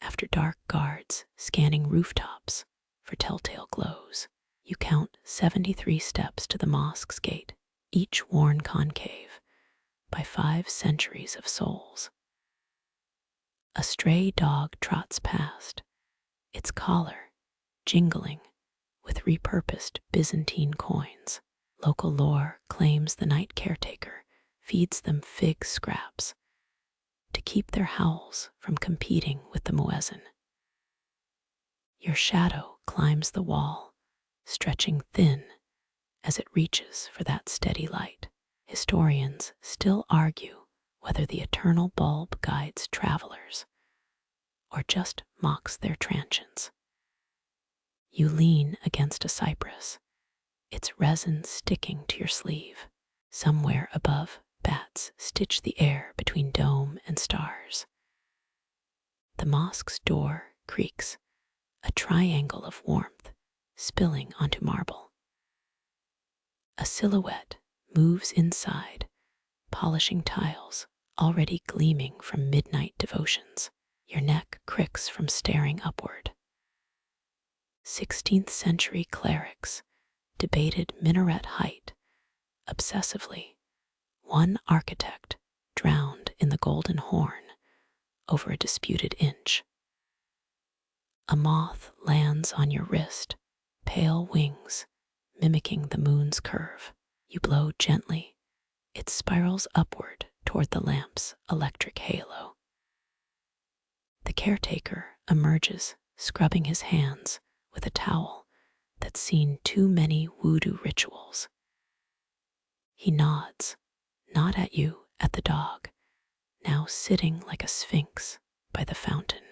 after dark guards scanning rooftops for telltale glows. You count 73 steps to the mosque's gate, each worn concave by 5 centuries of souls. A stray dog trots past, its collar jingling with repurposed Byzantine coins. Local lore claims the night caretaker feeds them fig scraps to keep their howls from competing with the muezzin. Your shadow climbs the wall, stretching thin as it reaches for that steady light. Historians still argue whether the eternal bulb guides travelers or just mocks their transience. You lean against a cypress, its resin sticking to your sleeve. Somewhere above, bats stitch the air between dome and stars. The mosque's door creaks, a triangle of warmth spilling onto marble. A silhouette moves inside, polishing tiles already gleaming from midnight devotions. Your neck cricks from staring upward. 16th century clerics debated minaret height obsessively. One architect drowned in the golden horn over a disputed inch. A moth lands on your wrist, pale wings mimicking the moon's curve. You blow gently. It spirals upward toward the lamp's electric halo. The caretaker emerges, scrubbing his hands with a towel that's seen too many voodoo rituals. He nods, not at you, at the dog, now sitting like a sphinx by the fountain.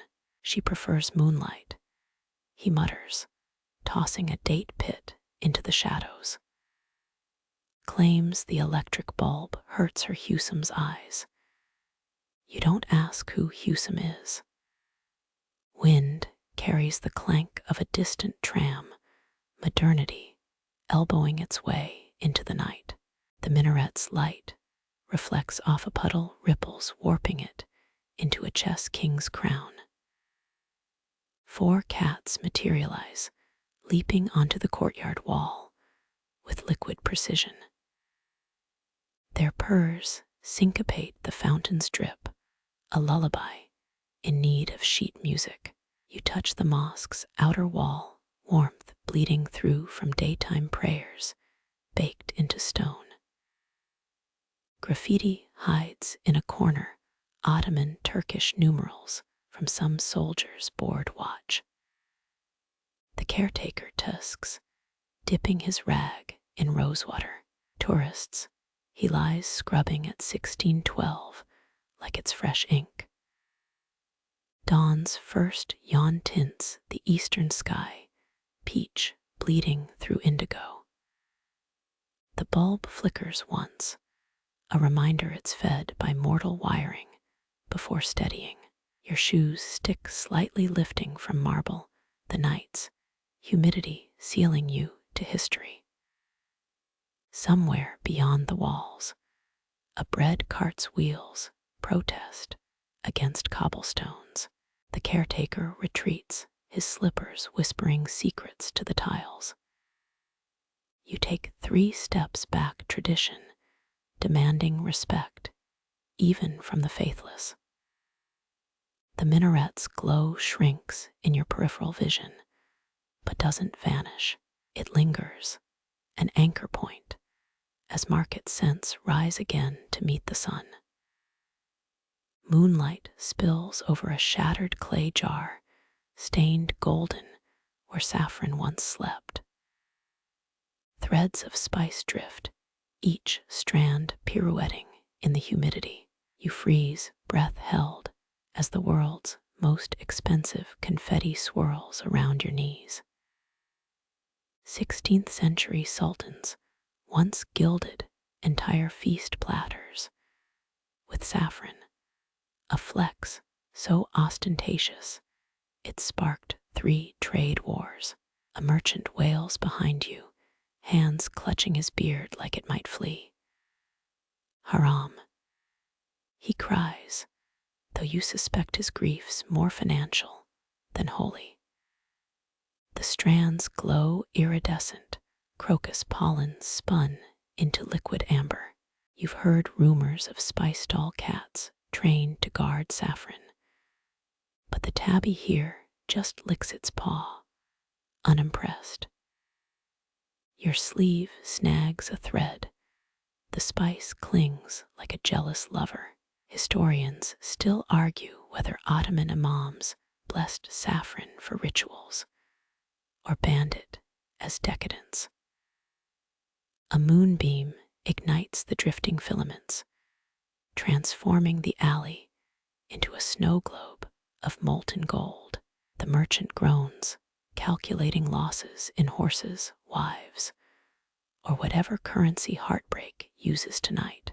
She prefers moonlight, he mutters, tossing a date pit into the shadows. Claims the electric bulb hurts her Husam's eyes. You don't ask who Husam is. Wind carries the clank of a distant tram, modernity elbowing its way into the night. The minaret's light reflects off a puddle, ripples warping it into a chess king's crown. 4 cats materialize, leaping onto the courtyard wall with liquid precision. Their purrs syncopate the fountain's drip, a lullaby in need of sheet music. You touch the mosque's outer wall, warmth bleeding through from daytime prayers baked into stone. Graffiti hides in a corner, Ottoman Turkish numerals from some soldier's board watch. The caretaker tusks, dipping his rag in rosewater. Tourists, he lies scrubbing at 1612 like it's fresh ink. Dawn's first yawn tints the eastern sky, peach bleeding through indigo. The bulb flickers once, a reminder it's fed by mortal wiring before steadying. Your shoes stick slightly lifting from marble, the nights, humidity sealing you to history. Somewhere beyond the walls, a bread cart's wheels protest against cobblestones. The caretaker retreats, his slippers whispering secrets to the tiles. You take 3 steps back tradition, demanding respect, even from the faithless. The minaret's glow shrinks in your peripheral vision, but doesn't vanish. It lingers, an anchor point, as market scents rise again to meet the sun. Moonlight spills over a shattered clay jar, stained golden where saffron once slept. Threads of spice drift, each strand pirouetting in the humidity. You freeze, breath held, as the world's most expensive confetti swirls around your knees. 16th century sultans once gilded entire feast platters with saffron, a flex so ostentatious it sparked 3 trade wars. A merchant wails behind you, hands clutching his beard like it might flee. Haram, he cries, though you suspect his grief's more financial than holy. The strands glow iridescent, crocus pollen spun into liquid amber. You've heard rumors of spice stall cats trained to guard saffron, but the tabby here just licks its paw, unimpressed. Your sleeve snags a thread. The spice clings like a jealous lover. Historians still argue whether Ottoman imams blessed saffron for rituals or banned it as decadence. A moonbeam ignites the drifting filaments, transforming the alley into a snow globe of molten gold. The merchant groans, calculating losses in horses, wives, or whatever currency heartbreak uses tonight.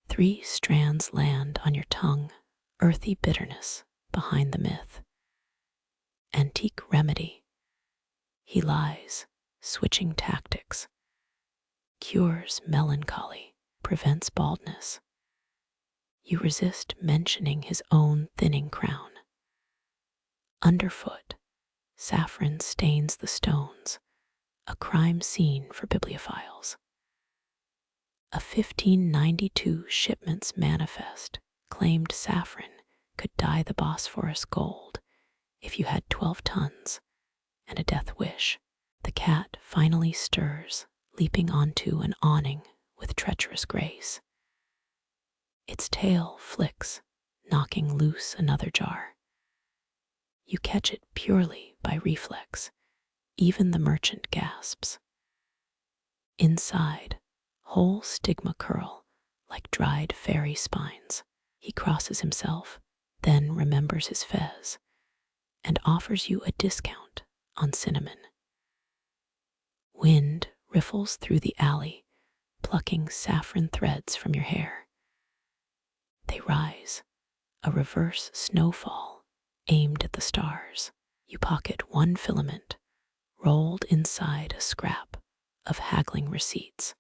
3 strands land on your tongue, earthy bitterness behind the myth. Antique remedy. He lies, switching tactics. Cures melancholy, prevents baldness. You resist mentioning his own thinning crown. Underfoot, saffron stains the stones, a crime scene for bibliophiles. A 1592 shipment's manifest claimed saffron could dye the Bosphorus gold if you had 12 tons and a death wish. The cat finally stirs, leaping onto an awning with treacherous grace. Its tail flicks, knocking loose another jar. You catch it purely by reflex. Even the merchant gasps. Inside, whole stigma curl like dried fairy spines. He crosses himself, then remembers his fez, and offers you a discount on cinnamon. Wind riffles through the alley, plucking saffron threads from your hair. They rise, a reverse snowfall aimed at the stars. You pocket 1 filament, rolled inside a scrap of haggling receipts.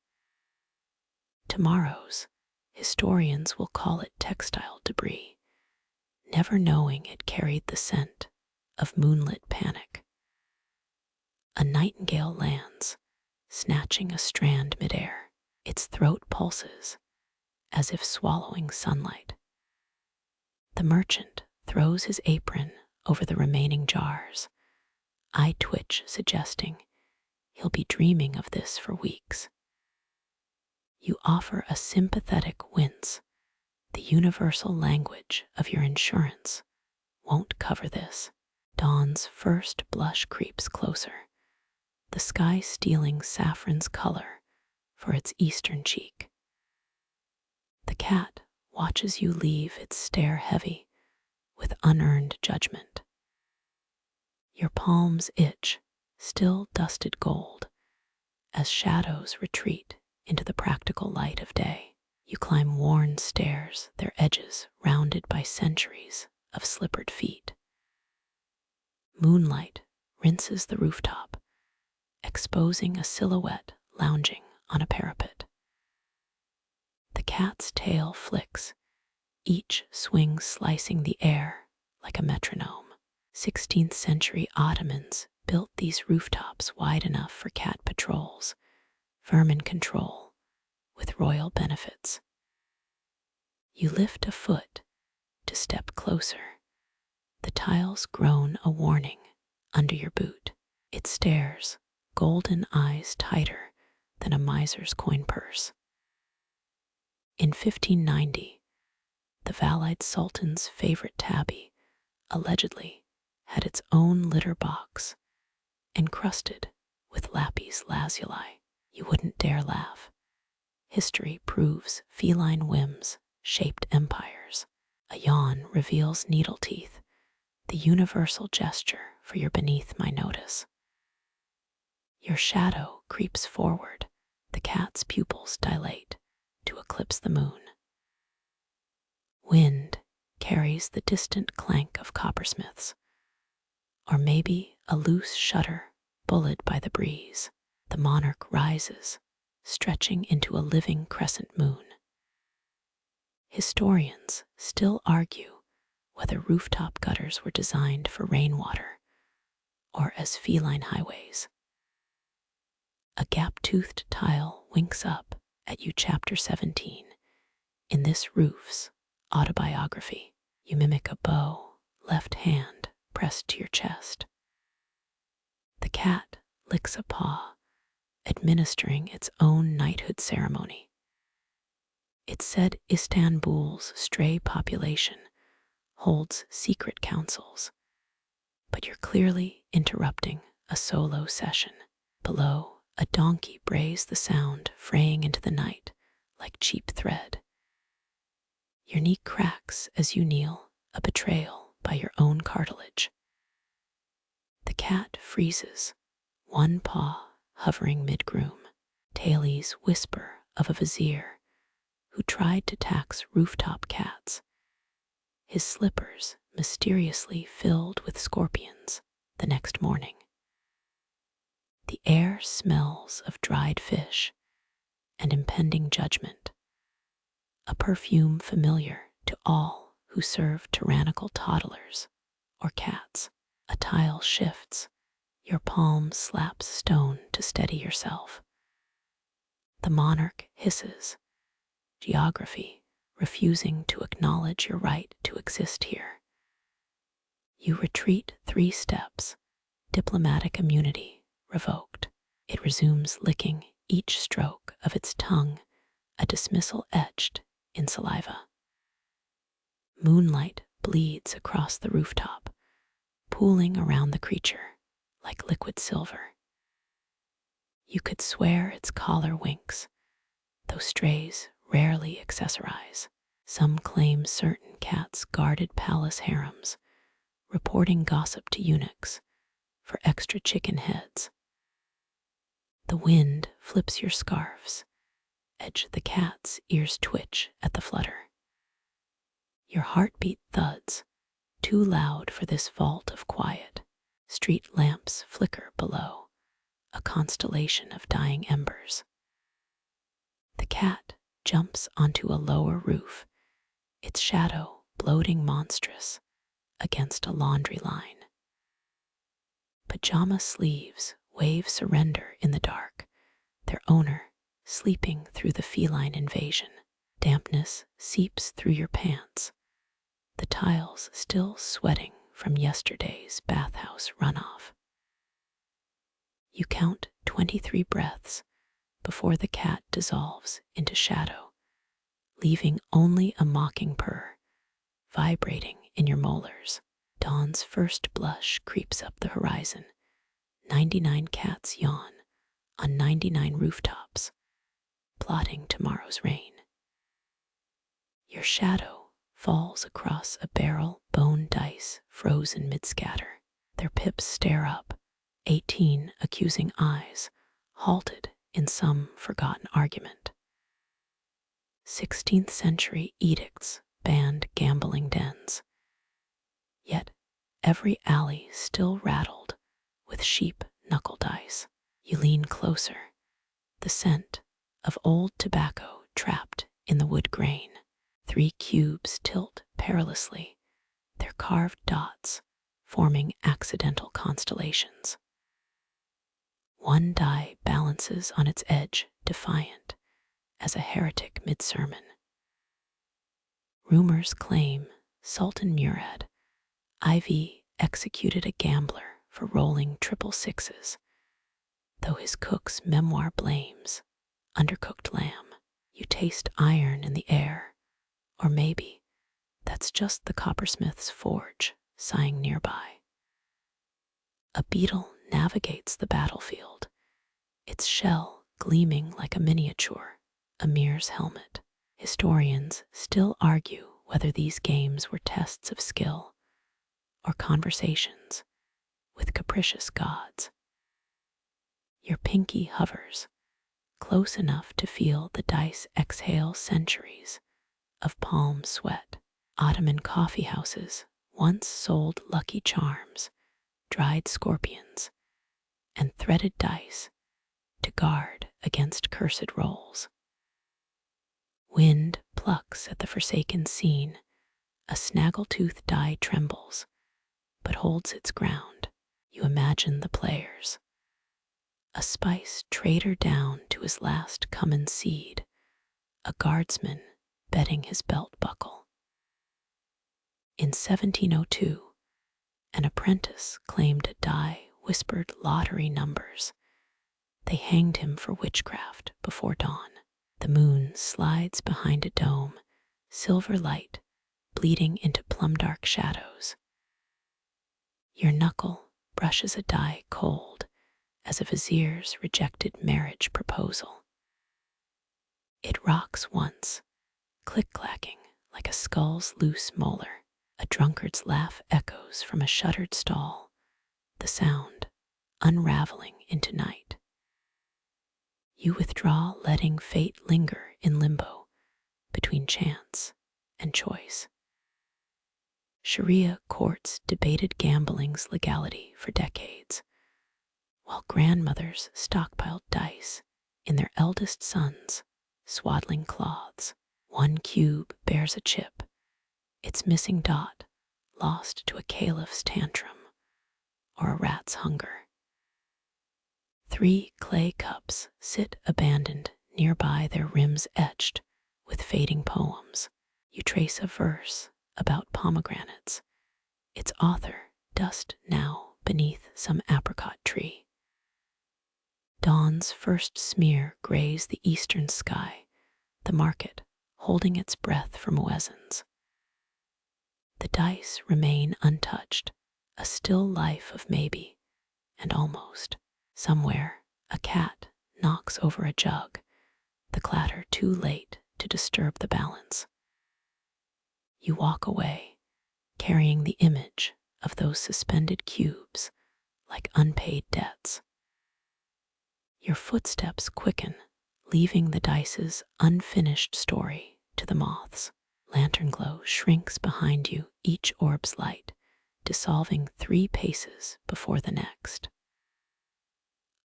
Tomorrow's historians will call it textile debris, never knowing it carried the scent of moonlit panic. A nightingale lands, snatching a strand midair. Its throat pulses, as if swallowing sunlight. The merchant throws his apron over the remaining jars. I twitch, suggesting he'll be dreaming of this for weeks. You offer a sympathetic wince. The universal language of your insurance won't cover this. Dawn's first blush creeps closer, the sky stealing saffron's color for its eastern cheek. The cat watches you leave its stare heavy with unearned judgment. Your palms itch, still dusted gold, as shadows retreat into the practical light of day. You climb worn stairs, their edges rounded by centuries of slippered feet. Moonlight rinses the rooftop, exposing a silhouette lounging on a parapet. The cat's tail flicks, each swing slicing the air like a metronome. 16th century Ottomans built these rooftops wide enough for cat patrols, vermin control, with royal benefits. You lift a foot to step closer. The tiles groan a warning under your boot. It stares, golden eyes tighter than a miser's coin purse. In 1590, the Valide Sultan's favorite tabby allegedly had its own litter box, encrusted with lapis lazuli. You wouldn't dare laugh. History proves feline whims shaped empires. A yawn reveals needle teeth, the universal gesture for your beneath my notice. Your shadow creeps forward, the cat's pupils dilate to eclipse the moon. Wind carries the distant clank of coppersmiths, or maybe a loose shutter bullied by the breeze. The monarch rises, stretching into a living crescent moon. Historians still argue whether rooftop gutters were designed for rainwater or as feline highways. A gap-toothed tile winks up at you. Chapter 17. In this roof's autobiography, you mimic a bow, left hand pressed to your chest. The cat licks a paw, administering its own knighthood ceremony. It's said Istanbul's stray population holds secret councils, but you're clearly interrupting a solo session. Below, a donkey brays the sound, fraying into the night like cheap thread. Your knee cracks as you kneel, a betrayal by your own cartilage. The cat freezes, one paw hovering mid-groom. Tales whisper of a vizier who tried to tax rooftop cats, his slippers mysteriously filled with scorpions the next morning. The air smells of dried fish and impending judgment, a perfume familiar to all who serve tyrannical toddlers or cats. A tile shifts, your palm slaps stone to steady yourself. The monarch hisses, geography refusing to acknowledge your right to exist here. You retreat 3 steps, diplomatic immunity revoked. It resumes licking each stroke of its tongue, a dismissal etched in saliva. Moonlight bleeds across the rooftop, pooling around the creature like liquid silver. You could swear its collar winks, though strays rarely accessorize. Some claim certain cats guarded palace harems, reporting gossip to eunuchs for extra chicken heads. The wind flips your scarves, edge the cat's ears twitch at the flutter. Your heartbeat thuds, too loud for this vault of quiet. Street lamps flicker below, a constellation of dying embers. The cat jumps onto a lower roof, its shadow bloating monstrous against a laundry line. Pajama sleeves wave surrender in the dark, their owner sleeping through the feline invasion. Dampness seeps through your pants, the tiles still sweating from yesterday's bathhouse runoff. You count 23 breaths before the cat dissolves into shadow, leaving only a mocking purr vibrating in your molars. Dawn's first blush creeps up the horizon. 99 cats yawn on 99 rooftops, plotting tomorrow's rain. Your shadow falls across a barrel bone dice frozen mid-scatter. Their pips stare up, 18 accusing eyes, halted in some forgotten argument. 16th century edicts banned gambling dens. Yet every alley still rattled with sheep knuckle dice. You lean closer, the scent of old tobacco trapped in the wood grain. 3 cubes tilt perilously, their carved dots forming accidental constellations. 1 die balances on its edge, defiant as a heretic mid-sermon. Rumors claim Sultan Murad IV executed a gambler for rolling 666s, though his cook's memoir blames undercooked lamb. You taste iron in the air, or maybe that's just the coppersmith's forge sighing nearby. A beetle navigates the battlefield, its shell gleaming like a miniature emir's helmet. Historians still argue whether these games were tests of skill or conversations with capricious gods. Your pinky hovers, close enough to feel the dice exhale centuries of palm sweat. Ottoman coffee houses once sold lucky charms, dried scorpions, and threaded dice to guard against cursed rolls. Wind plucks at the forsaken scene, a snaggletooth die trembles, but holds its ground. You imagine the players. A spice trader down to his last cumin seed, a guardsman betting his belt buckle. In 1702, an apprentice claimed a die whispered lottery numbers. They hanged him for witchcraft before dawn. The moon slides behind a dome, silver light bleeding into plum-dark shadows. Your knuckle brushes a die cold as a vizier's rejected marriage proposal. It rocks once, click-clacking like a skull's loose molar. A drunkard's laugh echoes from a shuttered stall, the sound unraveling into night. You withdraw, letting fate linger in limbo between chance and choice. Sharia courts debated gambling's legality for decades, while grandmothers stockpiled dice in their eldest son's swaddling cloths. 1 cube bears a chip, its missing dot lost to a caliph's tantrum or a rat's hunger. 3 clay cups sit abandoned nearby, their rims etched with fading poems. You trace a verse about pomegranates, its author dust now beneath some apricot tree. Dawn's first smear grays the eastern sky, the market holding its breath for muezzins. The dice remain untouched, a still life of maybe and almost. Somewhere, a cat knocks over a jug, the clatter too late to disturb the balance. You walk away, carrying the image of those suspended cubes like unpaid debts. Your footsteps quicken, leaving the dice's unfinished story to the moths. Lantern glow shrinks behind you, each orb's light dissolving 3 paces before the next.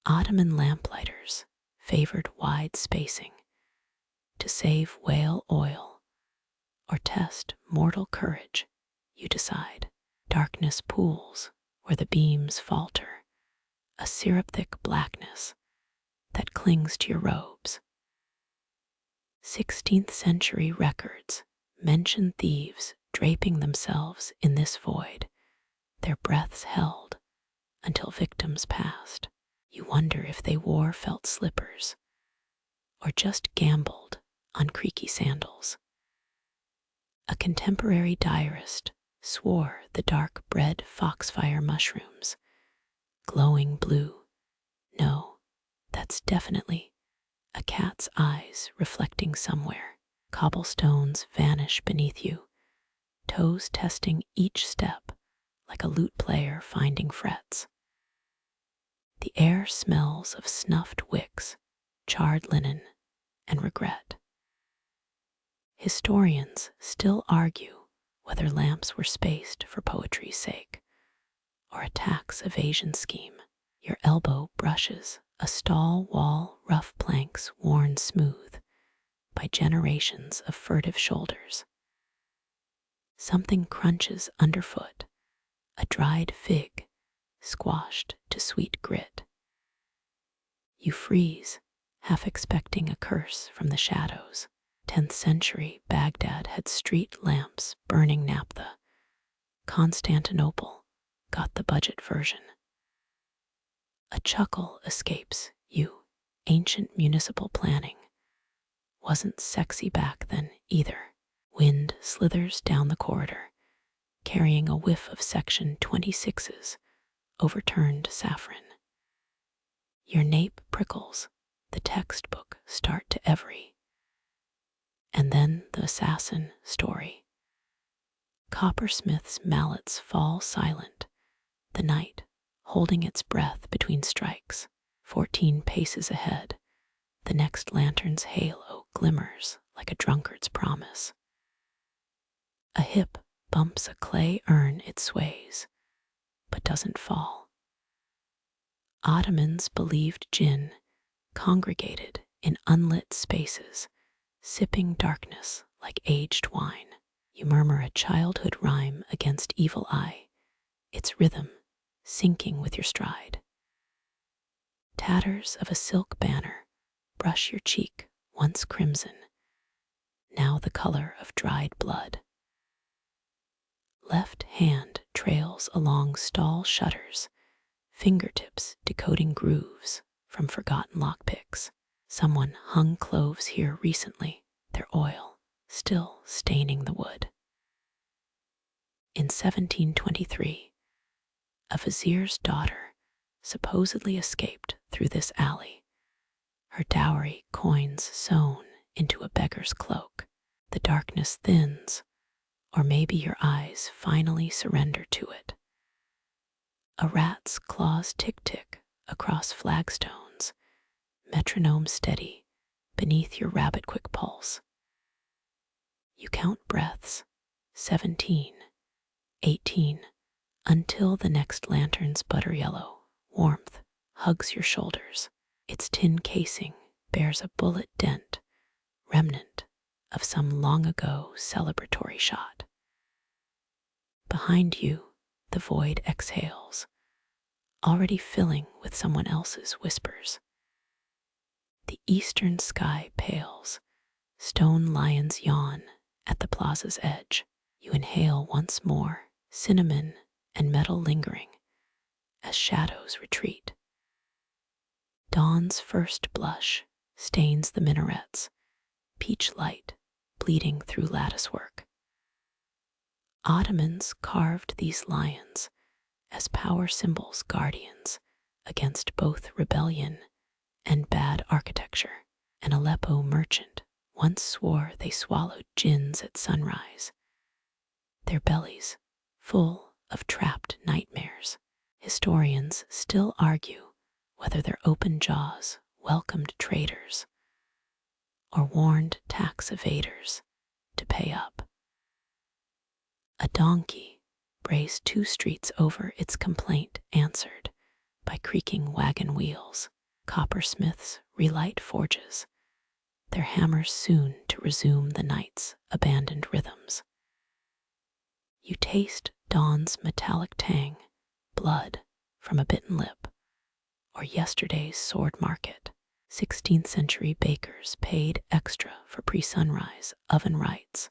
Ottoman lamplighters favored wide spacing to save whale oil or test mortal courage. You decide. Darkness pools where the beams falter, a syrup-thick blackness that clings to your robes. 16th century records mention thieves draping themselves in this void, their breaths held until victims passed. You wonder if they wore felt slippers or just gambled on creaky sandals. A contemporary diarist swore the dark bred foxfire mushrooms, glowing blue. No, that's definitely a cat's eyes reflecting somewhere. Cobblestones vanish beneath you, toes testing each step like a lute player finding frets. The air smells of snuffed wicks, charred linen, and regret. Historians still argue whether lamps were spaced for poetry's sake or a tax evasion scheme. Your elbow brushes a stall wall, rough planks worn smooth by generations of furtive shoulders. Something crunches underfoot, a dried fig squashed to sweet grit. You freeze, half expecting a curse from the shadows. 10th century Baghdad had street lamps burning naphtha. Constantinople got the budget version. A chuckle escapes you. Ancient municipal planning wasn't sexy back then either. Wind slithers down the corridor, carrying a whiff of Section 26's overturned saffron. Your nape prickles, the textbook start to every. And then the assassin story. Coppersmiths' mallets fall silent, the night holding its breath between strikes. 14 paces ahead, the next lantern's halo glimmers like a drunkard's promise. A hip bumps a clay urn it sways, but doesn't fall. Ottomans believed jinn congregated in unlit spaces, sipping darkness like aged wine. You murmur a childhood rhyme against evil eye, its rhythm syncing with your stride. Tatters of a silk banner brush your cheek, once crimson, now the color of dried blood. Left hand trails along stall shutters, fingertips decoding grooves from forgotten lockpicks. Someone hung cloves here recently, their oil still staining the wood. In 1723, a vizier's daughter supposedly escaped through this alley, her dowry coins sewn into a beggar's cloak. The darkness thins, or maybe your eyes finally surrender to it. A rat's claws tick-tick across flagstones, metronome steady beneath your rabbit-quick pulse. You count breaths, 17, 18, until the next lantern's butter yellow warmth hugs your shoulders. Its tin casing bears a bullet dent, remnant of some long ago celebratory shot. Behind you, the void exhales, already filling with someone else's whispers. The eastern sky pales, stone lions yawn at the plaza's edge. You inhale once more, cinnamon and metal lingering as shadows retreat. Dawn's first blush stains the minarets, peach light bleeding through latticework. Ottomans carved these lions as power symbols, guardians against both rebellion and bad architecture. An Aleppo merchant once swore they swallowed jinns at sunrise, their bellies full of trapped nightmares. Historians still argue whether their open jaws welcomed traitors or warned tax evaders to pay up. A donkey braced 2 streets over, its complaint answered by creaking wagon wheels. Coppersmiths relight forges, their hammers soon to resume the night's abandoned rhythms. You taste dawn's metallic tang, blood from a bitten lip, or yesterday's sword market. 16th century bakers paid extra for pre-sunrise oven rites.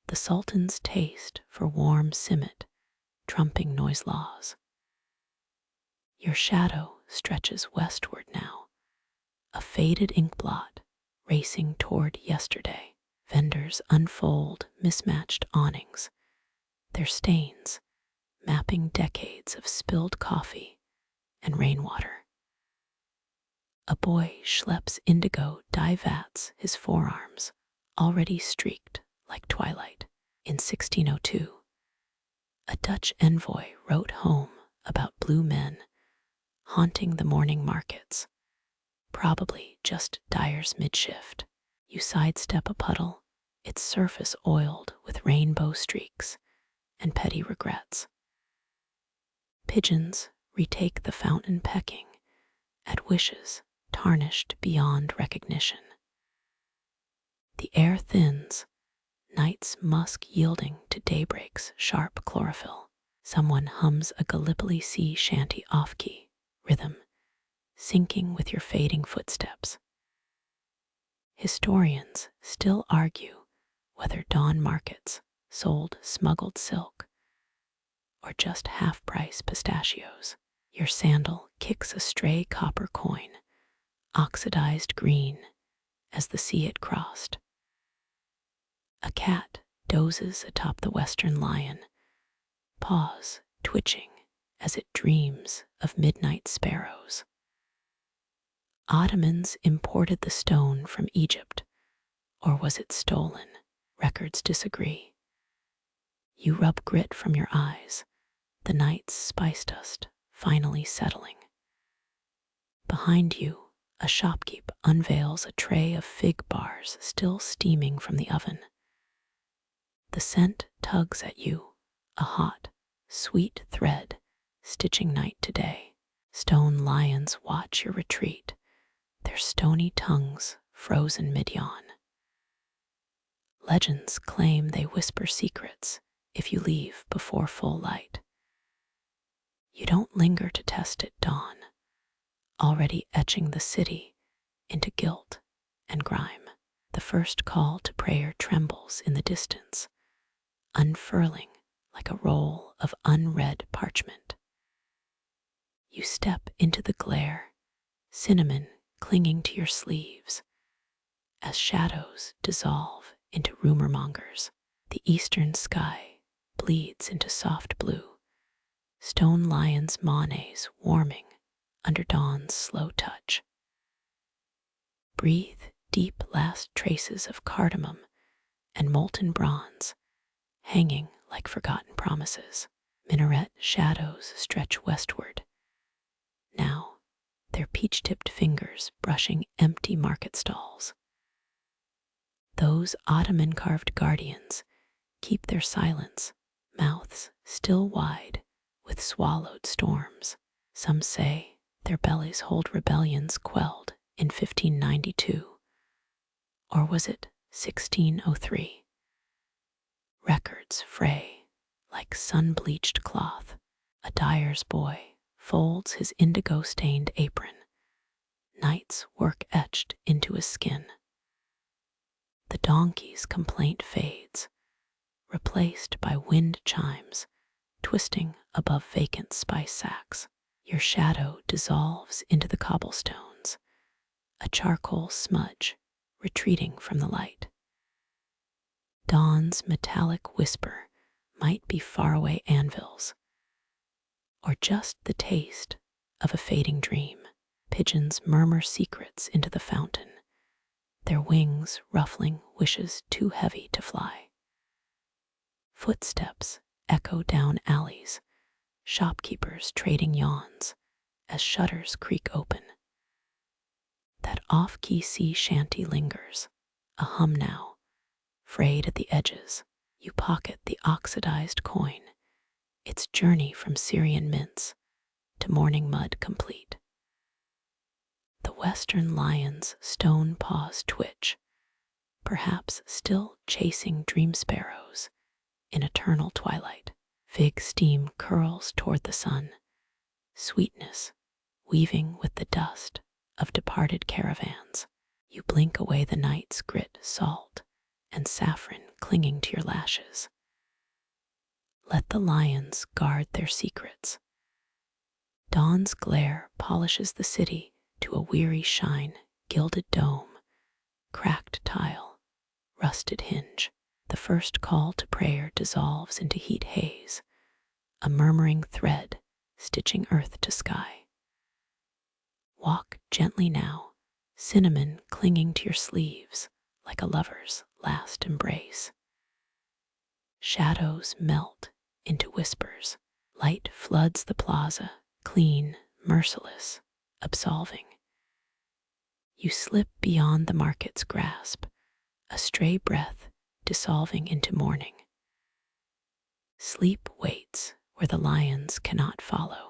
The Sultan's taste for warm simmet, trumping noise laws. Your shadow stretches westward now, a faded ink blot racing toward yesterday. Vendors unfold mismatched awnings, their stains mapping decades of spilled coffee and rainwater. A boy schleps indigo dye vats, his forearms already streaked like twilight. In 1602, a Dutch envoy wrote home about blue men haunting the morning markets, probably just dyers mid-shift. You sidestep a puddle, its surface oiled with rainbow streaks and petty regrets. Pigeons retake the fountain pecking at wishes tarnished beyond recognition. The air thins, night's musk yielding to daybreak's sharp chlorophyll. Someone hums a Gallipoli sea shanty off-key rhythm, syncing with your fading footsteps. Historians still argue whether dawn markets sold smuggled silk or just half-price pistachios. Your sandal kicks a stray copper coin, oxidized green as the sea it crossed. A cat dozes atop the western lion, paws twitching as it dreams of midnight sparrows. Ottomans imported the stone from Egypt, or was it stolen? Records disagree. You rub grit from your eyes, the night's spice dust finally settling. Behind you, a shopkeep unveils a tray of fig bars still steaming from the oven. The scent tugs at you, a hot, sweet thread stitching night to day. Stone lions watch your retreat, their stony tongues frozen mid-yawn. Legends claim they whisper secrets if you leave before full light. You don't linger to test at dawn, already etching the city into guilt and grime. The first call to prayer trembles in the distance, unfurling like a roll of unread parchment. You step into the glare, cinnamon clinging to your sleeves, as shadows dissolve into rumor mongers. The eastern sky bleeds into soft blue, stone lions' monets warming under dawn's slow touch. Breathe deep last traces of cardamom and molten bronze, hanging like forgotten promises. Minaret shadows stretch westward, now their peach-tipped fingers brushing empty market stalls. Those Ottoman-carved guardians keep their silence, mouths still wide with swallowed storms. Some say their bellies hold rebellions quelled in 1592, or was it 1603? Records fray like sun-bleached cloth. A dyer's boy folds his indigo-stained apron, night's work etched into his skin. The donkey's complaint fades, replaced by wind chimes twisting above vacant spice sacks. Your shadow dissolves into the cobblestones, a charcoal smudge retreating from the light. Dawn's metallic whisper might be faraway anvils, or just the taste of a fading dream. Pigeons murmur secrets into the fountain, their wings ruffling wishes too heavy to fly. Footsteps echo down alleys, shopkeepers trading yawns as shutters creak open. That off-key sea shanty lingers, a hum now, frayed at the edges. You pocket the oxidized coin, its journey from Syrian mints to morning mud complete. The western lion's stone paws twitch, perhaps still chasing dream sparrows in eternal twilight. Fig steam curls toward the sun, sweetness weaving with the dust of departed caravans. You blink away the night's grit, salt, and saffron clinging to your lashes. Let the lions guard their secrets. Dawn's glare polishes the city to a weary shine, gilded dome, cracked tile, rusted hinge. The first call to prayer dissolves into heat haze, a murmuring thread stitching earth to sky. Walk gently now, cinnamon clinging to your sleeves like a lover's last embrace. Shadows melt into whispers. Light floods the plaza, clean, merciless, absolving. You slip beyond the market's grasp, a stray breath dissolving into morning. Sleep waits where the lions cannot follow.